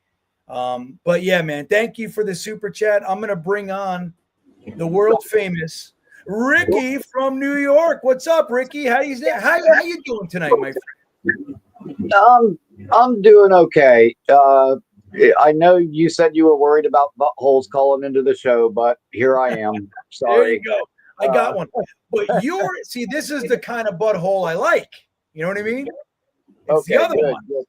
But yeah, man, thank you for the super chat. I'm going to bring on the world famous Ricky from New York. What's up, Ricky? How you doing tonight, my friend? I'm doing okay. I know you said you were worried about buttholes calling into the show, but here I am. Sorry. There you go. I got one. But this is the kind of butthole I like. You know what I mean? It's okay, the other good, one. Good.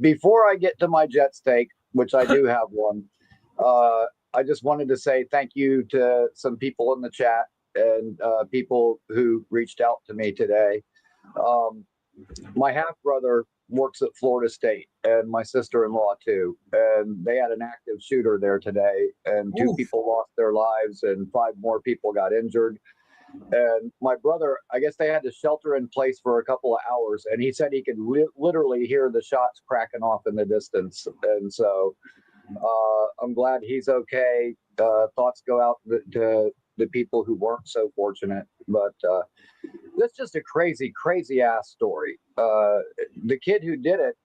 Before I get to my Jets take, which I do have one, I just wanted to say thank you to some people in the chat and people who reached out to me today. My half brother works at Florida State and my sister-in-law too, and they had an active shooter there today, and 2 people lost their lives and 5 more people got injured. And my brother, I guess they had to shelter in place for a couple of hours, and he said he could literally hear the shots cracking off in the distance. And so I'm glad he's okay. Thoughts go out to the people who weren't so fortunate. But that's just a crazy, crazy ass story. The kid who did it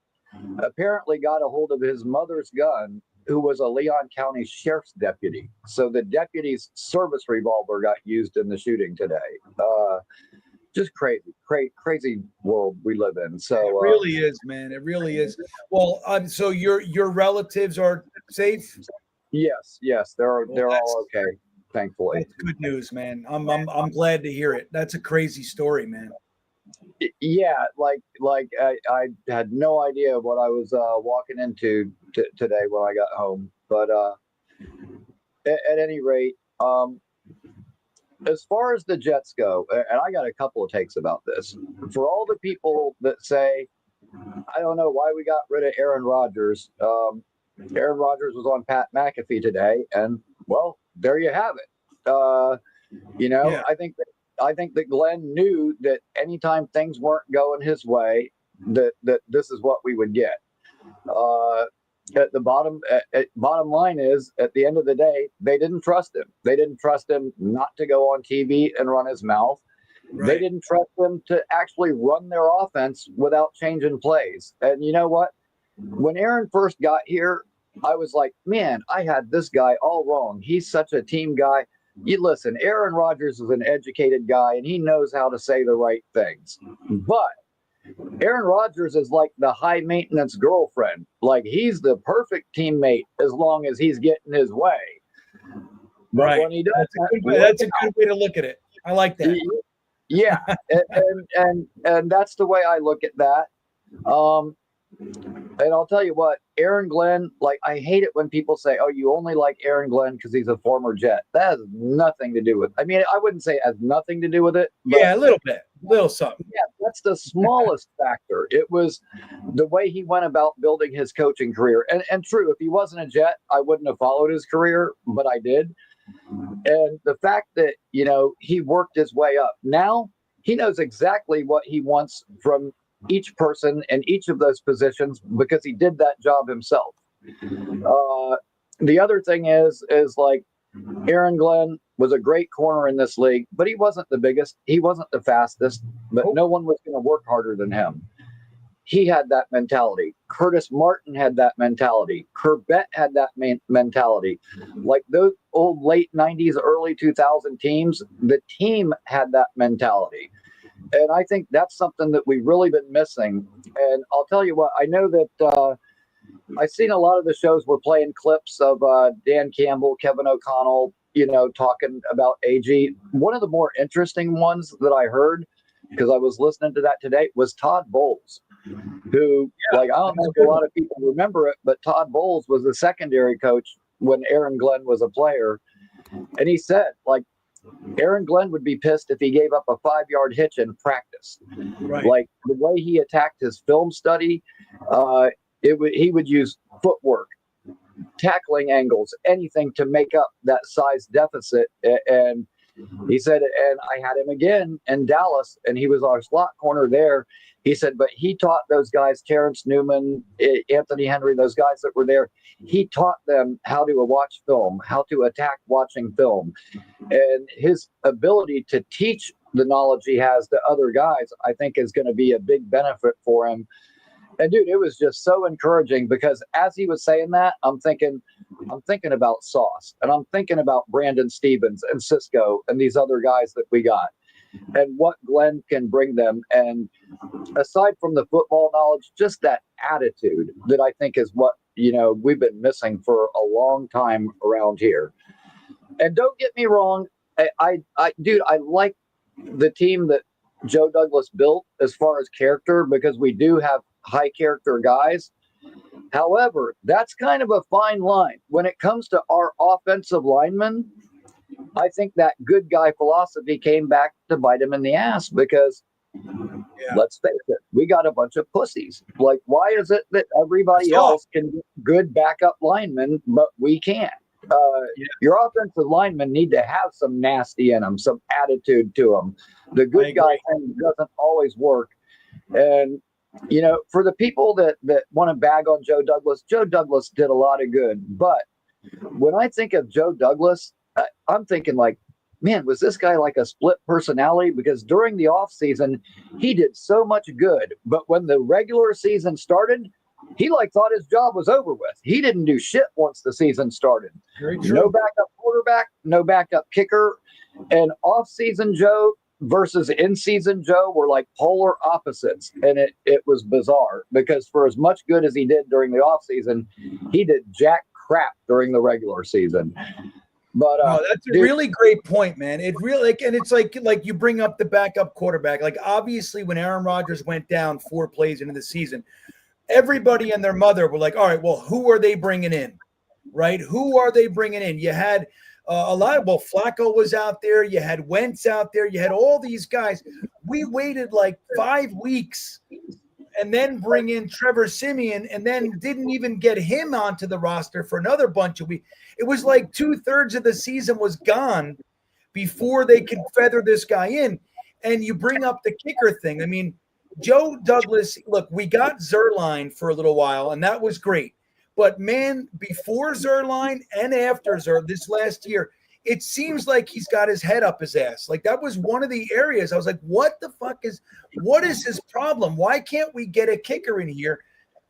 apparently got a hold of his mother's gun, who was a Leon County sheriff's deputy. So the deputy's service revolver got used in the shooting today. Just crazy world we live in. So it really is, man. It really is. Well, so your relatives are safe? Yes, they're all okay, thankfully. That's good news, man. I'm glad to hear it. That's a crazy story, man. Yeah, like I had no idea what I was walking into today when I got home. But at any rate, as far as the Jets go, and I got a couple of takes about this. For all the people that say, I don't know why we got rid of Aaron Rodgers. Aaron Rodgers was on Pat McAfee today, and well, there you have it. Yeah. I think that Glenn knew that anytime things weren't going his way, that this is what we would get. At the bottom line is, at the end of the day, they didn't trust him. They didn't trust him not to go on TV and run his mouth. Right. They didn't trust him to actually run their offense without changing plays. And you know what? When Aaron first got here, I was like, man, I had this guy all wrong. He's such a team guy. You listen, Aaron Rodgers is an educated guy and he knows how to say the right things. But Aaron Rodgers is like the high maintenance girlfriend. Like, he's the perfect teammate as long as he's getting his way. But right. When he does, that's a good way to look at it. I like that. Yeah. and that's the way I look at that. And I'll tell you what, Aaron Glenn, like, I hate it when people say, oh, you only like Aaron Glenn because he's a former Jet. That has nothing to do with it. I mean, I wouldn't say it has nothing to do with it. But yeah, a little bit. Little something. Yeah, that's the smallest factor. It was the way he went about building his coaching career. And true, if he wasn't a Jet, I wouldn't have followed his career, but I did. And the fact that, he worked his way up. Now he knows exactly what he wants from each person in each of those positions because he did that job himself. The other thing is like, Aaron Glenn was a great corner in this league, but he wasn't the biggest. He wasn't the fastest, but no one was going to work harder than him. He had that mentality. Curtis Martin had that mentality. Corbett had that mentality. Like those old late 90s, early 2000 teams, the team had that mentality. And I think that's something that we've really been missing. And I'll tell you what, I know that I've seen a lot of the shows were playing clips of Dan Campbell, Kevin O'Connell, talking about AG. One of the more interesting ones that I heard, because I was listening to that today, was Todd Bowles, who, I don't know if a lot of people remember it, but Todd Bowles was the secondary coach when Aaron Glenn was a player. And he said, Aaron Glenn would be pissed if he gave up a 5-yard hitch in practice. Right. Like the way he attacked his film study, he would use footwork, tackling angles, anything to make up that size deficit. And he said, and I had him again in Dallas, and he was our slot corner there. He said, but he taught those guys, Terrence Newman, Anthony Henry, those guys that were there, he taught them how to watch film, how to attack watching film. And his ability to teach the knowledge he has to other guys, I think is going to be a big benefit for him. And dude, it was just so encouraging because as he was saying that, I'm thinking about Sauce, and I'm thinking about Brandon Stevens and Cisco and these other guys that we got and what Glenn can bring them. And aside from the football knowledge, just that attitude that I think is what, we've been missing for a long time around here. And don't get me wrong. I like the team that Joe Douglas built as far as character, because we do have high character guys. However, that's kind of a fine line. When it comes to our offensive linemen, I think that good guy philosophy came back to bite him in the ass because, let's face it, we got a bunch of pussies. Like, why is it that everybody else can get good backup linemen, but we can't? Your offensive linemen need to have some nasty in them, some attitude to them. The good guy thing doesn't always work. And, for the people that want to bag on Joe Douglas did a lot of good. But when I think of Joe Douglas, I'm thinking man, was this guy like a split personality? Because during the offseason, he did so much good. But when the regular season started, he thought his job was over with. He didn't do shit once the season started. Very true. No backup quarterback, no backup kicker. And off-season Joe versus in-season Joe were like polar opposites. And it was bizarre because for as much good as he did during the offseason, he did jack crap during the regular season. But that's a really great point, man. It really, and it's like you bring up the backup quarterback. Like, obviously, when Aaron Rodgers went down 4 plays into the season, everybody and their mother were like, all right, well, who are they bringing in? Right? Who are they bringing in? You had Flacco was out there. You had Wentz out there. You had all these guys. We waited 5 weeks and then bring in Trevor Siemian and then didn't even get him onto the roster for another bunch of weeks. It was like 2/3 of the season was gone before they could feather this guy in. And you bring up the kicker thing. I mean, Joe Douglas, look, we got Zerline for a little while, and that was great. But, man, before Zerline and after this last year, it seems like he's got his head up his ass. That was one of the areas I was like, what is his problem? Why can't we get a kicker in here?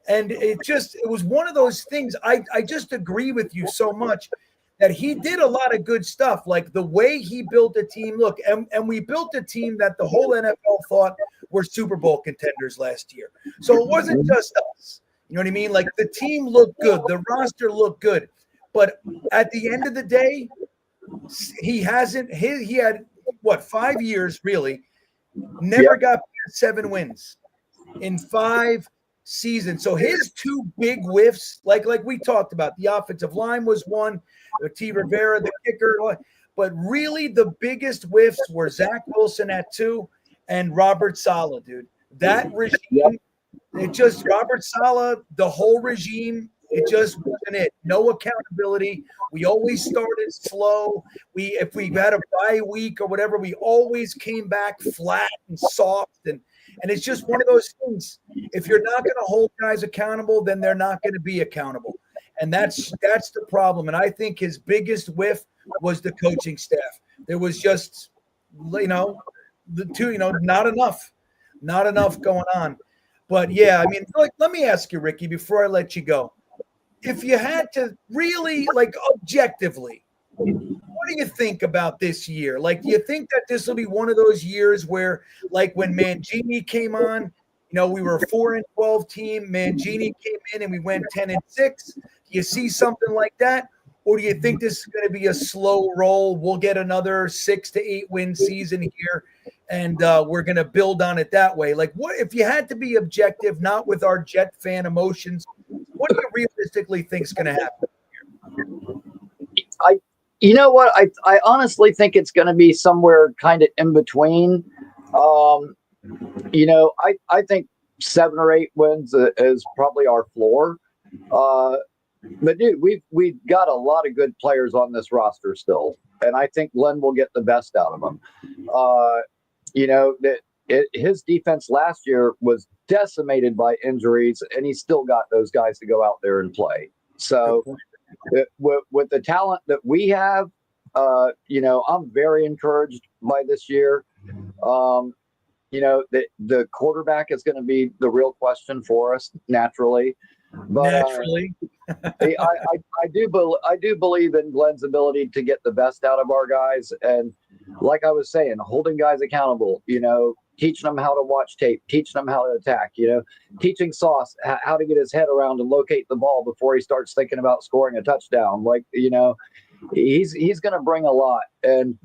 And it was one of those things. I just agree with you so much that he did a lot of good stuff, like the way he built a team. Look, and we built a team that the whole NFL thought were Super Bowl contenders last year. So it wasn't just us. You know what I mean? The team looked good. The roster looked good. But at the end of the day, he had 5 years really, never got 7 wins in 5 seasons. So his 2 big whiffs, like we talked about, the offensive line was one, T. Rivera, the kicker, but really the biggest whiffs were Zach Wilson at 2 and Robert Saleh, dude. That regime, Robert Saleh, the whole regime, it just wasn't it. No accountability. We always started slow. If we had a bye week or whatever, we always came back flat and soft. And it's just one of those things. If you're not going to hold guys accountable, then they're not going to be accountable. And that's the problem. And I think his biggest whiff was the coaching staff. There was just, not enough going on. But yeah, I mean, let me ask you, Ricky, before I let you go. If you had to really, objectively, what what do you think about this year? Like, do you think that this will be one of those years where, like when Mangini came on, we were a 4-12 team. Mangini came in and we went 10-6. Do you see something like that? Or do you think this is going to be a slow roll? We'll get another 6 to 8 win season here, and we're going to build on it that way. Like, what if you had to be objective, not with our Jet fan emotions? What do you realistically think is going to happen? You know what? I honestly think it's going to be somewhere kind of in between. I think 7 or 8 wins is probably our floor. But dude, we've got a lot of good players on this roster still, and I think Glenn will get the best out of them. His defense last year was decimated by injuries, and he still got those guys to go out there and play. So with the talent that we have, I'm very encouraged by this year. The quarterback is going to be the real question for us naturally. But I do believe in Glenn's ability to get the best out of our guys, and like I was saying, holding guys accountable. Teaching them how to watch tape, teaching them how to attack. Teaching Sauce how to get his head around and locate the ball before he starts thinking about scoring a touchdown. He's going to bring a lot. And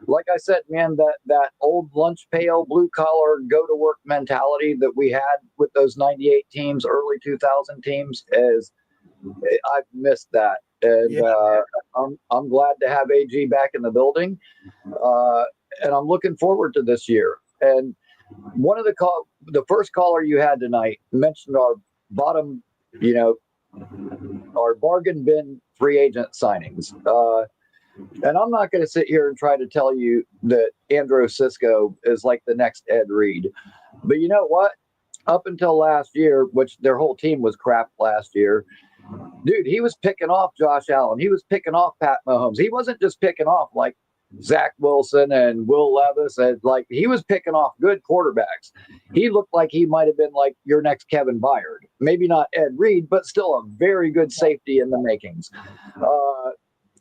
like I said, man, that old lunch pail, blue collar, go to work mentality that we had with those 98 teams, early 2000 teams, I've missed that. And I'm glad to have AG back in the building. And I'm looking forward to this year. And one of the first caller you had tonight mentioned our bottom, our bargain bin free agent signings. And I'm not going to sit here and try to tell you that Andrew Cisco is like the next Ed Reed. But you know what? Up until last year, which their whole team was crap last year, dude, he was picking off Josh Allen. He was picking off Pat Mahomes. He wasn't just picking off like Zach Wilson and Will Levis. And he was picking off good quarterbacks. He looked like he might have been like your next Kevin Byard. Maybe not Ed Reed, but still a very good safety in the makings.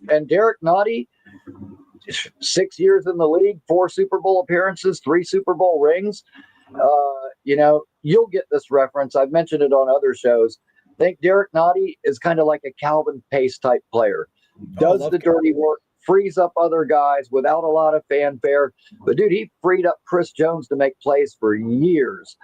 And Derek Nottie, 6 years in the league, 4 Super Bowl appearances, 3 Super Bowl rings. You'll get this reference. I've mentioned it on other shows. I think Derek Nottie is kind of like a Calvin Pace type player. Does the dirty work, frees up other guys without a lot of fanfare. But, dude, he freed up Chris Jones to make plays for years.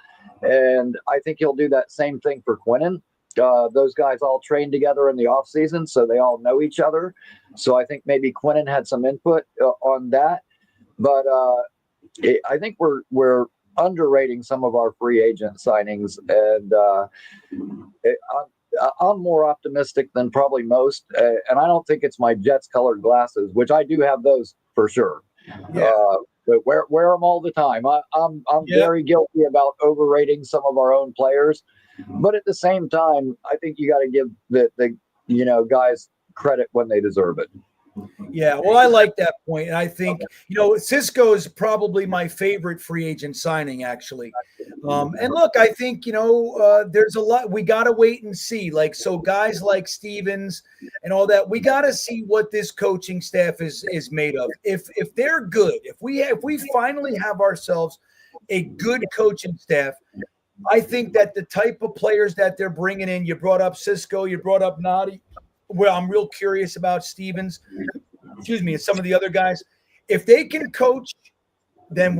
And I think he'll do that same thing for Quinnen. Those guys all trained together in the offseason, so they all know each other. So I think maybe Quinnen had some input on that. But I think we're underrating some of our free agent signings. And I'm more optimistic than probably most. And I don't think it's my Jets colored glasses, which I do have those for sure. Yeah. But wear them all the time. I'm very guilty about overrating some of our own players. But at the same time, I think you got to give the guys credit when they deserve it. Yeah, well, I like that point. And I think, Cisco is probably my favorite free agent signing, actually. And look, I think, there's a lot. We got to wait and see. So guys like Stevens and all that, we got to see what this coaching staff is made of. If they're good, if we finally have ourselves a good coaching staff, I think that the type of players that they're bringing in, you brought up Cisco, you brought up Nottie. Well, I'm real curious about Stevens, and some of the other guys. If they can coach, then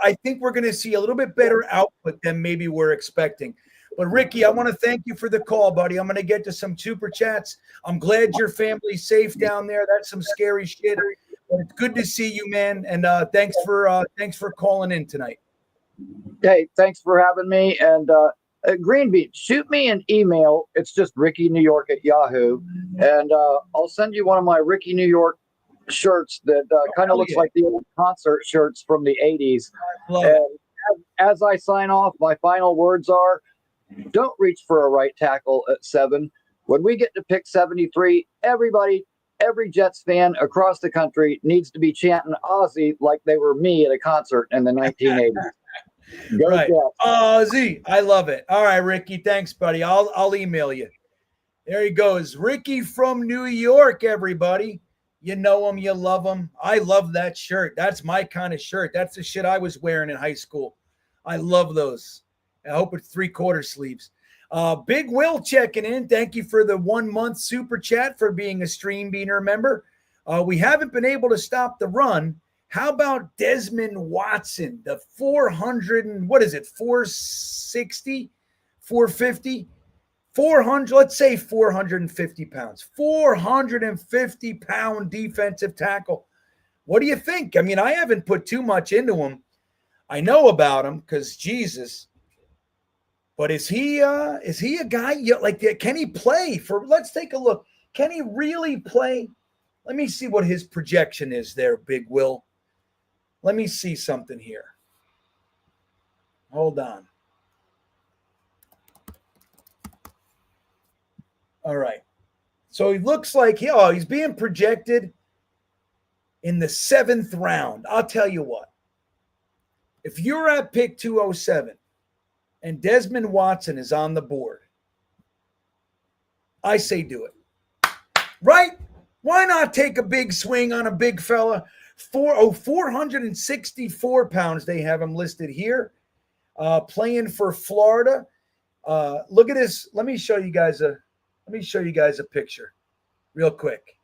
I think we're going to see a little bit better output than maybe we're expecting. But Ricky, I want to thank you for the call, buddy. I'm going to get to some super chats. I'm glad your family's safe down there. That's some scary shit. But it's good to see you, man. And thanks for calling in tonight. Hey, thanks for having me. And GreenBean, shoot me an email. It's just Ricky New York at Yahoo. And I'll send you one of my Ricky New York shirts that kind of looks like the old concert shirts from the 80s. And as I sign off, my final words are, don't reach for a right tackle at 7. When we get to pick 73, every Jets fan across the country needs to be chanting Ozzy like they were me at a concert in the 1980s. Right. Ozzy. I love it. All right, Ricky. Thanks, buddy. I'll email you. There he goes. Ricky from New York, everybody. You know him, you love him. I love that shirt. That's my kind of shirt. That's the shit I was wearing in high school. I love those. I hope it's 3/4 sleeves. Big Will checking in. Thank you for the 1 month super chat for being a Stream Beaner member. We haven't been able to stop the run. How about Desmond Watson, the 400 and what is it, 460, 450, 400, let's say 450 pounds, 450-pound defensive tackle. What do you think? I mean, I haven't put too much into him. I know about him because Jesus. But is he a guy like that? Can he play for? Let's take a look. Can he really play? Let me see what his projection is there, Big Will. Let me see something here. Hold on. All right. So he looks like he's being projected in the 7th round. I'll tell you what. If you're at pick 207 and Desmond Watson is on the board, I say do it. Right? Why not take a big swing on a big fella? 464 pounds. They have him listed here. Playing for Florida. Look at this. Let me show you guys a picture real quick.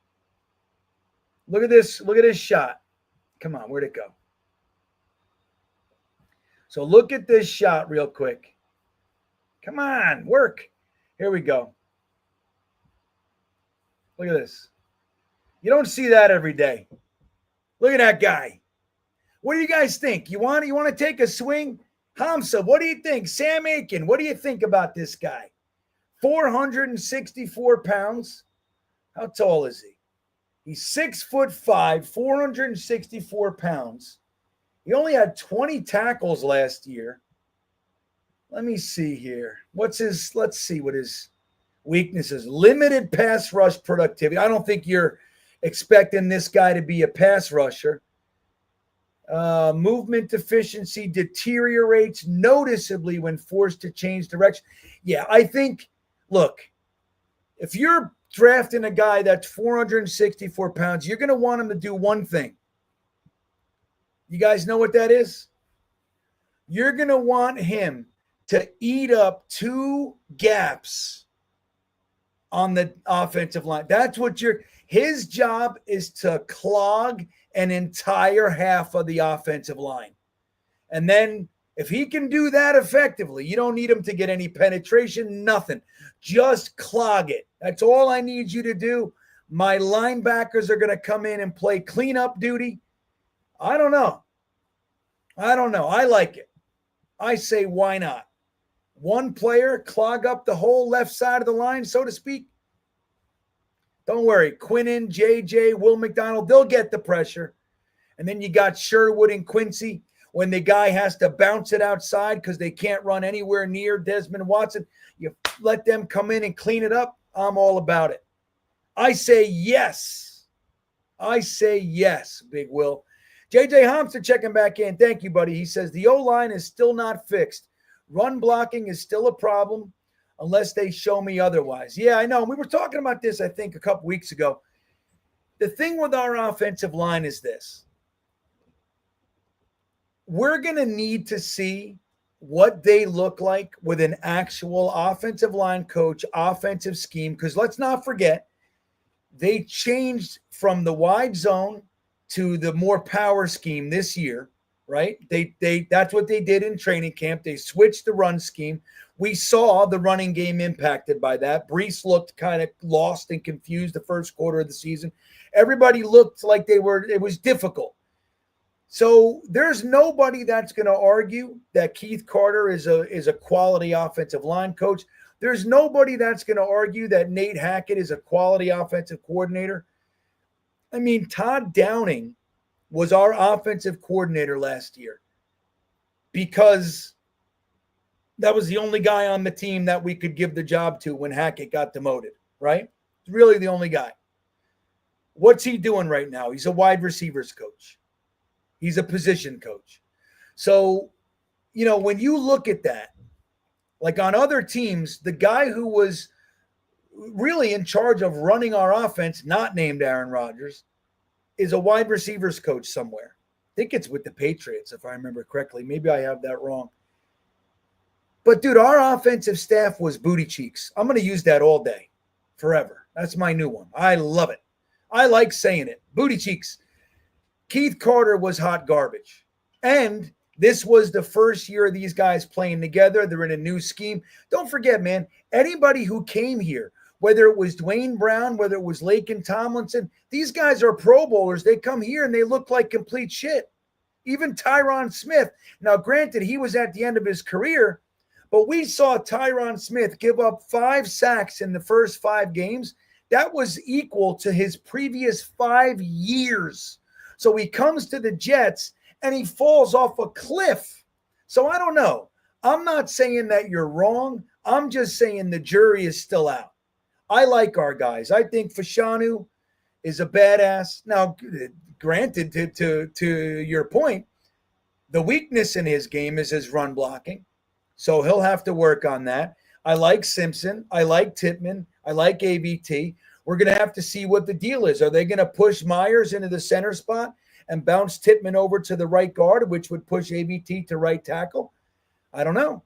Look at this. Look at this shot. Come on, where'd it go? So look at this shot real quick. Come on, work. Here we go. Look at this. You don't see that every day. Look at that guy. What do you guys think? You want to take a swing? Hamza, what do you think? Sam Aiken, what do you think about this guy? 464 pounds. How tall is he? He's 6'5", 464 pounds. He only had 20 tackles last year. Let me see here. Let's see what his weakness is. Limited pass rush productivity. I don't think you're expecting this guy to be a pass rusher. Movement efficiency deteriorates noticeably when forced to change direction. Yeah, I think, look, if you're drafting a guy that's 464 pounds, you're going to want him to do one thing. You guys know what that is? You're going to want him to eat up 2 gaps on the offensive line. That's what his job is, to clog an entire half of the offensive line. And then if he can do that effectively, you don't need him to get any penetration, nothing. Just clog it. That's all I need you to do. My linebackers are going to come in and play cleanup duty. I don't know. I like it. I say, why not? One player clog up the whole left side of the line, so to speak. Don't worry. Quinnen, JJ, Will McDonald, they'll get the pressure. And then you got Sherwood and Quincy. When the guy has to bounce it outside because they can't run anywhere near Desmond Watson, you let them come in and clean it up. I'm all about it. I say yes. Big Will. JJ Hamster checking back in. Thank you, buddy. He says the O-line is still not fixed. Run blocking is still a problem unless they show me otherwise. Yeah, I know. We were talking about this, I think, a couple weeks ago. The thing with our offensive line is this. We're going to need to see what they look like with an actual offensive line coach, offensive scheme, because let's not forget, they changed from the wide zone to the more power scheme this year, right? That's what they did in training camp. They switched the run scheme. We saw the running game impacted by that. Brees looked kind of lost and confused the first quarter of the season. Everybody looked like it was difficult. So there's nobody that's going to argue that Keith Carter is a quality offensive line coach. There's nobody that's going to argue that Nate Hackett is a quality offensive coordinator. I mean, Todd Downing was our offensive coordinator last year because that was the only guy on the team that we could give the job to when Hackett got demoted, right? Really the only guy. What's he doing right now? He's a wide receivers coach. He's a position coach. So, when you look at that, like on other teams, the guy who was really in charge of running our offense, not named Aaron Rodgers, is a wide receivers coach somewhere. I think it's with the Patriots, if I remember correctly. Maybe I have that wrong. But, dude, our offensive staff was booty cheeks. I'm going to use that all day, forever. That's my new one. I love it. I like saying it. Booty cheeks. Keith Carter was hot garbage. And this was the first year of these guys playing together. They're in a new scheme. Don't forget, man, anybody who came here, whether it was Dwayne Brown, whether it was Laken Tomlinson, these guys are Pro Bowlers. They come here and they look like complete shit. Even Tyron Smith. Now, granted, he was at the end of his career, but we saw Tyron Smith give up 5 sacks in the first 5 games. That was equal to his previous 5 years. So he comes to the Jets and he falls off a cliff. So I don't know. I'm not saying that you're wrong. I'm just saying the jury is still out. I like our guys. I think Fashanu is a badass. Now, granted, to your point, the weakness in his game is his run blocking. So he'll have to work on that. I like Simpson. I like Tippmann. I like ABT. We're going to have to see what the deal is. Are they going to push Myers into the center spot and bounce Tippmann over to the right guard, which would push ABT to right tackle? I don't know.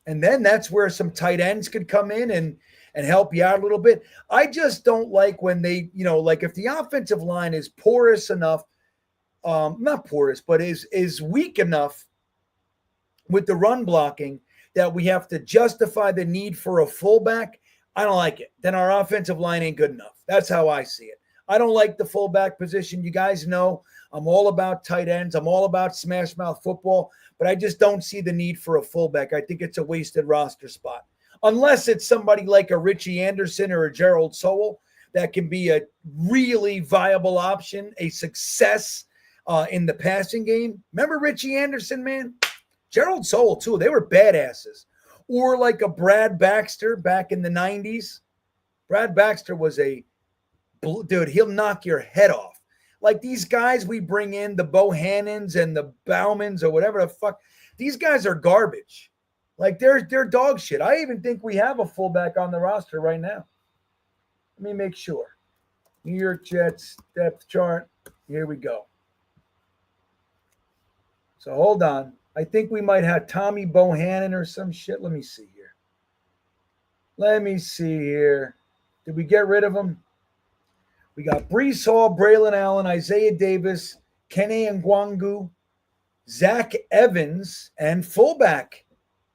And then that's where some tight ends could come in and help you out a little bit. I just don't like when they, like if the offensive line is porous enough, not porous, but is weak enough with the run blocking that we have to justify the need for a fullback. I don't like it. Then our offensive line ain't good enough. That's how I see it. I don't like the fullback position. You guys know I'm all about tight ends. I'm all about smash mouth football, but I just don't see the need for a fullback. I think it's a wasted roster spot. Unless it's somebody like a Richie Anderson or a Gerald Sowell that can be a really viable option, a success in the passing game. Remember Richie Anderson, man? Gerald Sowell, too. They were badasses. Or like a Brad Baxter back in the 90s. Brad Baxter was dude, he'll knock your head off. Like these guys we bring in, the Bohannons and the Baumans or whatever the fuck, these guys are garbage. Like they're dog shit. I even think we have a fullback on the roster right now. Let me make sure. New York Jets depth chart. Here we go. So hold on. I think we might have Tommy Bohannon or some shit. Let me see here. Did we get rid of him? We got Breece Hall, Braylon Allen, Isaiah Davis, Kenny Ngwangu, Zach Evans, and fullback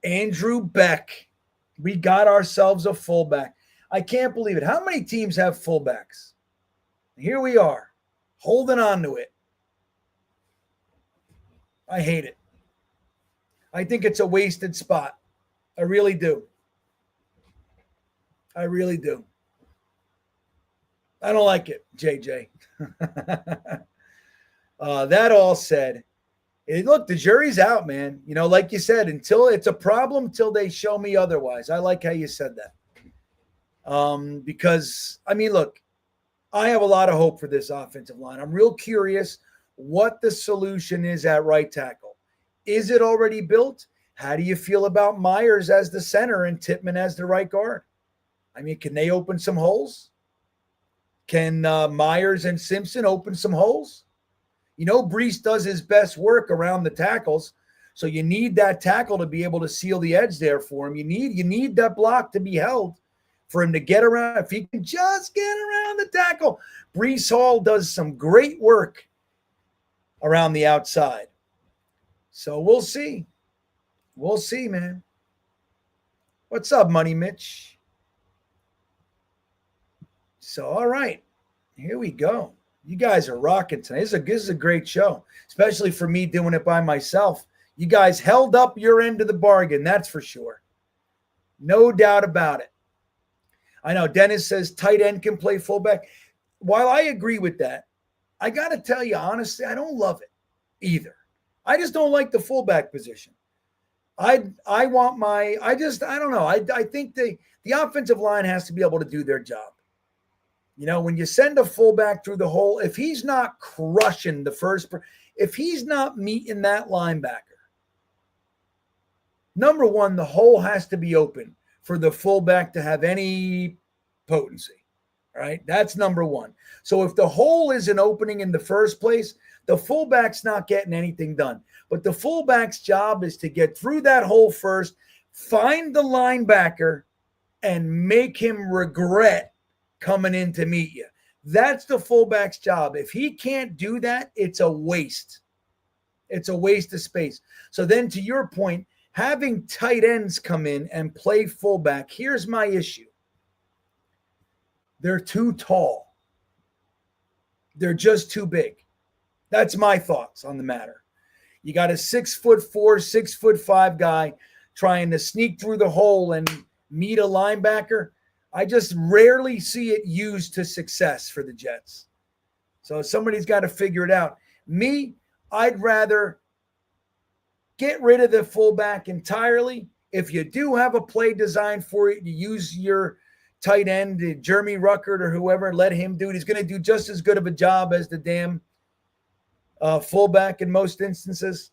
Andrew Beck. We got ourselves a fullback. I can't believe it. How many teams have fullbacks? Here we are, holding on to it. I hate it. I think it's a wasted spot. I really do. I really do. I don't like it, JJ. That all said, look, the jury's out, man. Like you said, until it's a problem, till they show me otherwise. I like how you said that. Because, look, I have a lot of hope for this offensive line. I'm real curious what the solution is at right tackle. Is it already built? How do you feel about Myers as the center and Tippmann as the right guard? Can they open some holes? Can Myers and Simpson open some holes? Breece does his best work around the tackles, so you need that tackle to be able to seal the edge there for him. You need that block to be held for him to get around. If he can just get around the tackle, Breece Hall does some great work around the outside. So we'll see. We'll see, man. What's up, Money Mitch? So, all right. Here we go. You guys are rocking tonight. This is a great show, especially for me doing it by myself. You guys held up your end of the bargain, that's for sure. No doubt about it. I know Dennis says tight end can play fullback. While I agree with that, I got to tell you, honestly, I don't love it either. I just don't like the fullback position. I don't know. I think the offensive line has to be able to do their job. When you send a fullback through the hole, if he's not crushing if he's not meeting that linebacker, number one, the hole has to be open for the fullback to have any potency. All right, that's number one. So if the hole is an opening in the first place, the fullback's not getting anything done. But the fullback's job is to get through that hole first, find the linebacker, and make him regret coming in to meet you. That's the fullback's job. If he can't do that, it's a waste. It's a waste of space. So then to your point, having tight ends come in and play fullback, here's my issue. They're too tall. They're just too big. That's my thoughts on the matter. You got a 6'4", 6'5" guy trying to sneak through the hole and meet a linebacker. I just rarely see it used to success for the Jets. So somebody's got to figure it out. Me, I'd rather get rid of the fullback entirely. If you do have a play designed for it, you use your tight end, Jeremy Ruckert or whoever, let him do it. He's going to do just as good of a job as the damn fullback in most instances.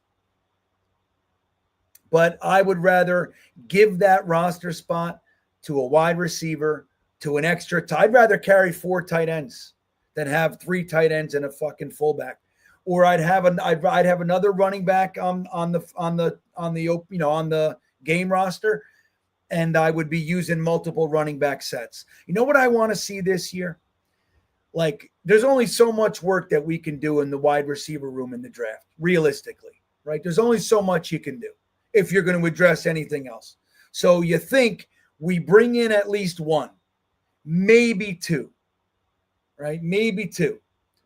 But I would rather give that roster spot to a wide receiver, to an extra. I'd rather carry 4 tight ends than have 3 tight ends and a fucking fullback. Or I'd have another running back on the game roster, and I would be using multiple running back sets. You know what I want to see this year? Like, there's only so much work that we can do in the wide receiver room in the draft, realistically, right? There's only so much you can do if you're going to address anything else. So you think we bring in at least 1, maybe 2, right? Maybe 2.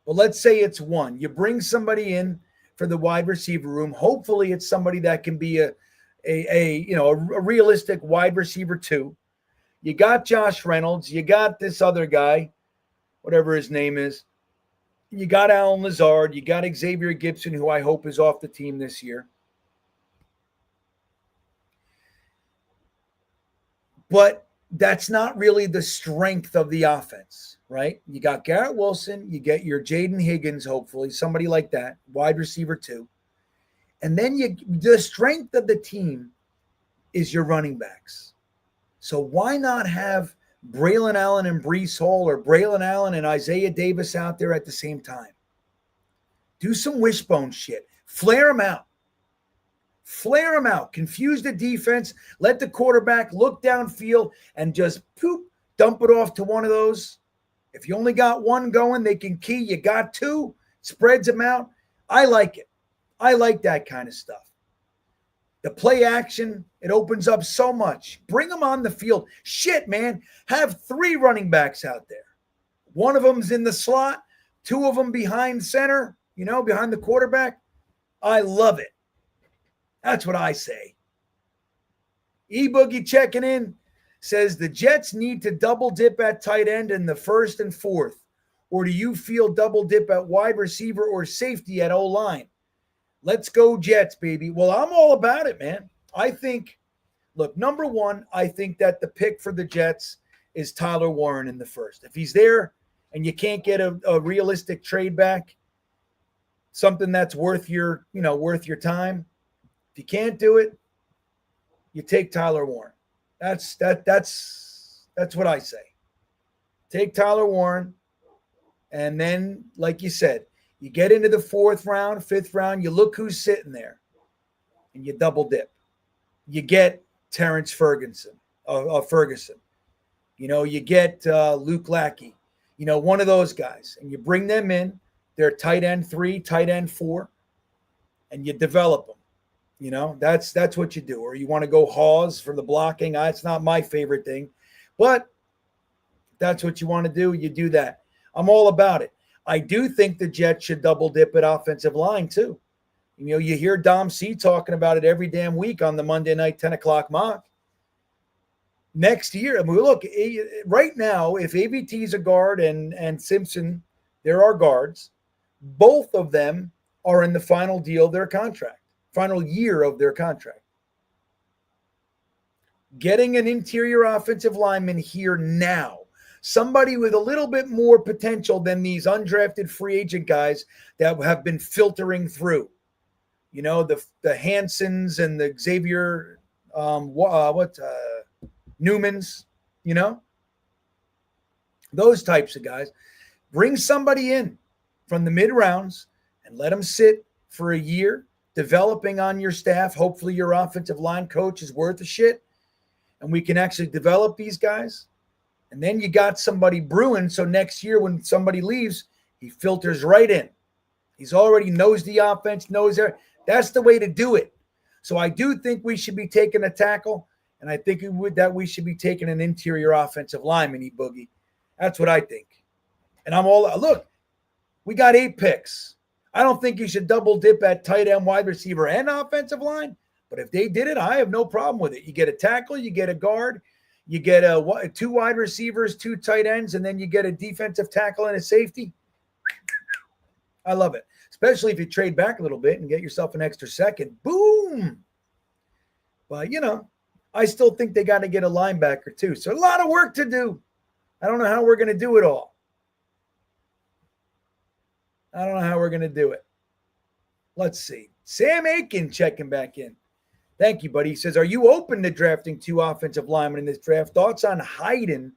But let's say it's 1. You bring somebody in for the wide receiver room. Hopefully it's somebody that can be a realistic wide receiver 2. You got Josh Reynolds. You got this other guy, whatever his name is. You got Alan Lazard. You got Xavier Gibson, who I hope is off the team this year. But that's not really the strength of the offense, right? You got Garrett Wilson. You get your Jaden Higgins, hopefully, somebody like that, wide receiver 2. And then the strength of the team is your running backs. So why not have Braylon Allen and Breece Hall, or Braylon Allen and Isaiah Davis out there at the same time? Do some wishbone shit. Flare them out. Flare them out. Confuse the defense. Let the quarterback look downfield and just dump it off to one of those. If you only got 1 going, they can key. You got 2, spreads them out. I like it. I like that kind of stuff. The play action, it opens up so much. Bring them on the field. Shit, man. Have 3 running backs out there. 1 of them's in the slot, 2 of them behind center, behind the quarterback. I love it. That's what I say. E-Boogie checking in says the Jets need to double dip at tight end in the 1st and 4th. Or do you feel double dip at wide receiver or safety at O-line? Let's go Jets, baby. Well, I'm all about it, man. I think, look, number 1, I think that the pick for the Jets is Tyler Warren in the 1st. If he's there and you can't get a realistic trade back, something that's worth your time, if you can't do it, you take Tyler Warren. That's what I say. Take Tyler Warren, and then, like you said, you get into the 4th round, 5th round, you look who's sitting there, and you double dip. You get Terrence Ferguson. You get Luke Lackey. One of those guys, and you bring them in. They're tight end 3, tight end 4, and you develop them. That's what you do. Or you want to go Hawes for the blocking. It's not my favorite thing, but that's what you want to do. You do that. I'm all about it. I do think the Jets should double dip at offensive line too. You hear Dom C talking about it every damn week on the Monday night 10 o'clock mock. Next year, look, right now, if AVT is a guard and Simpson, there are guards, both of them are in the final deal of their contract. Final year of their contract. Getting an interior offensive lineman here now, somebody with a little bit more potential than these undrafted free agent guys that have been filtering through, the Hansons and the Xavier, Newmans, those types of guys. Bring somebody in from the mid rounds and let them sit for a year, developing on your staff. Hopefully your offensive line coach is worth a shit, and we can actually develop these guys. And then you got somebody brewing, so next year when somebody leaves, he filters right in. He's already knows the offense, knows there. That's the way to do it. So I do think we should be taking a tackle, and I think that we should be taking an interior offensive lineman, E-Boogie. That's what I think. And I'm all – look, we got 8 picks. I don't think you should double dip at tight end, wide receiver, and offensive line. But if they did it, I have no problem with it. You get a tackle, you get a guard, you get 2 wide receivers, 2 tight ends, and then you get a defensive tackle and a safety. I love it, especially if you trade back a little bit and get yourself an extra second. Boom. But, I still think they got to get a linebacker too. So a lot of work to do. I don't know how we're going to do it all. I don't know how we're going to do it. Let's see. Sam Aiken checking back in. Thank you, buddy. He says, are you open to drafting 2 offensive linemen in this draft? Thoughts on Hayden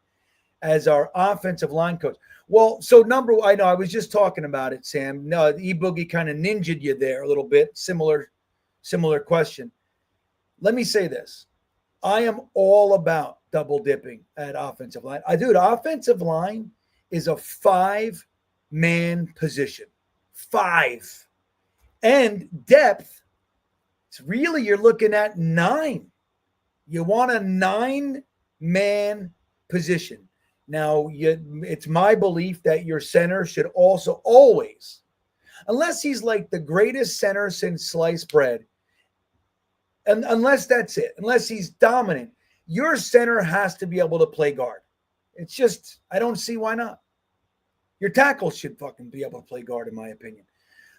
as our offensive line coach? Well, so I know I was just talking about it, Sam. No, E-Boogie kind of ninja'd you there a little bit. Similar question. Let me say this. I am all about double dipping at offensive line. Offensive line is a 5-man position. 5. And depth, it's really you're looking at 9. You want a 9-man position. Now, it's my belief that your center should also always, unless he's like the greatest center since sliced bread, and unless that's it, unless he's dominant, your center has to be able to play guard. It's just, I don't see why not. Your tackle should fucking be able to play guard, in my opinion.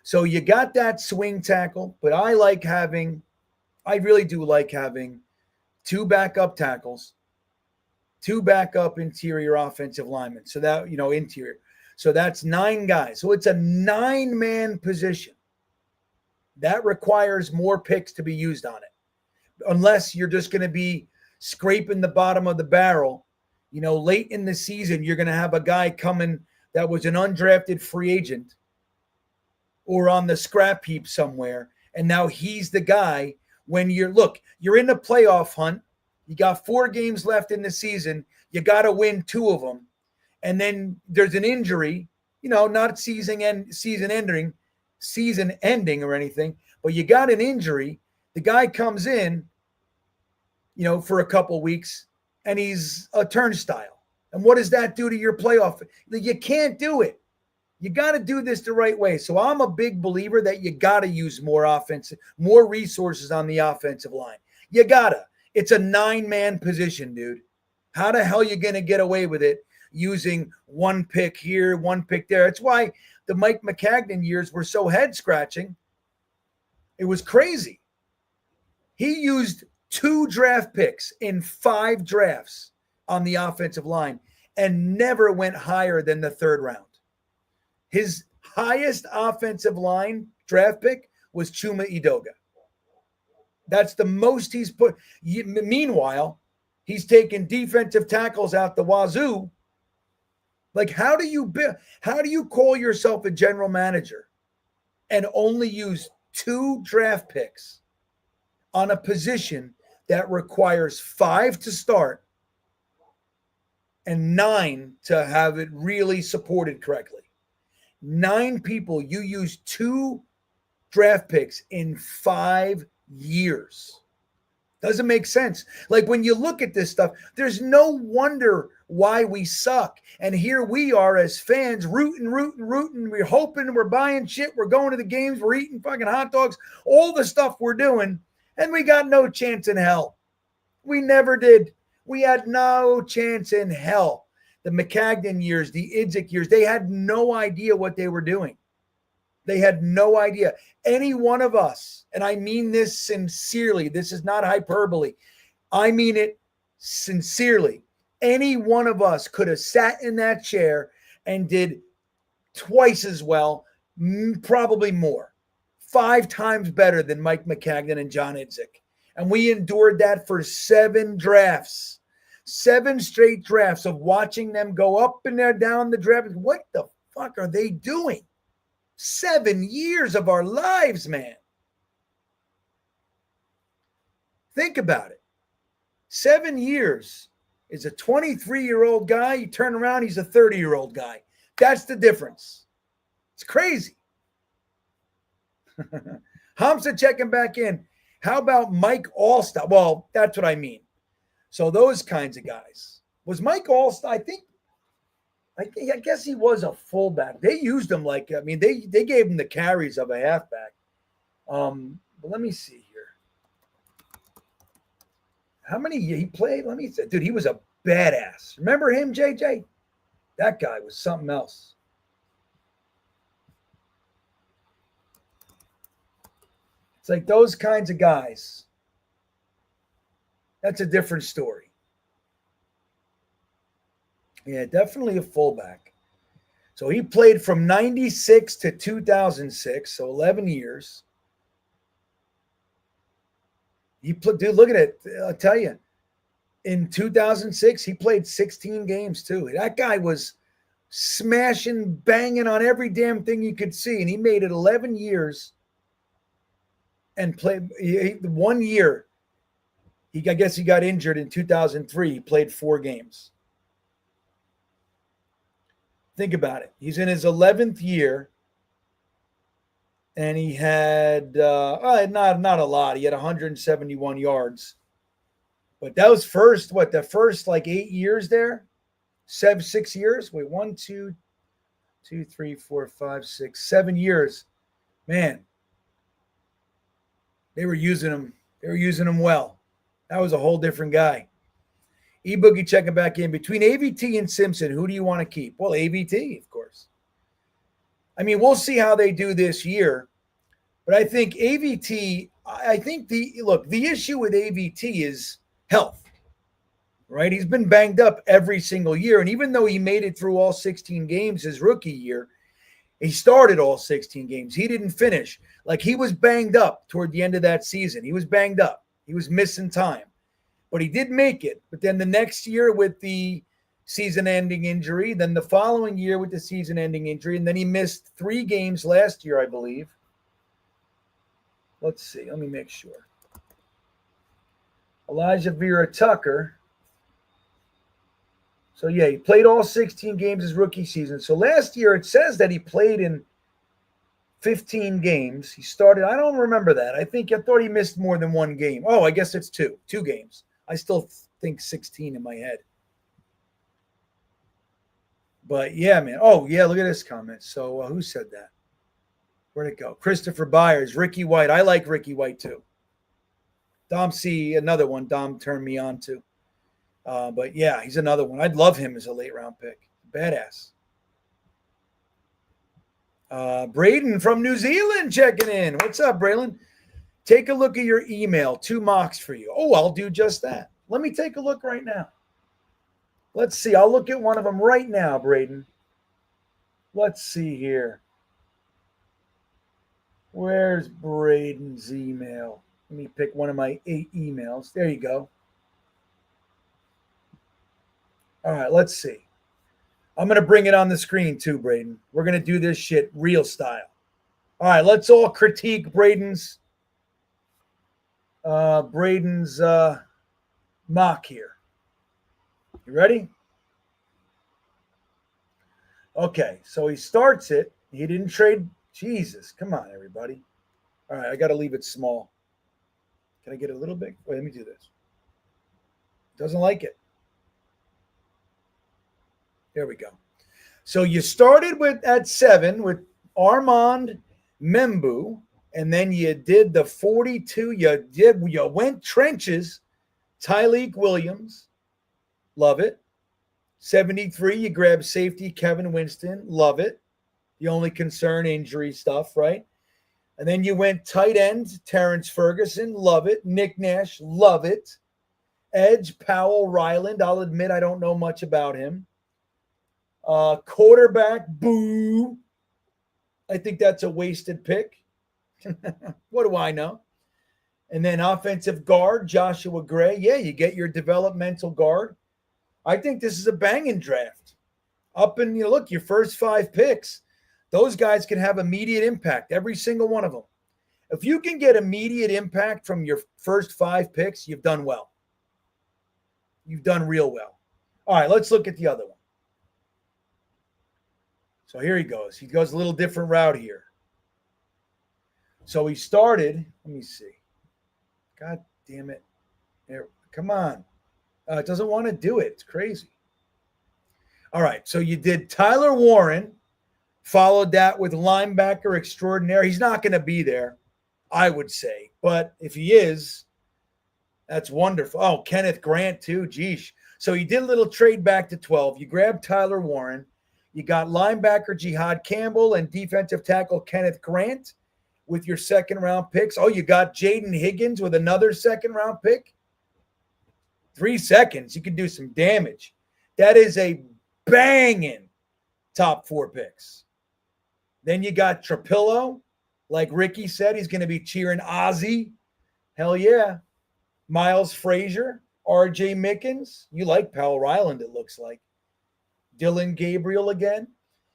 So you got that swing tackle, but I really do like having 2 backup tackles, 2 backup interior offensive linemen. So that, interior. So that's 9 guys. So it's a 9-man position. That requires more picks to be used on it. Unless you're just going to be scraping the bottom of the barrel. Late in the season, you're going to have a guy coming that was an undrafted free agent or on the scrap heap somewhere. And now he's the guy when you're in the playoff hunt. You got 4 games left in the season. You got to win 2 of them. And then there's an injury, not season ending or anything, but you got an injury. The guy comes in, for a couple weeks and he's a turnstile. And what does that do to your playoff? You can't do it. You got to do this the right way. So I'm a big believer that you got to use more resources on the offensive line. You got to. It's a 9-man position, dude. How the hell are you going to get away with it using 1 pick here, 1 pick there? That's why the Mike McCagnon years were so head-scratching. It was crazy. He used 2 draft picks in 5 drafts on the offensive line and never went higher than the 3rd round. His highest offensive line draft pick was Chuma Edoga. That's the most he's put. Meanwhile, he's taken defensive tackles out the wazoo. Like, how do you call yourself a general manager and only use 2 draft picks on a position that requires 5 to start and 9 to have it really supported correctly? 9 people, you use 2 draft picks in 5 years. Doesn't make sense. Like, when you look at this stuff, there's no wonder why we suck. And here we are as fans rooting. We're hoping, we're buying shit. We're going to the games. We're eating fucking hot dogs, all the stuff we're doing. And we got no chance in hell. We never did. We had no chance in hell. The McCagnon years, the Idzik years, they had no idea what they were doing. They had no idea. Any one of us, and I mean this sincerely, this is not hyperbole. I mean it sincerely. Any one of us could have sat in that chair and did twice as well, probably more, 5 times better than Mike McCagnon and John Idzik. And we endured that for 7 drafts. 7 straight drafts of watching them go up and down the draft. What the fuck are they doing? 7 years of our lives, man. Think about it. 7 years is a 23-year-old guy. You turn around, he's a 30-year-old guy. That's the difference. It's crazy. Hamza checking back in. How about Mike Allstott? Well, that's what I mean. So those kinds of guys. Was Mike Allstott, I guess he was a fullback. They used him like, I mean, they gave him the carries of a halfback. But let me see here. How many he played? Let me see. Dude, he was a badass. Remember him, JJ? That guy was something else. It's like those kinds of guys. That's a different story. Yeah, definitely a fullback. So he played from 96 to 2006, so 11 years. Dude, look at it. I'll tell you. In 2006, he played 16 games too. That guy was smashing, banging on every damn thing you could see, and he made it 11 years and played 1 year. I guess he got injured in 2003. He played 4 games. Think about it. He's in his 11th year, and he had not a lot. He had 171 yards. But that was the first like 8 years there? 6 years? Wait, 1, 2, 3, 4, 5, 6, 7 years. Man, they were using him. They were using him well. That was a whole different guy. E-Boogie checking back in. Between AVT and Simpson, who do you want to keep? Well, AVT, of course. I mean, we'll see how they do this year. But I think AVT, the issue with AVT is health, right? He's been banged up every single year. And even though he made it through all 16 games his rookie year, he started all 16 games. He didn't finish. Like, he was banged up toward the end of that season. He was banged up. He was missing time. But he did make it. But then the next year with the season-ending injury, then the following year with the season-ending injury, and then he missed 3 games last year, I believe. Let's see. Let me make sure. Elijah Vera Tucker. So, yeah, he played all 16 games his rookie season. So last year it says that he played in 15 games. He started, I don't remember that. I thought he missed more than 1 game. Oh, I guess it's 2 games. I still think 16 in my head. But, yeah, man. Oh, yeah, look at this comment. So who said that? Where'd it go? Christopher Byers, Ricky White. I like Ricky White, too. Dom C, another one Dom turned me on to. But, yeah, he's another one. I'd love him as a late-round pick. Badass. Braden from New Zealand checking in. What's up, Braylon? Take a look at your email. 2 mocks for you. Oh, I'll do just that. Let me take a look right now. Let's see. I'll look at one of them right now, Braden. Let's see here. Where's Braden's email? Let me pick one of my 8 emails. There you go. All right, let's see. I'm going to bring it on the screen too, Braden. We're going to do this shit real style. All right, let's all critique Braden's mock here. You ready? Okay, so he starts it. He didn't trade. Jesus, come on, everybody. All right, I got to leave it small. Can I get it a little big? Wait, let me do this. Doesn't like it. There we go. So you started at 7 with Armand Membu, and then you did the 42. You went trenches. Tyleek Williams, love it. 73, you grabbed safety Kevin Winston, love it. The only concern, injury stuff, right? And then you went tight end, Terrence Ferguson, love it. Nick Nash, love it. Edge, Powell, Ryland. I'll admit I don't know much about him. Quarterback, boo. I think that's a wasted pick. What do I know? And then offensive guard, Joshua Gray. Yeah, you get your developmental guard. I think this is a banging draft. Up and look, your first 5 picks, those guys can have immediate impact, every single one of them. If you can get immediate impact from your first 5 picks, you've done well. You've done real well. All right, let's look at the other one. So here he goes. He goes a little different route here. So he started, let me see. God damn it. There, come on. It doesn't want to do it. It's crazy. All right, so you did Tyler Warren, followed that with linebacker extraordinaire. He's not going to be there, I would say. But if he is, that's wonderful. Oh, Kenneth Grant too. Geesh. So you did a little trade back to 12. You grabbed Tyler Warren. You got linebacker Jihad Campbell and defensive tackle Kenneth Grant with your second-round picks. Oh, you got Jaden Higgins with another second-round pick. 3 seconds. You can do some damage. That is a banging top 4 picks. Then you got Trapillo. Like Ricky said, he's going to be cheering Ozzy. Hell yeah. Miles Frazier, R.J. Mickens. You like Powell Ryland, it looks like. Dylan Gabriel again.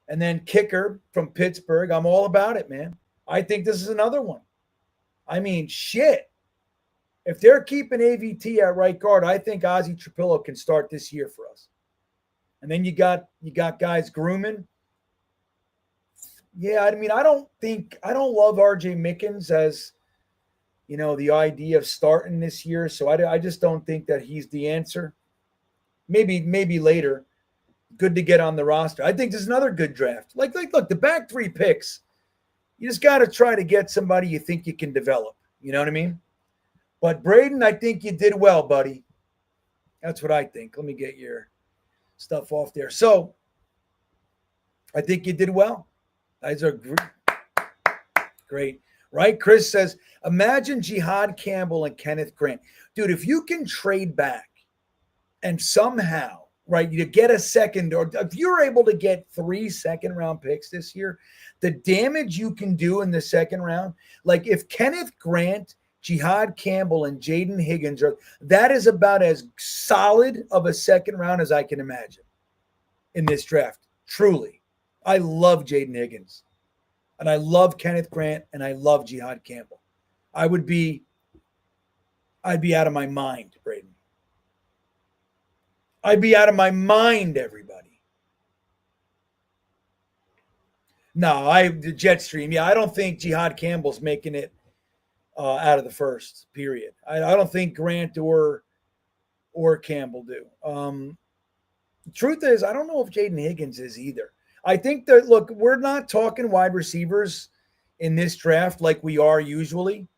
And then kicker from Pittsburgh. I'm all about it, man. I think this is another one. I mean, shit. If they're keeping AVT at right guard, I think Ozzy Trapillo can start this year for us. And then you got guys grooming. Yeah, I mean, I don't love RJ Mickens as, the idea of starting this year. So I just don't think that he's the answer. Maybe later. Good to get on the roster. I think this is another good draft. Like look, the back 3 picks, you just got to try to get somebody you think you can develop. You know what I mean? But Braden, I think you did well, buddy. That's what I think. Let me get your stuff off there. So I think you did well. These are great. Right? Chris says, imagine Jihad Campbell and Kenneth Grant. Dude, if you can trade back and somehow, right, you get a second, or if you're able to get 3 second-round picks this year, the damage you can do in the second round, like if Kenneth Grant, Jihad Campbell, and Jaden Higgins that is about as solid of a second round as I can imagine in this draft. Truly. I love Jaden Higgins. And I love Kenneth Grant, and I love Jihad Campbell. I'd be out of my mind, Braden. I'd be out of my mind, everybody. No, the Jetstream. Yeah, I don't think Jihad Campbell's making it out of the first, period. I don't think Grant or Campbell do. The truth is, I don't know if Jaden Higgins is either. I think that, look, we're not talking wide receivers in this draft like we are usually.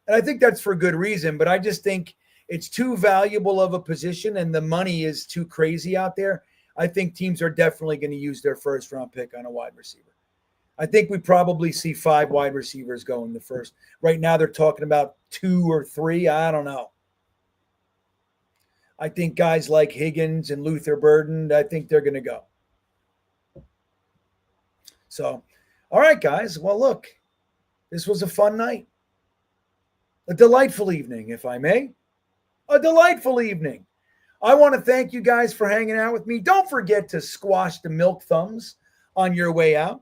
And I think that's for good reason, but I just think it's too valuable of a position and the money is too crazy out there. I think teams are definitely going to use their first round pick on a wide receiver. I think we probably see 5 wide receivers go in the first. Right now they're talking about 2 or 3. I don't know. I think guys like Higgins and Luther Burden, I think they're going to go. So, all right, guys. Well, look, this was a fun night. A delightful evening, if I may. A delightful evening. I want to thank you guys for hanging out with me. Don't forget to squash the milk thumbs on your way out.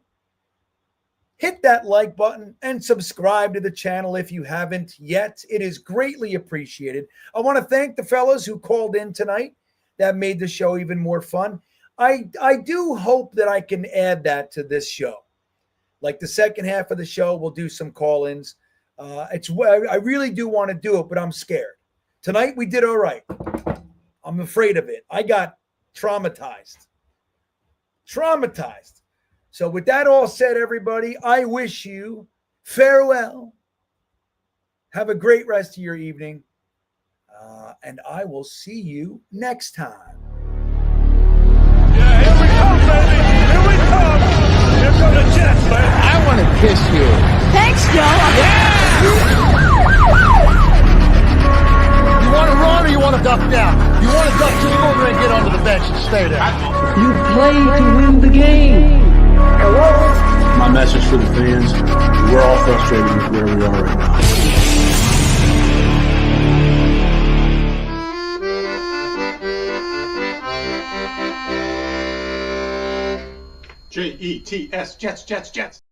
Hit that like button and subscribe to the channel if you haven't yet. It is greatly appreciated. I want to thank the fellas who called in tonight. That made the show even more fun. I do hope that I can add that to this show. Like the second half of the show, we'll do some call-ins. I really do want to do it, but I'm scared. Tonight we did all right. I'm afraid of it. I got traumatized. So with that all said, everybody, I wish you farewell. Have a great rest of your evening. And I will see you next time. Yeah, here we come, baby. Here we come. Here come the Jets, man. I want to kiss you. Thanks, Joe. Yeah. You want to run or you want to duck down? You want to duck, just go over and get onto the bench and stay there. You play to win the game. My message for the fans, we're all frustrated with where we are right now. Jets, Jets, Jets.